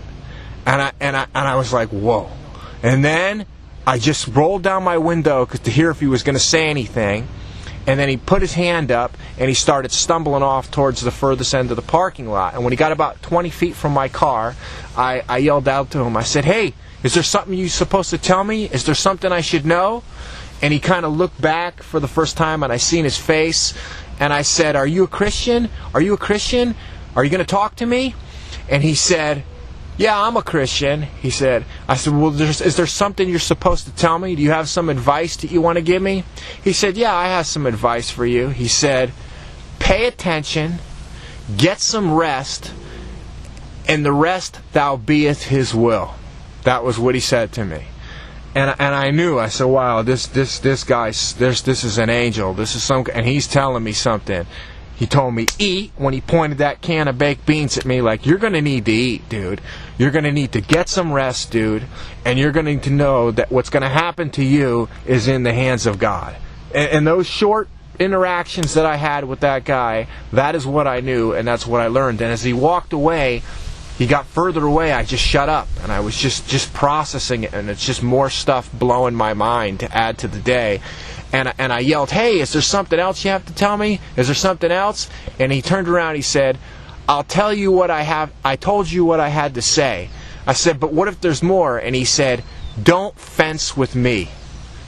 And I was like, whoa. And then I just rolled down my window to hear if he was going to say anything. And then he put his hand up, and he started stumbling off towards the furthest end of the parking lot. And when he got about 20 feet from my car, I yelled out to him. I said, hey, is there something you're supposed to tell me? Is there something I should know? And he kind of looked back for the first time, and I seen his face. And I said, are you a Christian? Are you a Christian? Are you going to talk to me? And he said, yeah, I'm a Christian, he said. I said, well, is there something you're supposed to tell me? Do you have some advice that you want to give me? He said, yeah, I have some advice for you. He said, pay attention, get some rest, and the rest thou beeth his will. That was what he said to me. And I knew, I said, wow, this guy, this is an angel. This is and he's telling me something. He told me, eat, when he pointed that can of baked beans at me, like, you're going to need to eat, dude. You're going to need to get some rest, dude. And you're going to need to know that what's going to happen to you is in the hands of God. And those short interactions that I had with that guy, that is what I knew, and that's what I learned. And as he walked away, he got further away, I just shut up. And I was just processing it, and it's just more stuff blowing my mind to add to the day. And I yelled, hey, is there something else you have to tell me? Is there something else? And he turned around, he said, I'll tell you what I have. I told you what I had to say. I said, but what if there's more? And he said, don't fence with me.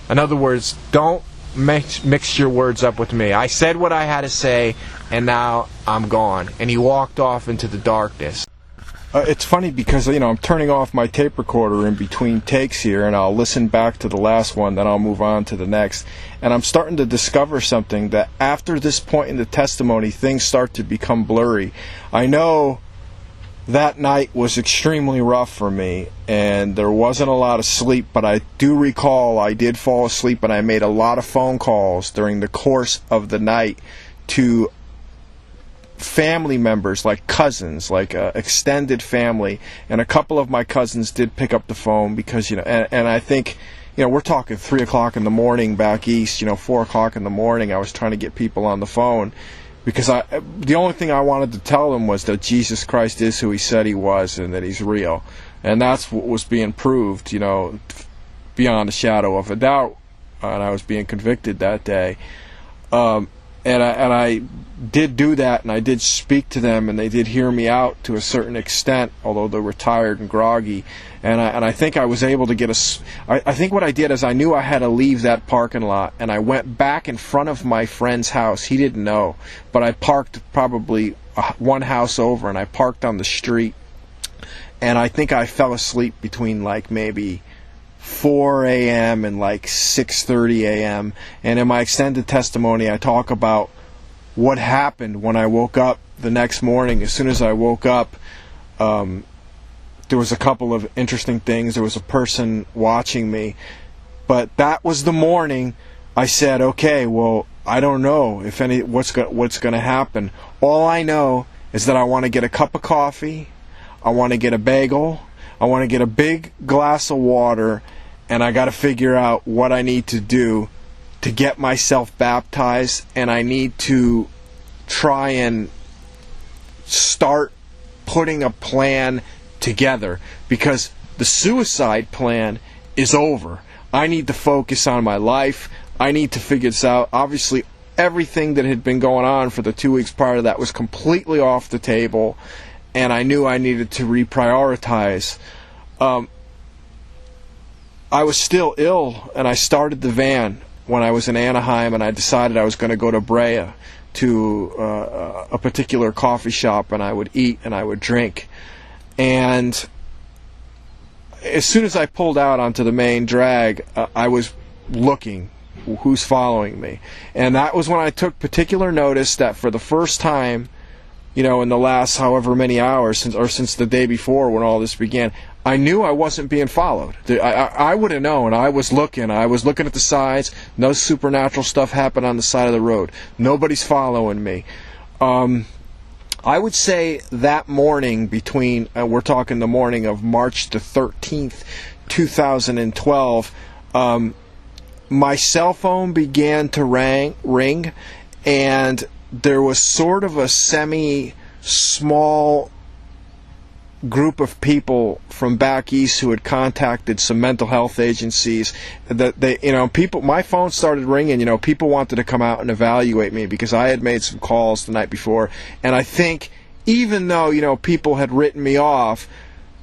In other words, don't mix your words up with me. I said what I had to say, and now I'm gone. And he walked off into the darkness. It's funny because, I'm turning off my tape recorder in between takes here, and I'll listen back to the last one, then I'll move on to the next. And I'm starting to discover something, that after this point in the testimony, things start to become blurry. I know that night was extremely rough for me, and there wasn't a lot of sleep, but I do recall I did fall asleep, and I made a lot of phone calls during the course of the night to family members, like cousins, like extended family, and a couple of my cousins did pick up the phone because, and I think, we're talking 3 o'clock in the morning back east, 4 o'clock in the morning. I was trying to get people on the phone because the only thing I wanted to tell them was that Jesus Christ is who he said he was and that he's real. And that's what was being proved, beyond a shadow of a doubt. And I was being convicted that day. And I did do that, and I did speak to them, and they did hear me out to a certain extent, although they were tired and groggy. And I think I was able to get I think what I did is I knew I had to leave that parking lot, and I went back in front of my friend's house. He didn't know, but I parked probably one house over, and I parked on the street. And I think I fell asleep between maybe 4 a.m. and 6:30 a.m. And in my extended testimony, I talk about what happened when I woke up the next morning. As soon as I woke up, there was a couple of interesting things. There was a person watching me, but that was the morning I said, okay, well, I don't know what's going to happen. All I know is that I want to get a cup of coffee, I want to get a bagel, I want to get a big glass of water, and I got to figure out what I need to do to get myself baptized, and I need to try and start putting a plan together, because the suicide plan is over. I need to focus on my life. I need to figure this out. Obviously, everything that had been going on for the 2 weeks prior to that was completely off the table, and I knew I needed to reprioritize. I was still ill, and I started the van when I was in Anaheim, and I decided I was going to go to Brea to a particular coffee shop, and I would eat and I would drink. And as soon as I pulled out onto the main drag, I was looking who's following me. And that was when I took particular notice that for the first time, in the last however many hours since the day before when all this began, I knew I wasn't being followed. I would have known. I was looking at the sides. No supernatural stuff happened on the side of the road. Nobody's following me. I would say that morning between, we're talking the morning of March the 13th, 2012, my cell phone began to ring, and there was sort of a semi-small group of people from back east who had contacted some mental health agencies. That my phone started ringing. People wanted to come out and evaluate me because I had made some calls the night before. And I think even though people had written me off,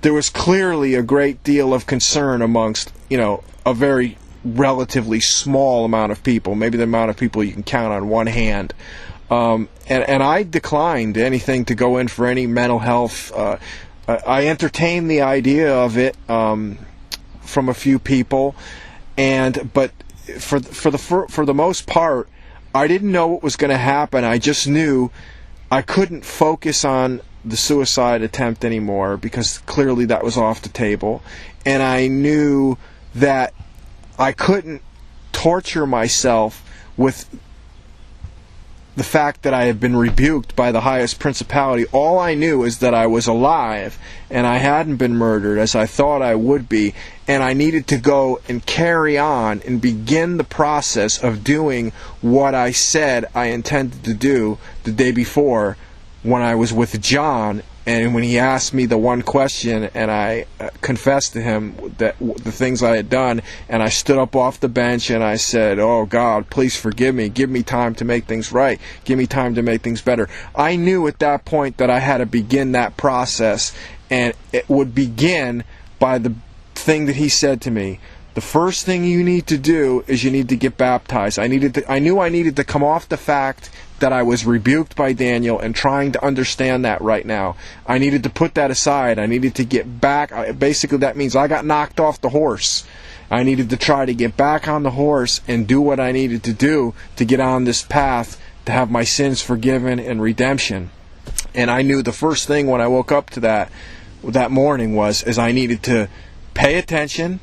there was clearly a great deal of concern amongst a very relatively small amount of people, maybe the amount of people you can count on one hand. And I declined anything to go in for any mental health. I entertained the idea of it from a few people, but for the most part, I didn't know what was going to happen. I just knew I couldn't focus on the suicide attempt anymore because clearly that was off the table, and I knew that I couldn't torture myself with the fact that I had been rebuked by the highest principality. All I knew is that I was alive and I hadn't been murdered as I thought I would be, and I needed to go and carry on and begin the process of doing what I said I intended to do the day before when I was with John, and when he asked me the one question, and I confessed to him that the things I had done, and I stood up off the bench and I said, "Oh God, please forgive me. Give me time to make things right. Give me time to make things better." I knew at that point that I had to begin that process, and it would begin by the thing that he said to me, the first thing you need to do is you need to get baptized. I knew I needed to come off the fact that I was rebuked by Daniel and trying to understand that right now. I needed to put that aside. I needed to get back. Basically, that means I got knocked off the horse. I needed to try to get back on the horse and do what I needed to do to get on this path to have my sins forgiven and redemption. And I knew the first thing when I woke up to that morning is I needed to pay attention,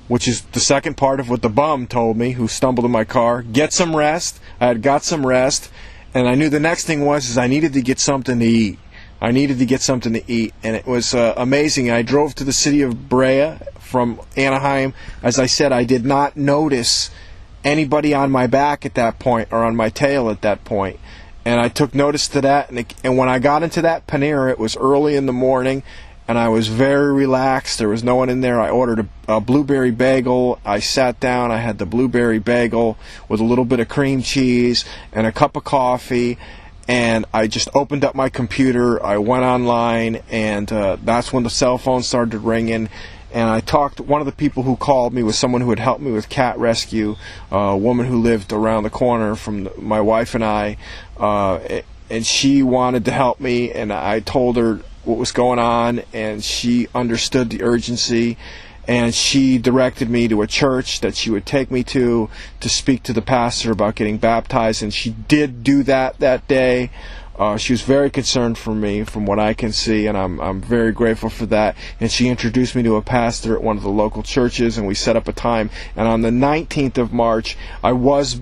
which is the second part of what the bum told me who stumbled in my car. Get some rest. I had got some rest. And I knew the next thing was I needed to get something to eat. I needed to get something to eat. And it was amazing. I drove to the city of Brea from Anaheim. As I said, I did not notice anybody on my back at that point or on my tail at that point. And I took notice to that. And when I got into that Pier, it was early in the morning. And I was very relaxed. There was no one in there. I ordered a blueberry bagel. I sat down. I had the blueberry bagel with a little bit of cream cheese and a cup of coffee. And I just opened up my computer. I went online, and that's when the cell phone started ringing. And I talked. One of the people who called me was someone who had helped me with cat rescue, a woman who lived around the corner from my wife and I. And she wanted to help me, and I told her what was going on, and she understood the urgency, and she directed me to a church that she would take me to speak to the pastor about getting baptized, and she did do that day. She was very concerned for me, from what I can see, and I'm very grateful for that. And she introduced me to a pastor at one of the local churches, and we set up a time. And on the 19th of March, I was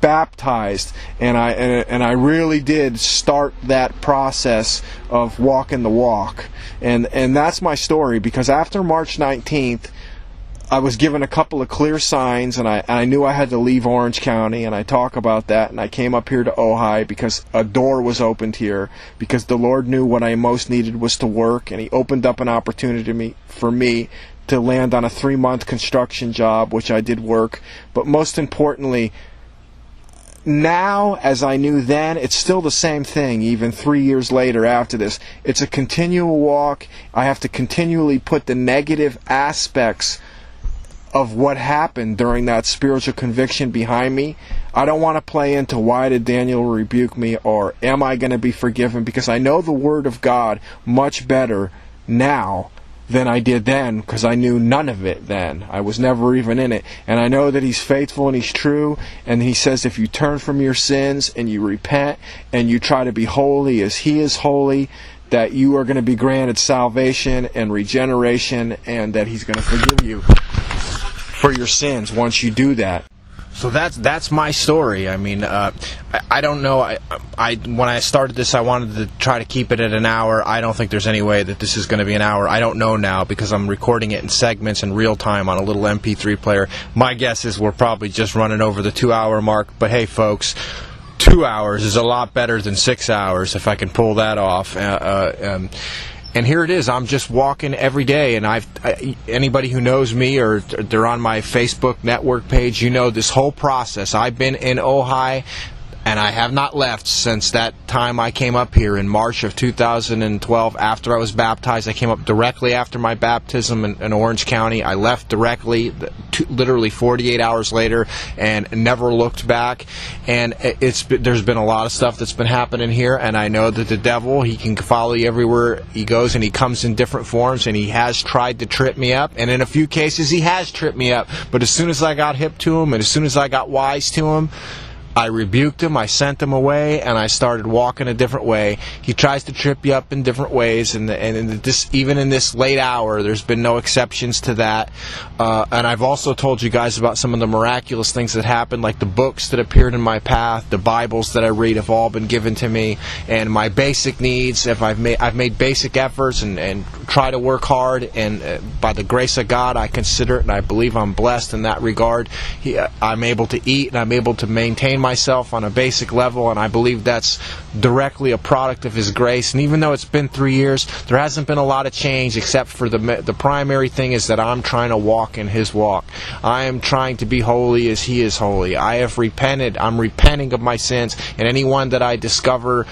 baptized, and I really did start that process of walking the walk. And that's my story, because after March 19th, I was given a couple of clear signs, and I knew I had to leave Orange County, and I talk about that, and I came up here to Ojai because a door was opened here, because the Lord knew what I most needed was to work, and He opened up an opportunity for me to land on a 3-month construction job, which I did work. But most importantly, now, as I knew then, it's still the same thing, even 3 years later after this. It's a continual walk. I have to continually put the negative aspects of what happened during that spiritual conviction behind me. I don't want to play into why did Daniel rebuke me, or am I going to be forgiven, because I know the Word of God much better now than I did then, because I knew none of it then. I was never even in it. And I know that He's faithful and He's true, and He says if you turn from your sins and you repent and you try to be holy as He is holy, that you are going to be granted salvation and regeneration, and that He's going to forgive you for your sins once you do that. So that's my story. I mean, I don't know. When I started this, I wanted to try to keep it at an hour. I don't think there's any way that this is going to be an hour. I don't know now, because I'm recording it in segments in real time on a little MP3 player. My guess is we're probably just running over the 2-hour mark. But hey, folks, 2 hours is a lot better than 6 hours if I can pull that off. And here it is. I'm just walking every day, and anybody who knows me, or they're on my Facebook network page, you know this whole process. I've been in Ojai, and I have not left since that time I came up here in March of 2012. After I was baptized, I came up directly after my baptism in Orange County. I left directly, literally 48 hours later, and never looked back. And there's been a lot of stuff that's been happening here, and I know that the devil, he can follow you everywhere he goes, and he comes in different forms, and he has tried to trip me up, and in a few cases he has tripped me up. But as soon as I got hip to him, and as soon as I got wise to him, I rebuked him, I sent him away, and I started walking a different way. He tries to trip you up in different ways, and even in this late hour, there's been no exceptions to that. And I've also told you guys about some of the miraculous things that happened, like the books that appeared in my path, the Bibles that I read have all been given to me, and my basic needs. If I've made basic efforts and try to work hard, and by the grace of God, I consider it, and I believe I'm blessed in that regard. I'm able to eat, and I'm able to maintain myself on a basic level, and I believe that's directly a product of His grace. And even though it's been 3 years, there hasn't been a lot of change, except for the primary thing is that I'm trying to walk in His walk. I am trying to be holy as He is holy. I have repented. I'm repenting of my sins, and anyone that I discover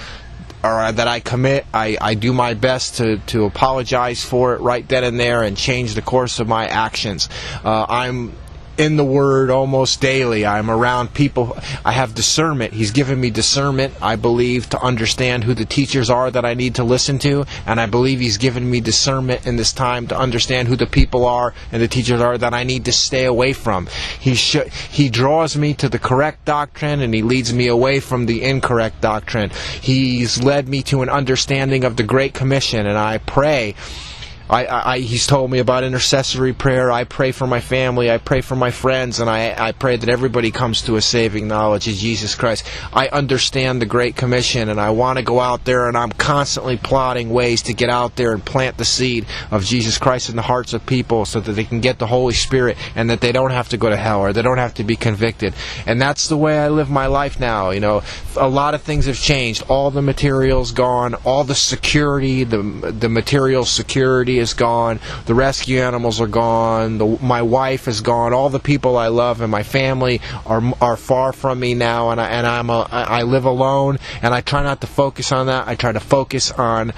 or that I commit, I do my best to apologize for it right then and there and change the course of my actions. I'm in the Word almost daily. I'm around people. I have discernment. He's given me discernment, I believe, to understand who the teachers are that I need to listen to, and I believe He's given me discernment in this time to understand who the people are and the teachers are that I need to stay away from. He draws me to the correct doctrine, and He leads me away from the incorrect doctrine. He's led me to an understanding of the Great Commission, and I pray. He's told me about intercessory prayer. I pray for my family. I pray for my friends. And I pray that everybody comes to a saving knowledge of Jesus Christ. I understand the Great Commission, and I want to go out there, and I'm constantly plotting ways to get out there and plant the seed of Jesus Christ in the hearts of people so that they can get the Holy Spirit and that they don't have to go to hell or they don't have to be convicted. And that's the way I live my life now. You know, a lot of things have changed. All the material's gone. All the security, the material security is gone. The rescue animals are gone. My wife is gone. All the people I love and my family are far from me now, and I live alone. And I try not to focus on that. I try to focus on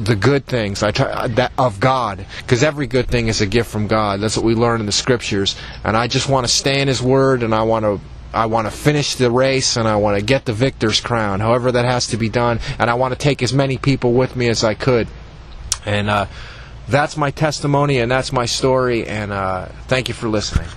the good things of God, because every good thing is a gift from God. That's what we learn in the Scriptures. And I just want to stay in His Word, and I want to finish the race, and I want to get the victor's crown, however that has to be done. And I want to take as many people with me as I could. And that's my testimony, and that's my story, and thank you for listening.